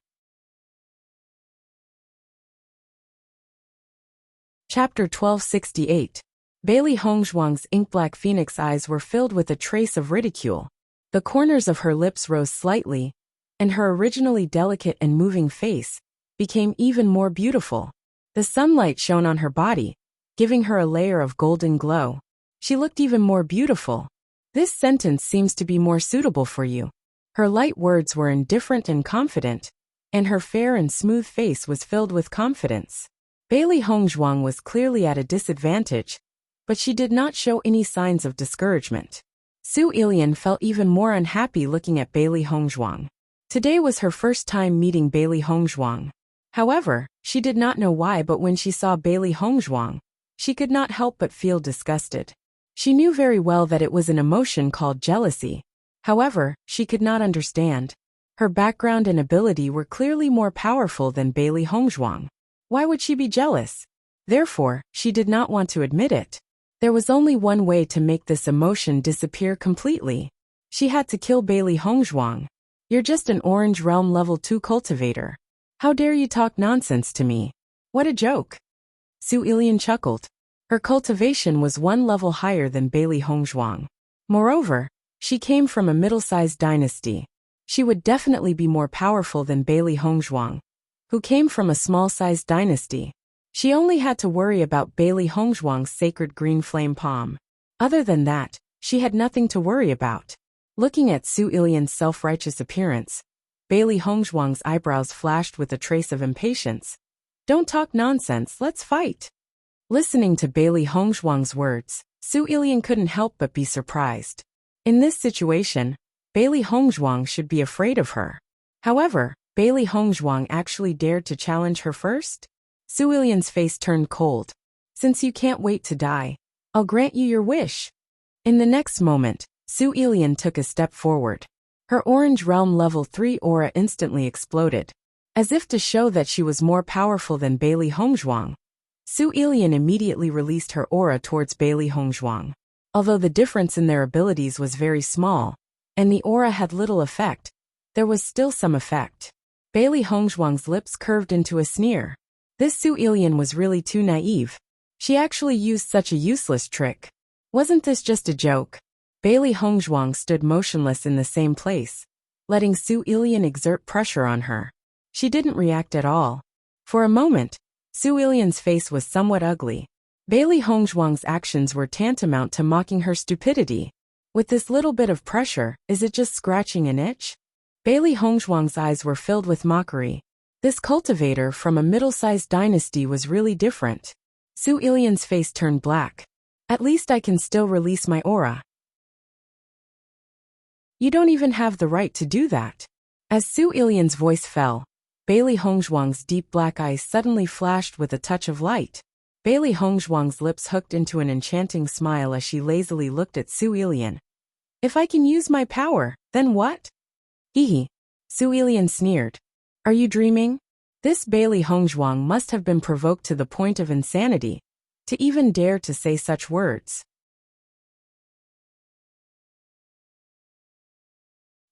Chapter 1268. Bailey Hongzhuang's ink-black phoenix eyes were filled with a trace of ridicule. The corners of her lips rose slightly, and her originally delicate and moving face became even more beautiful. The sunlight shone on her body, giving her a layer of golden glow. She looked even more beautiful. This sentence seems to be more suitable for you. Her light words were indifferent and confident, and her fair and smooth face was filled with confidence. Bailey Hongzhuang was clearly at a disadvantage, but she did not show any signs of discouragement. Su Ilian felt even more unhappy looking at Bailey Hongzhuang. Today was her first time meeting Bailey Hongzhuang. However, she did not know why, but when she saw Bailey Hongzhuang, she could not help but feel disgusted. She knew very well that it was an emotion called jealousy. However, she could not understand. Her background and ability were clearly more powerful than Bailey Hongzhuang. Why would she be jealous? Therefore, she did not want to admit it. There was only one way to make this emotion disappear completely. She had to kill Bailey Hongzhuang. You're just an Orange Realm level 2 cultivator. How dare you talk nonsense to me? What a joke. Su Ilian chuckled. Her cultivation was 1 level higher than Bailey Hongzhuang. Moreover, she came from a middle-sized dynasty. She would definitely be more powerful than Bailey Hongzhuang, who came from a small-sized dynasty. She only had to worry about Bailey Hongzhuang's sacred green flame palm. Other than that, she had nothing to worry about. Looking at Su Ilian's self-righteous appearance, Bailey Hongzhuang's eyebrows flashed with a trace of impatience. Don't talk nonsense, let's fight. Listening to Bailey Hongzhuang's words, Su Ilian couldn't help but be surprised. In this situation, Bailey Hongzhuang should be afraid of her. However, Bailey Hongzhuang actually dared to challenge her first? Su Ilian's face turned cold. Since you can't wait to die, I'll grant you your wish. In the next moment, Su Ilian took a step forward. Her Orange Realm level 3 aura instantly exploded. As if to show that she was more powerful than Bailey Hongzhuang, Su Ilian immediately released her aura towards Bailey Hongzhuang. Although the difference in their abilities was very small, and the aura had little effect, there was still some effect. Bailey Hongzhuang's lips curved into a sneer. This Su Ilian was really too naive. She actually used such a useless trick. Wasn't this just a joke? Bailey Hongzhuang stood motionless in the same place, letting Su Ilian exert pressure on her. She didn't react at all. For a moment, Su Ilian's face was somewhat ugly. Bailey Hongzhuang's actions were tantamount to mocking her stupidity. With this little bit of pressure, is it just scratching an itch? Bailey Hongzhuang's eyes were filled with mockery. This cultivator from a middle-sized dynasty was really different. Su Ilian's face turned black. At least I can still release my aura. You don't even have the right to do that. As Su Ilian's voice fell, Bailey Hongzhuang's deep black eyes suddenly flashed with a touch of light. Bailey Hongzhuang's lips hooked into an enchanting smile as she lazily looked at Su Ilian. If I can use my power, then what? Hee. Su Ilian sneered. Are you dreaming? This Bailey Hongzhuang must have been provoked to the point of insanity, to even dare to say such words.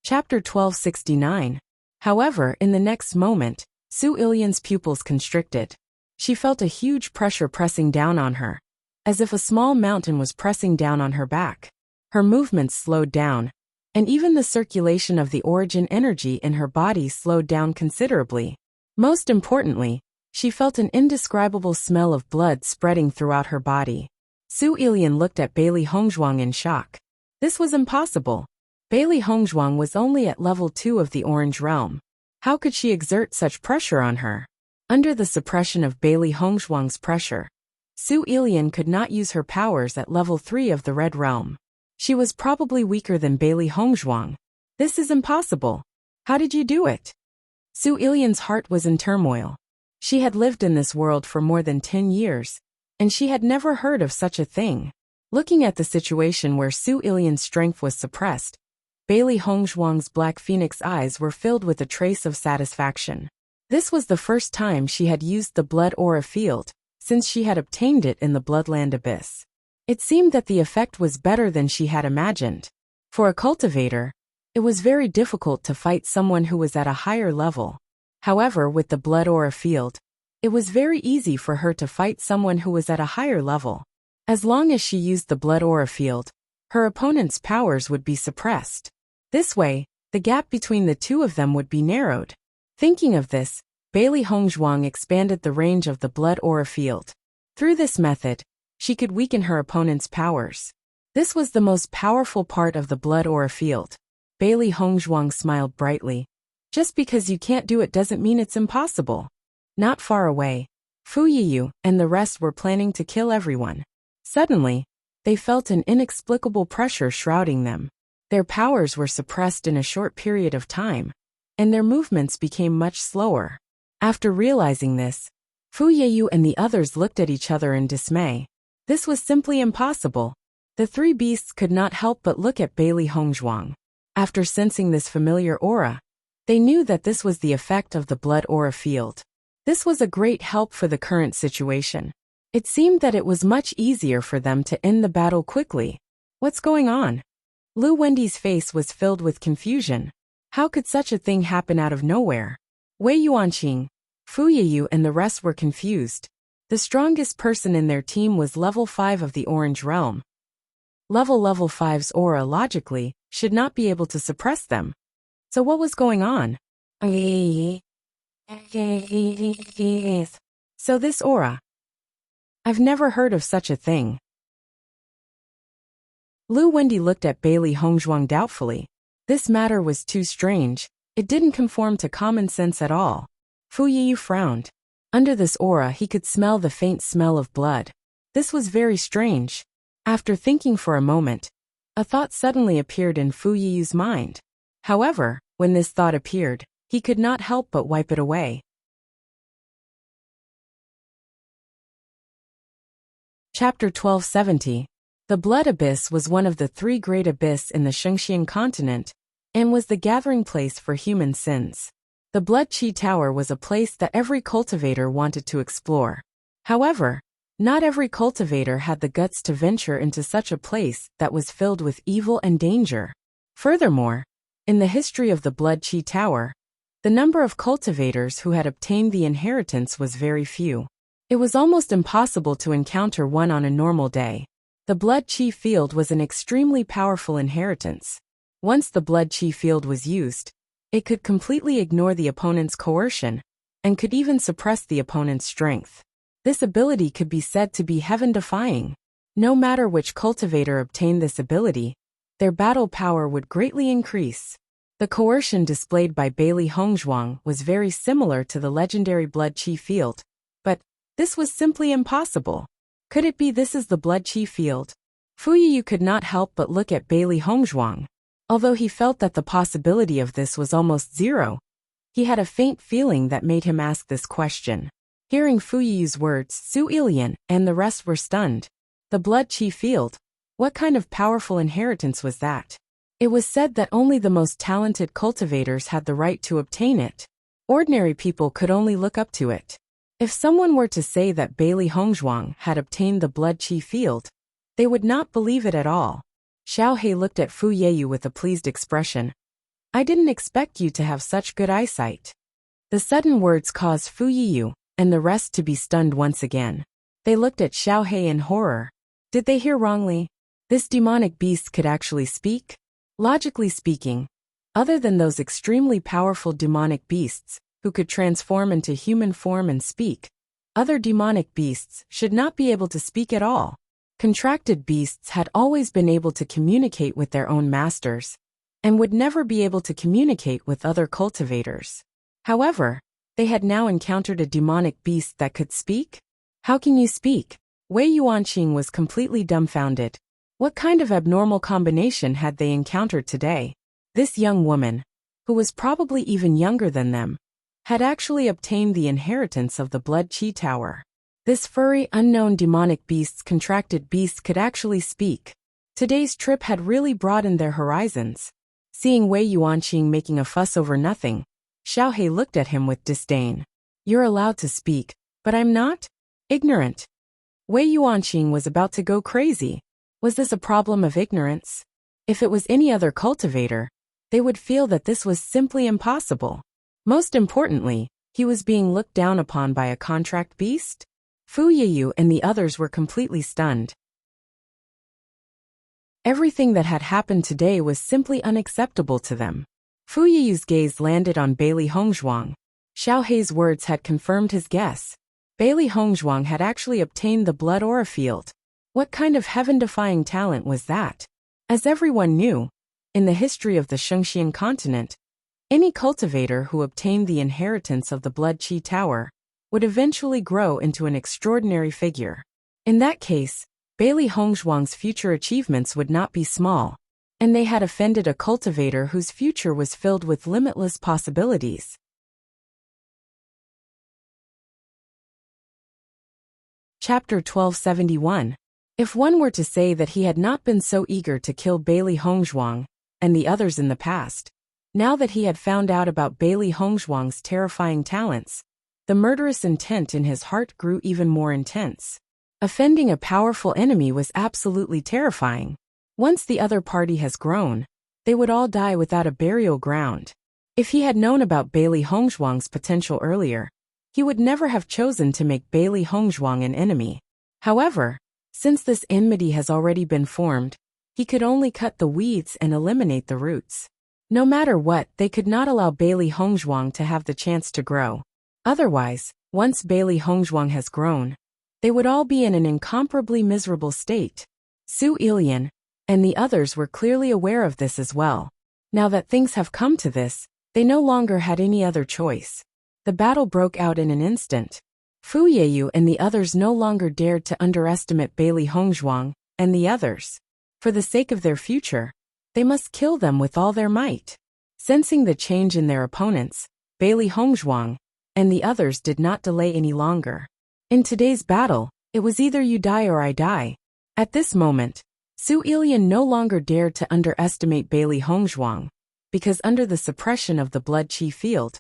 Chapter 1269. However, in the next moment, Su Ilian's pupils constricted. She felt a huge pressure pressing down on her, as if a small mountain was pressing down on her back. Her movements slowed down, and even the circulation of the origin energy in her body slowed down considerably. Most importantly, she felt an indescribable smell of blood spreading throughout her body. Su Ilian looked at Bailey Hongzhuang in shock. This was impossible. Bailey Hongzhuang was only at level 2 of the Orange Realm. How could she exert such pressure on her? Under the suppression of Bailey Hongzhuang's pressure, Su Ilian could not use her powers at level 3 of the Red Realm. She was probably weaker than Bailey Hongzhuang. This is impossible. How did you do it? Su Ilian's heart was in turmoil. She had lived in this world for more than 10 years, and she had never heard of such a thing. Looking at the situation where Su Ilian's strength was suppressed, Bailey Hongzhuang's black phoenix eyes were filled with a trace of satisfaction. This was the first time she had used the blood aura field, since she had obtained it in the Bloodland Abyss. It seemed that the effect was better than she had imagined. For a cultivator, it was very difficult to fight someone who was at a higher level. However, with the blood aura field, it was very easy for her to fight someone who was at a higher level. As long as she used the blood aura field, her opponent's powers would be suppressed. This way, the gap between the two of them would be narrowed. Thinking of this, Bailey Hongzhuang expanded the range of the blood aura field. Through this method, she could weaken her opponent's powers. This was the most powerful part of the blood aura field. Bailey Hongzhuang smiled brightly. Just because you can't do it doesn't mean it's impossible. Not far away, Fu Yiyu and the rest were planning to kill everyone. Suddenly, they felt an inexplicable pressure shrouding them. Their powers were suppressed in a short period of time, and their movements became much slower. After realizing this, Fu Yiyu and the others looked at each other in dismay. This was simply impossible. The three beasts could not help but look at Bailey Hongzhuang. After sensing this familiar aura, they knew that this was the effect of the blood aura field. This was a great help for the current situation. It seemed that it was much easier for them to end the battle quickly. What's going on? Lu Wendy's face was filled with confusion. How could such a thing happen out of nowhere? Wei Yuanqing, Fu Yiyu and the rest were confused. The strongest person in their team was level 5 of the Orange Realm. Level 5's aura, logically, should not be able to suppress them. So what was going on? So this aura. I've never heard of such a thing. Lu Wendy looked at Bailey Hongzhuang doubtfully. This matter was too strange. It didn't conform to common sense at all. Fu Yiyu frowned. Under this aura he could smell the faint smell of blood. This was very strange. After thinking for a moment, a thought suddenly appeared in Fu Yiyu's mind. However, when this thought appeared, he could not help but wipe it away. Chapter 1270. The Blood Abyss was one of the 3 great abysses in the Shengxian continent, and was the gathering place for human sins. The Blood Qi Tower was a place that every cultivator wanted to explore. However, not every cultivator had the guts to venture into such a place that was filled with evil and danger. Furthermore, in the history of the Blood Qi Tower, the number of cultivators who had obtained the inheritance was very few. It was almost impossible to encounter one on a normal day. The blood chi field was an extremely powerful inheritance. Once the blood chi field was used, it could completely ignore the opponent's coercion, and could even suppress the opponent's strength. This ability could be said to be heaven-defying. No matter which cultivator obtained this ability, their battle power would greatly increase. The coercion displayed by Bailey Hongzhuang was very similar to the legendary blood chi field, but this was simply impossible. Could it be this is the blood chi field? Fu Yiyu could not help but look at Bailey Hongzhuang. Although he felt that the possibility of this was almost zero, he had a faint feeling that made him ask this question. Hearing Fu Yiyu's words, Su Ilian and the rest were stunned. The blood chi field? What kind of powerful inheritance was that? It was said that only the most talented cultivators had the right to obtain it. Ordinary people could only look up to it. If someone were to say that Bailey Hongzhuang had obtained the blood chi field, they would not believe it at all. Xiao He looked at Fu Yiyu with a pleased expression. I didn't expect you to have such good eyesight. The sudden words caused Fu Yiyu and the rest to be stunned once again. They looked at Xiao He in horror. Did they hear wrongly? This demonic beast could actually speak? Logically speaking, other than those extremely powerful demonic beasts who could transform into human form and speak, other demonic beasts should not be able to speak at all. Contracted beasts had always been able to communicate with their own masters, and would never be able to communicate with other cultivators. However, they had now encountered a demonic beast that could speak? How can you speak? Wei Yuanqing was completely dumbfounded. What kind of abnormal combination had they encountered today? This young woman, who was probably even younger than them, had actually obtained the inheritance of the blood chi tower. This furry, unknown demonic beast's contracted beast could actually speak. Today's trip had really broadened their horizons. Seeing Wei Yuanqing making a fuss over nothing, Xiao He looked at him with disdain. You're allowed to speak, but I'm not? Ignorant. Wei Yuanqing was about to go crazy. Was this a problem of ignorance? If it was any other cultivator, they would feel that this was simply impossible. Most importantly, he was being looked down upon by a contract beast? Fu Yiyu and the others were completely stunned. Everything that had happened today was simply unacceptable to them. Fu Yiyu's gaze landed on Bailey Hongzhuang. Xiao He's words had confirmed his guess. Bailey Hongzhuang had actually obtained the blood aura field. What kind of heaven-defying talent was that? As everyone knew, in the history of the Shengxian continent, any cultivator who obtained the inheritance of the blood chi tower would eventually grow into an extraordinary figure. In that case, Bailey Hongzhuang's future achievements would not be small, and they had offended a cultivator whose future was filled with limitless possibilities. Chapter 1271. If one were to say that he had not been so eager to kill Bailey Hongzhuang and the others in the past, now that he had found out about Bailey Hongzhuang's terrifying talents, the murderous intent in his heart grew even more intense. Offending a powerful enemy was absolutely terrifying. Once the other party has grown, they would all die without a burial ground. If he had known about Bailey Hongzhuang's potential earlier, he would never have chosen to make Bailey Hongzhuang an enemy. However, since this enmity has already been formed, he could only cut the weeds and eliminate the roots. No matter what, they could not allow Bailey Hongzhuang to have the chance to grow. Otherwise, once Bailey Hongzhuang has grown, they would all be in an incomparably miserable state. Su Ilian and the others were clearly aware of this as well. Now that things have come to this, they no longer had any other choice. The battle broke out in an instant. Fu Yiyu and the others no longer dared to underestimate Bailey Hongzhuang and the others. For the sake of their future, they must kill them with all their might. Sensing the change in their opponents, Bailey Hongzhuang and the others did not delay any longer. In today's battle, it was either you die or I die. At this moment, Su Ilian no longer dared to underestimate Bailey Hongzhuang, because under the suppression of the blood chi field,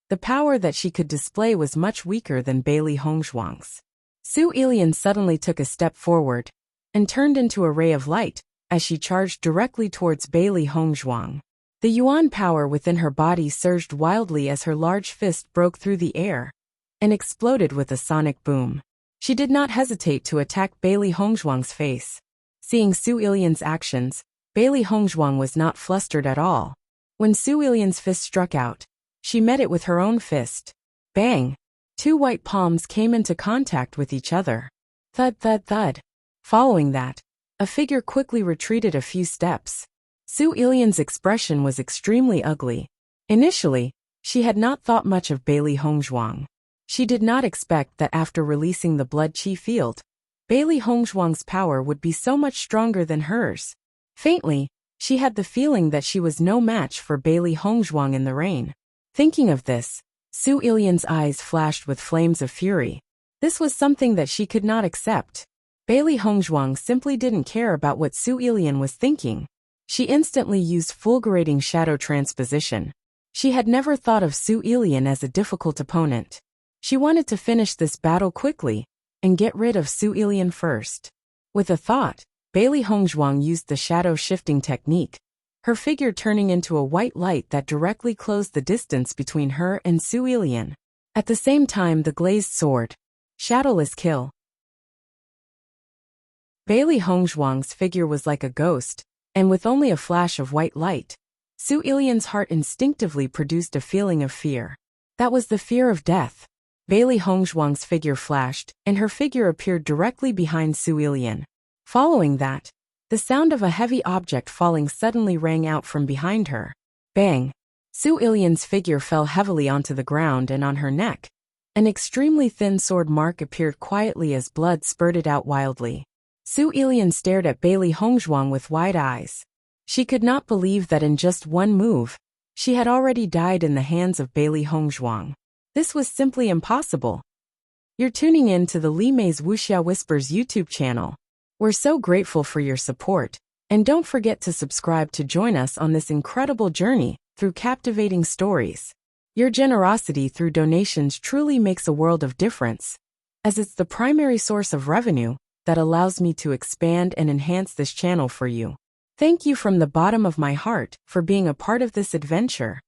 the power that she could display was much weaker than Bailey Hongzhuang's. Su Ilian suddenly took a step forward and turned into a ray of light as she charged directly towards Bailey Hongzhuang. The yuan power within her body surged wildly as her large fist broke through the air and exploded with a sonic boom. She did not hesitate to attack Bailey Hongzhuang's face. Seeing Su Ilian's actions, Bailey Hongzhuang was not flustered at all. When Su Ilian's fist struck out, she met it with her own fist. Bang! Two white palms came into contact with each other. Thud, thud, thud. Following that, a figure quickly retreated a few steps. Su Ilian's expression was extremely ugly. Initially, she had not thought much of Bailey Hongzhuang. She did not expect that after releasing the blood chi field, Bailey Hongzhuang's power would be so much stronger than hers. Faintly, she had the feeling that she was no match for Bailey Hongzhuang in the rain. Thinking of this, Su Ilian's eyes flashed with flames of fury. This was something that she could not accept. Bailey Hongzhuang simply didn't care about what Su Ilian was thinking. She instantly used fulgurating shadow transposition. She had never thought of Su Ilian as a difficult opponent. She wanted to finish this battle quickly and get rid of Su Ilian first. With a thought, Bailey Hongzhuang used the shadow shifting technique, her figure turning into a white light that directly closed the distance between her and Su Ilian. At the same time, the glazed sword, shadowless kill. Bailey Hongzhuang's figure was like a ghost, and with only a flash of white light, Su Ilian's heart instinctively produced a feeling of fear. That was the fear of death. Bailey Hongzhuang's figure flashed, and her figure appeared directly behind Su Ilian. Following that, the sound of a heavy object falling suddenly rang out from behind her. Bang! Su Ilian's figure fell heavily onto the ground, and on her neck, an extremely thin sword mark appeared quietly as blood spurted out wildly. Su Ilian stared at Bailey Hongzhuang with wide eyes. She could not believe that in just one move, she had already died in the hands of Bailey Hongzhuang. This was simply impossible. You're tuning in to the Li Mei's Wuxia Whispers YouTube channel. We're so grateful for your support, and don't forget to subscribe to join us on this incredible journey through captivating stories. Your generosity through donations truly makes a world of difference, as it's the primary source of revenue that allows me to expand and enhance this channel for you. Thank you from the bottom of my heart for being a part of this adventure.